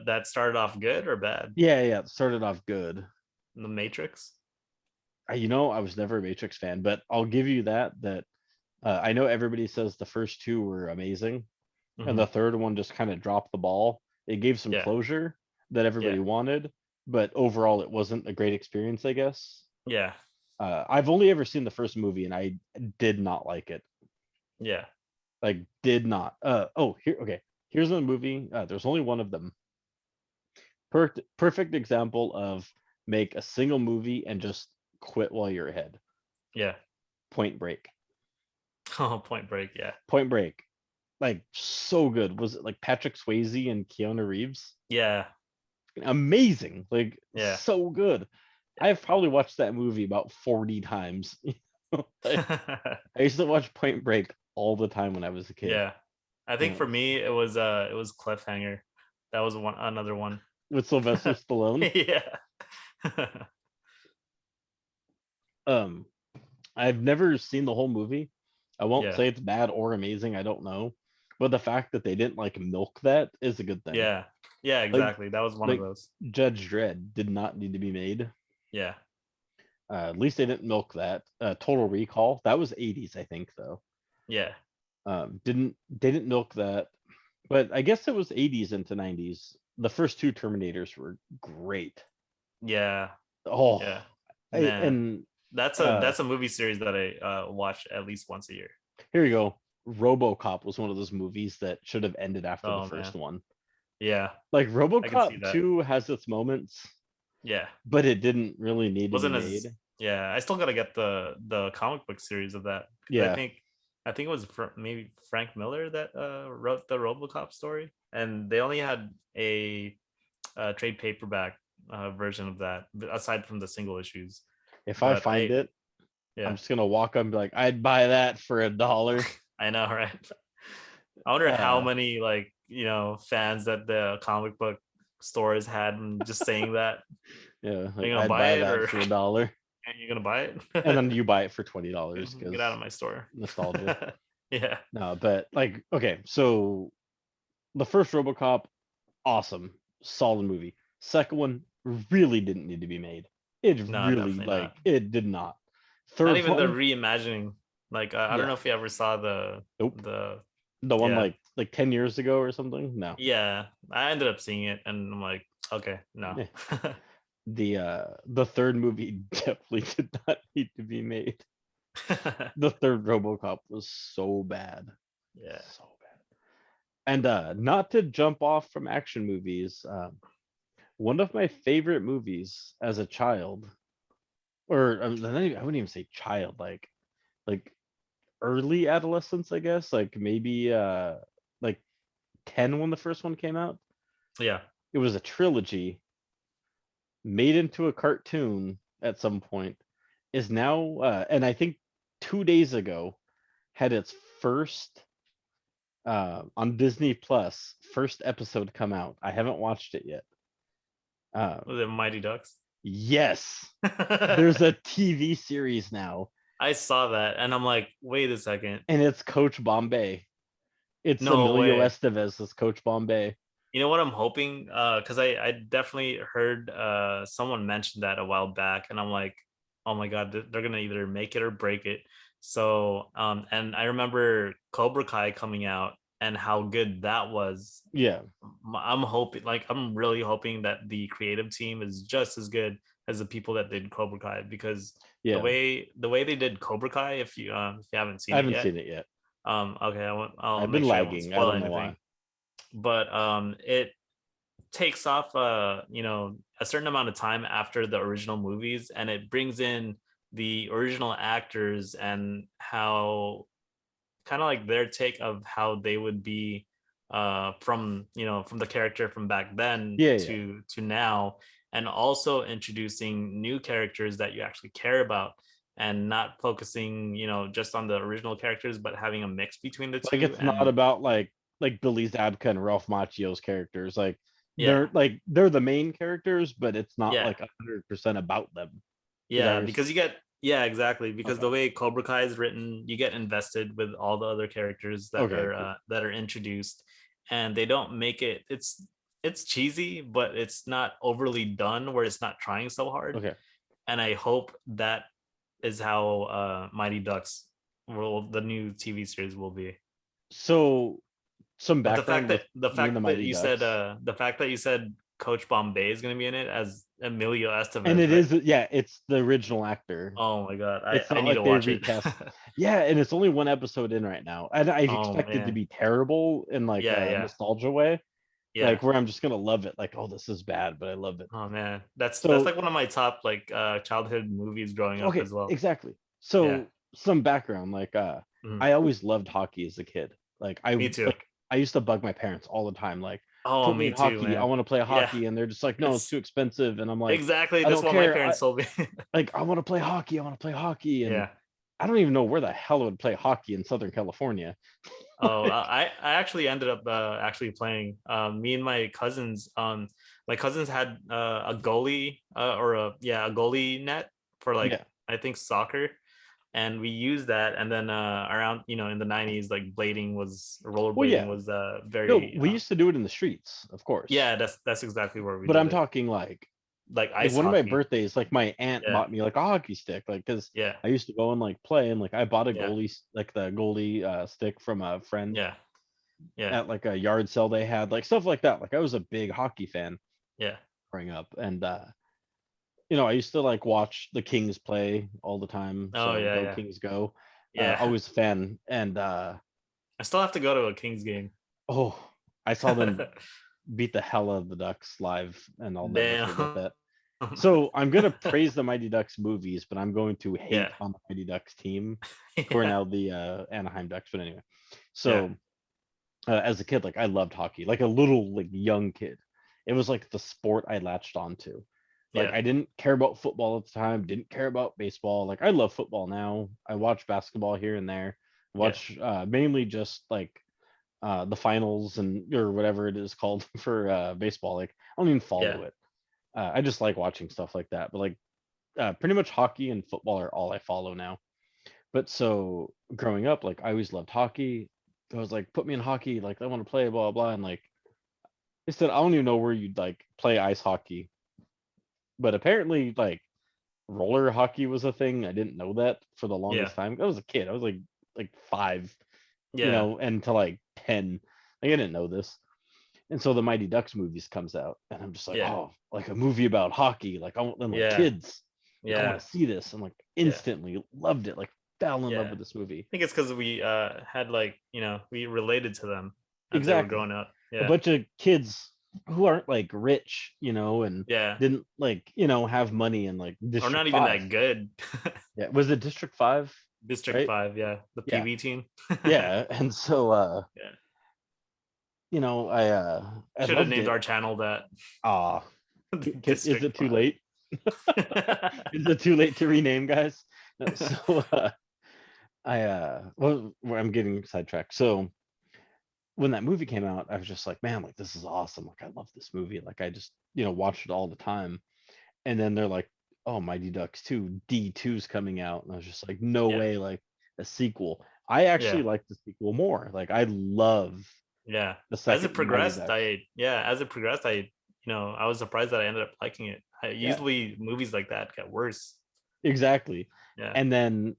that started off good or bad? Yeah, it started off good. The Matrix. I was never a Matrix fan, but I'll give you that I know everybody says the first two were amazing, and Hmm. the third one just kind of dropped the ball. It gave some Yeah. closure that Yeah. everybody wanted, but overall it wasn't a great experience, I guess. Yeah. I've only ever seen the first movie, and I did not like it. Yeah. Like, did not. Okay. Here's a movie. There's only one of them. Perfect example of make a single movie and just quit while you're ahead. Yeah. Point Break. Oh, Point Break. Yeah. Point Break. Like so good. Was it like Patrick Swayze and Keanu Reeves? Yeah. Amazing. Like Yeah. so good. I've probably watched that movie about 40 times. I used to watch Point Break all the time when I was a kid. Yeah. I You think know, for me it was Cliffhanger. That was another one. with Sylvester Stallone. Yeah. Um, I've never seen the whole movie. I won't Yeah. say it's bad or amazing. I don't know, but the fact that they didn't like milk that is a good thing. Yeah. Yeah, Like exactly. That was one of like those. Judge Dredd did not need to be made. Yeah. At least they didn't milk that. Total Recall, that was 80s, I think, though. Yeah. Didn't milk that, but I guess it was 80s into 90s. The first two Terminators were great. Yeah. Oh, Yeah. I, Man. and That's a movie series that I watch at least once a year. here you go. RoboCop was one of those movies that should have ended after the Oh man. first one. Yeah. Like I can see RoboCop that. 2 has its moments, Yeah. but it didn't really need to be Wasn't made. as yeah, I still gotta get the comic book series of that. 'Cause Yeah. I think it was maybe Frank Miller that wrote the RoboCop story, and they only had a trade paperback version of that aside from the single issues. If I But find it, I'm yeah, just gonna walk up and be like, I'd buy that for $1. I know, right? I wonder how Uh, many like fans that the comic book stores had and just saying that. yeah, Are like you gonna I'd buy buy it that or for $1. are you gonna buy it? And then you buy it for $20 Get out because of my store. nostalgia. Yeah. No, but like, okay, so the first RoboCop, awesome, solid movie. Second one really didn't need to be made. It No, really definitely not. like it did not. Not Third even the one, reimagining. Like I don't know yeah, if you ever saw nope. the The one yeah. like 10 years ago or something. No. Yeah. I ended up seeing it and I'm like, okay, no. Eh. The third movie definitely did not need to be made. The third RoboCop was so bad, Yeah. so bad. And not to jump off from action movies, one of my favorite movies as a child, or I wouldn't even say child, like early adolescence, I guess, like maybe like 10 when the first one came out. Yeah. It was a trilogy made into a cartoon at some point. Is now and I think 2 days ago had its first on Disney Plus first episode come out. I haven't watched it yet. Was it Mighty Ducks? Yes, there's a TV series now, I saw that and I'm like, wait a second. and it's Coach Bombay. It's No Emilio way. Estevez as Coach Bombay. You know what I'm hoping? Because I definitely heard someone mention that a while back, and I'm like, oh my god, they're gonna either make it or break it. So and I remember Cobra Kai coming out and how good that was. Yeah, I'm hoping, like, I'm really hoping that the creative team is just as good as the people that did Cobra Kai, because yeah. the way they did Cobra Kai, if you haven't I seen it haven't yet, seen it yet. okay, I'll I've been make sure I won't lagging. I spoil don't know why. anything. But it takes off a certain amount of time after the original movies, and it brings in the original actors and how kind of like their take of how they would be from from the character from back then Yeah, yeah. to now, and also introducing new characters that you actually care about, and not focusing just on the original characters, but having a mix between the Like two. it's not And about like Billy Zabka and Ralph Macchio's characters. Like yeah, they're the main characters, but it's not yeah, like 100% about them. Is that what yeah, you're because you get, yeah, exactly, because okay? the way Cobra Kai is written, you get invested with all the other characters Okay, cool. that are introduced, and they don't make it, it's cheesy, but it's not overly done where it's not trying so hard. Okay. And I hope that is how Mighty Ducks the new TV series will be. So some But background with me and the Mighty Ducks. the fact that you said Coach Bombay is going to be in it as Emilio And Estevez, it right? is, yeah, it's the original actor. Oh my god, It's I not need like to they watch it. recast. Yeah, and it's only one episode in right now. And I Oh expect it to man. be terrible in like Yeah, a yeah, nostalgia way. yeah. Like where I'm just gonna love it. Like, oh, this is bad, but I love it. Oh man, that's So like one of my top like childhood movies growing up okay, as well. exactly. Yeah. So some background, like Mhm. I always loved hockey as a kid. Like Me too. I used to bug my parents all the time, like, Oh, put me me in too, hockey. I man. want to play Yeah. hockey. And they're just like, no, it's It's too expensive. And I'm like, exactly I that's don't what my care. parents told me. I want to play hockey. I want to play hockey. And Yeah. I don't even know where the hell I would play hockey in Southern California. Oh, Like, I actually ended up actually playing. Me and my cousins had a goalie or a goalie net for like yeah. I think soccer, and we used that. And then around in the 90s, like Well, rollerblading yeah. was No, very we used to do it in the streets, of course. yeah, that's exactly where we But did I'm it, talking like like ice one of my hockey. birthdays, like my aunt Yeah, bought me like a hockey stick, like because yeah, I used to go and like play, and like I bought a yeah, like the goalie stick from a friend yeah, yeah, at like a yard sale they had, like stuff like that. Like I was a big hockey fan yeah. growing up, and I used to like watch the Kings play all the time. Oh So yeah, go yeah, Kings go. yeah. Always a fan, and I still have to go to a Kings game. oh, I saw them beat the hell out of the Ducks live, and I'll never forget Damn. that. So I'm gonna praise the Mighty Ducks movies, but I'm going to Yeah. hate on the Mighty Ducks team, who are Yeah. now the Anaheim Ducks. But anyway, Yeah. so as a kid, like I loved hockey, like a little like young kid. It was like the sport I latched onto. Like Yeah. I didn't care about football at the time, didn't care about baseball. Like I love football now. I watch basketball here and there. Yeah. Watch mainly just like the finals and or whatever it is called for baseball. Like I don't even Yeah. follow it. I just like watching stuff like that. But like pretty much hockey and football are all I follow now. But so growing up, like I always loved hockey. I was like, put me in hockey, like I want to play, blah blah. And like they said, I don't even know where you'd like play ice hockey. But apparently, like roller hockey was a thing. I didn't know that for the Yeah. longest time. I was a kid. I was like 5, Yeah. and to like 10. Like I didn't know this. And so the Mighty Ducks movies comes out, and I'm just like, Yeah. oh, like a movie about hockey. Like I want them like Yeah. kids. Like I want Yeah. to see this. And like Yeah. instantly loved it. Like fell in love Yeah. with this movie. I think it's because we had like, we related to them as they were Exactly. growing up. A Yeah. bunch of kids who aren't like rich, and Yeah. didn't like, have money in like Or District not even 5. that good. Yeah. Was it District 5? District Right? 5, yeah. The Yeah. PV team. Yeah. And so Yeah. I Should have loved named it. our channel that. Ah, is District it too 5. late? Is it too late to rename, guys? No, so I'm getting sidetracked. So when that movie came out, I was just like, man, like this is awesome. Like I love this movie. Like I just, watched it all the time. And then they're like, oh, Mighty Ducks 2, D2's coming out. And I was just like, no Yeah. way, like a sequel. I actually Yeah. like the sequel more. Like I love Yeah. the As it second Mighty progressed, Ducks. I was surprised that I ended up liking it. Yeah, Usually movies like that get worse. exactly. Yeah. And then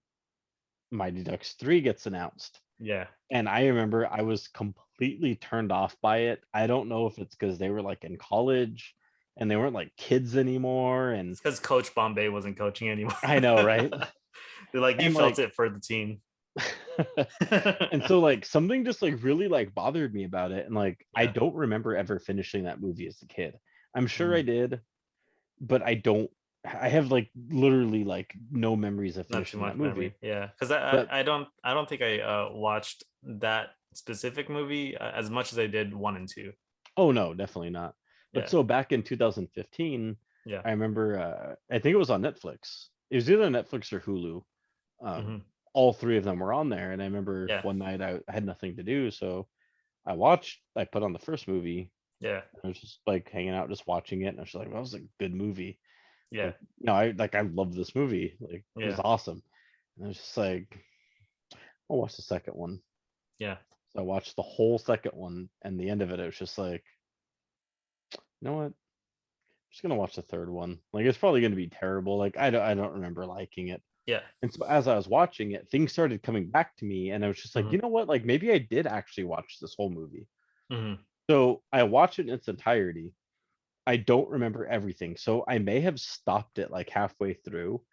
Mighty Ducks 3 gets announced. Yeah. And I remember I was completely turned off by it. I don't know if it's because they were like in college and they weren't like kids anymore. And It's because Coach Bombay wasn't coaching anymore. I know, right? They're like, you And felt like, it for the team. and so like something just like really like bothered me about it. And like, I Yeah. don't remember ever finishing that movie as a kid. I'm sure I Mm. did, but I have like literally like no memories of Not too finishing that much movie. memory. Yeah. Because But I don't think I watched that specific movie as much as I did 1 and 2. oh no, definitely not. But Yeah. so back in 2015, Yeah. I remember I think it was on Netflix. It was either Netflix or Hulu. Hmm. All three of them were on there, and I remember Yeah. one night I had nothing to do, so I put on the first movie. Yeah. I was just like hanging out, just watching it, and I was like, that was a good movie. Yeah. Like, I love this movie. Like, it was Yeah. awesome. And I was just like, I'll watch the second one. Yeah. So I watched the whole second one, and the end of it, it was just like, you know what? I'm just gonna watch the third one. Like, it's probably gonna be terrible. Like, I don't remember liking it. Yeah. And so as I was watching it, things started coming back to me, and I was just like, Hmm. you know what? Like, maybe I did actually watch this whole movie. Hmm. So I watched it in its entirety. I don't remember everything. So I may have stopped it like halfway through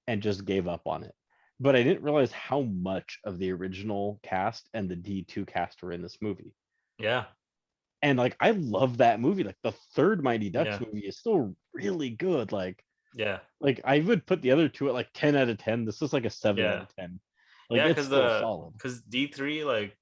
and just gave up on it. But I didn't realize how much of the original cast and the D2 cast were in this movie. Yeah. And like I love that movie. Like the third Mighty Ducks Yeah. movie is still really good. Yeah. Like I would put the other two at like 10 out of 10. This is like a 7 out Yeah. of 10. Like Yeah. it's Because still solid. D3 like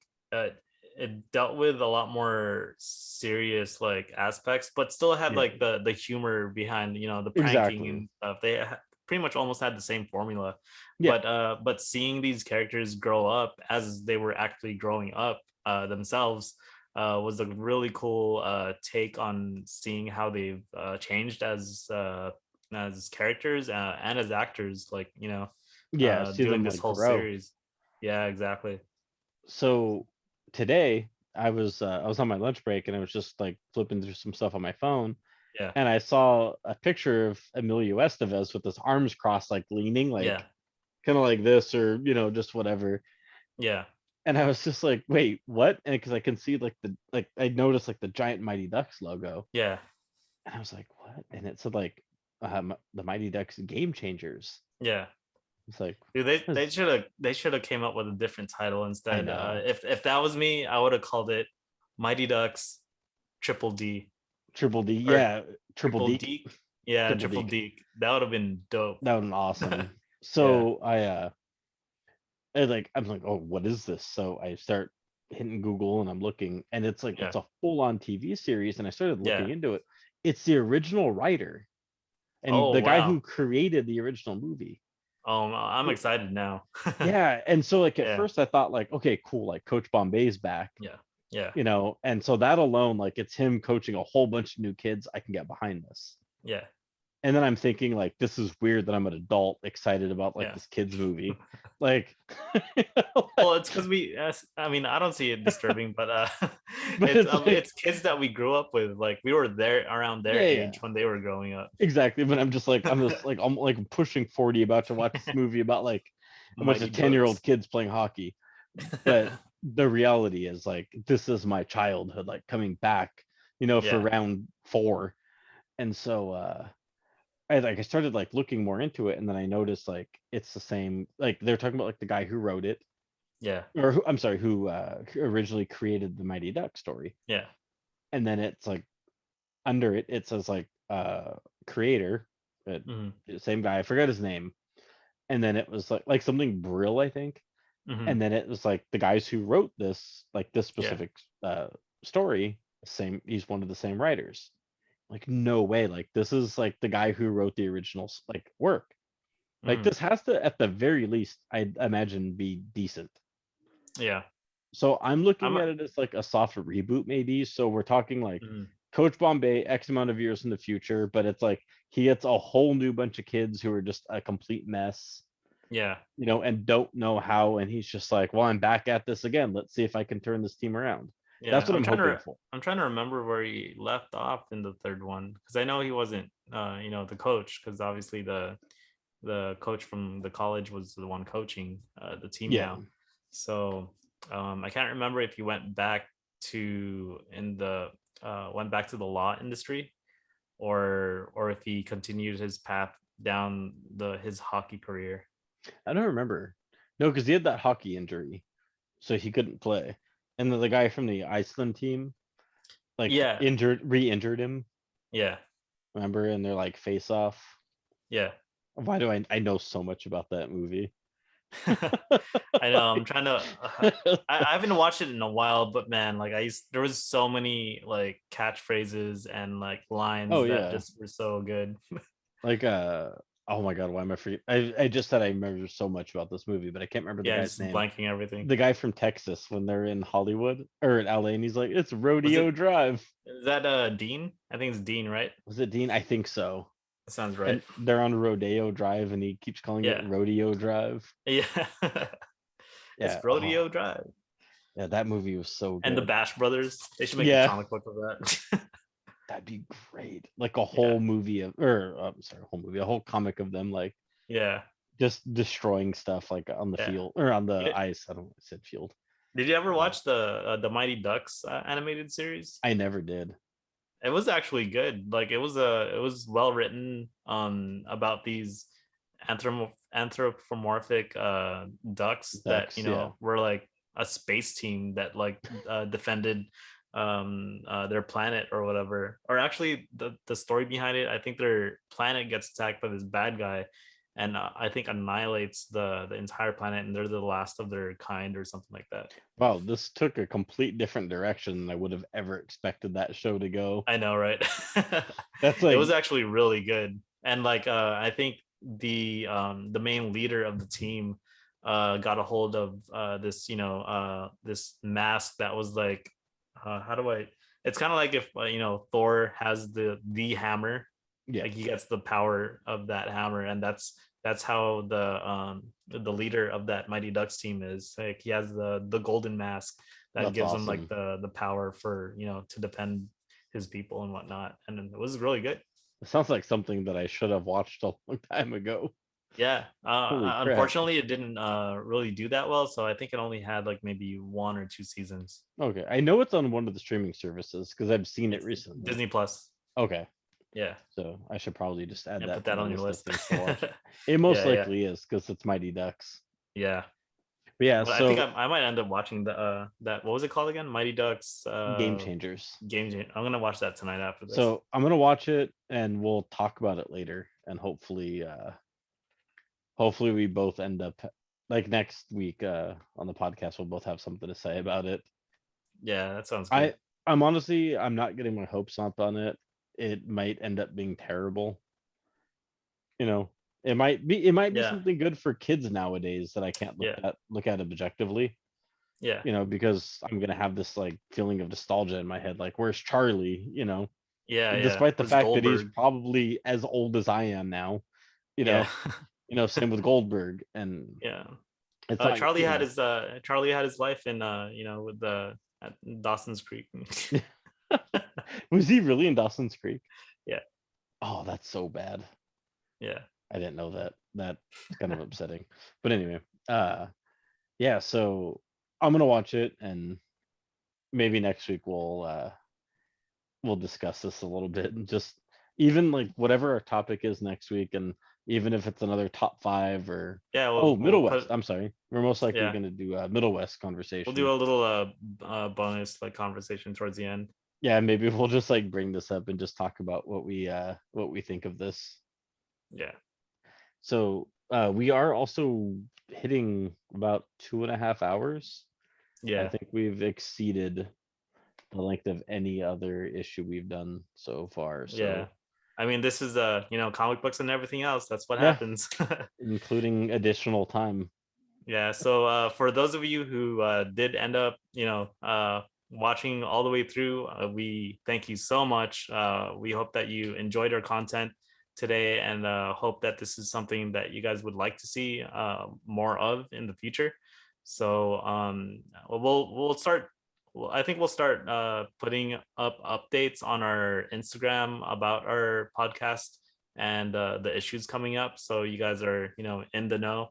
it dealt with a lot more serious like aspects, but still had Yeah, like the humor behind the pranking exactly. and stuff. They pretty much almost had the same formula, Yeah. but seeing these characters grow up as they were actually growing up themselves was a really cool take on seeing how they've changed as characters and as actors, like Yeah. See during them this like whole grow. series. Yeah, exactly. So today I was on my lunch break and I was just like flipping through some stuff on my phone Yeah. and I saw a picture of Emilio Estevez with his arms crossed, like leaning, Yeah. like kind of like this, or just whatever. Yeah. And I was just like, wait, what? And because I can see like I noticed like the giant Mighty Ducks logo, Yeah. and I was like, what? And it said like the Mighty Ducks Game Changers. Yeah. It's like, Dude, what is, they should have came up with a different title I instead. know. If that was me, I would have called it Mighty Ducks Triple D Triple D, or yeah, Triple Triple Deke, Deke. Yeah, Triple Triple Deke. Deke. That would have been dope. That would be awesome. Yeah. So I'm like, oh, what is this? So I start hitting Google and I'm looking, and it's like Yeah. it's a full-on TV series, and I started Yeah. looking into it. It's the original writer and Oh the guy who wow. created the original movie. I'm So, excited now. yeah, and so like at Yeah. first I thought like, okay, cool, like Coach Bombay's back, Yeah. Yeah. and so that alone, like it's him coaching a whole bunch of new kids. I can get behind this. Yeah. And then I'm thinking like, this is weird that I'm an adult excited about like Yeah. this kids movie. Like, Well, it's because I mean, I don't see it disturbing, but but it's like, it's kids that we grew up with. Like we were there around their yeah, yeah, age when they were growing up. exactly. But I'm like pushing 40 about to watch this movie about like a bunch Mighty of 10-year-old Ducks. kids playing hockey. But the reality is like, this is my childhood, like coming back, for Yeah. round 4. And so I started like looking more into it, and then I noticed like it's the same. Like they're talking about like the guy who wrote it, Yeah. or who, I'm sorry, who originally created the Mighty Duck story, Yeah. and then it's like under it it says like creator, Hmm. same guy. I forgot his name, and then it was like something Brill, I think, Hmm. and then it was like the guys who wrote this Yeah. specific story. Same, he's one of the same writers. Like no way, like this is like the guy who wrote the original like work. Like Hmm. this has to, at the very least, I imagine, be decent. Yeah. So I'm looking I'm. at it as like a soft reboot, maybe. So we're talking like Mhm. Coach Bombay X amount of years in the future, but it's like he gets a whole new bunch of kids who are just a complete mess, Yeah. and don't know how. And he's just like, well, I'm back at this again. Let's see if I can turn this team around. Yeah. That's what I'm hoping for. I'm trying to remember where he left off in the third one because I know he wasn't, the coach because obviously the coach from the college was the one coaching the team Yeah. now. So I can't remember if he went back went back to the law industry or if he continued his path down his hockey career. I don't remember. No, because he had that hockey injury, so he couldn't play. And then the guy from the Iceland team, like Yeah. re-injured him. Yeah. Remember? And they're like face off. Yeah. Why do I know so much about that movie? I know. I'm trying to. I haven't watched it in a while, but man, like there was so many like catchphrases and like lines Oh that yeah, just were so good. like oh my god, why am I forgetting? I just said I remember so much about this movie, but I can't remember the Yeah, guy's just name. blanking everything. The guy from Texas when they're in Hollywood or in LA, and he's like, "It's Was Rodeo it? Drive." Is that Dean? I think it's Dean, right? Was it Dean? I think so. That sounds right. And they're on Rodeo Drive, and he keeps calling it Yeah. Rodeo Drive. Yeah. It's Yeah. Oh, Rodeo Drive. yeah. That movie was so And the good. Bash Brothers. They should make a Yeah, comic book of that. that'd be great. Like a Yeah. whole movie of, or I'm sorry, a whole movie, a whole comic of them like Yeah. just destroying stuff like on the Yeah. field or on the Did, ice. I don't know, I said field. did you ever Uh, watch the Mighty Ducks animated series? I never did. It was actually good. Like it was well written about these anthropomorphic ducks that Ducks, yeah. were like a space team that like defended their planet or whatever. Or actually the story behind it, I think their planet gets attacked by this bad guy and I think annihilates the entire planet and they're the last of their kind or something like that. Wow, this took a complete different direction than I would have ever expected that show to go. I know, right? That's It like, was actually really good, and like I think the main leader of the team got a hold of this this mask that was like how do I? It's kind of like if Thor has the hammer, yeah, like he gets the power of that hammer, and that's how the leader of that Mighty Ducks team is. Like he has the golden mask that that's gives him like awesome. the power for to defend his people and whatnot, and it was really good. It sounds like something that I should have watched a long time ago. Yeah, Holy crap. unfortunately it didn't really do that well, so I think it only had like maybe 1 or 2 seasons. Okay, I know it's on one of the streaming services because I've seen it It's recently. Disney Plus. Okay, Yeah. so I should probably just add Yeah, that put to that my on your list of list. things to watch. It most Yeah, yeah, likely is because it's Mighty Ducks. yeah. But yeah, But I think so I might end up watching the that what was it called again? Mighty Ducks Game Changers. I'm gonna watch that tonight after this. So I'm gonna watch it and we'll talk about it later, and hopefully we both end up like next week on the podcast we'll both have something to say about it. Yeah, that sounds good. I'm not getting my hopes up on it. It might end up being terrible. You know, it might be Yeah, something good for kids nowadays that I can't yeah, look at objectively. yeah, Because I'm gonna have this like feeling of nostalgia in my head, like where's Charlie? Yeah, yeah. despite the Where's fact that he's Goldberg? probably as old as I am now. You Yeah. know, same with Goldberg, and Yeah. it's not, Charlie had his life in with the at Dawson's Creek. was he really in Dawson's Creek? Yeah. Oh, that's so bad. Yeah. I didn't know that. That's kind of upsetting. But anyway, uh, yeah. So I'm gonna watch it, and maybe next week we'll discuss this a little bit, and just even like whatever our topic is next week, and even if it's another top five or Yeah, oh, we'll Middle West. put I'm sorry, we're most likely yeah, gonna do a Middle West we'll do conversation. a little bonus like conversation towards the end. Yeah, maybe we'll just like bring this up and just talk about what we think of this. Yeah. So we are also hitting about 2.5 hours. I Yeah. think we've exceeded the length of any other issue we've done so far. Yeah. So I mean, this is comic books and everything else. That's what yeah, happens. including additional time. Yeah. So for those of you who did end up, watching all the way through, we thank you so much. We hope that you enjoyed our content today, and hope that this is something that you guys would like to see more of in the future. So we'll start. Well, I think we'll start putting up updates on our Instagram about our podcast and the issues coming up, so you guys are in the know.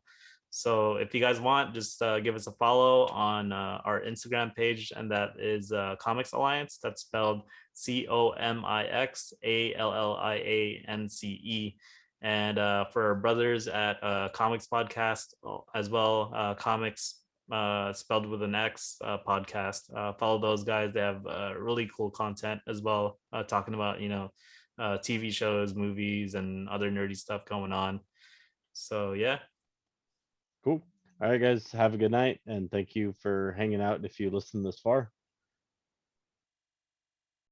So if you guys want, just give us a follow on our Instagram page, and that is comiXalliance. That's spelled COMIXALLIANCE. And for our brothers at Comics Podcast as well, Comics spelled with an X podcast. Follow those guys. They have really cool content as well, talking about TV shows, movies, and other nerdy stuff going on. So yeah. Cool. All right, guys, have a good night, and thank you for hanging out if you listen this far.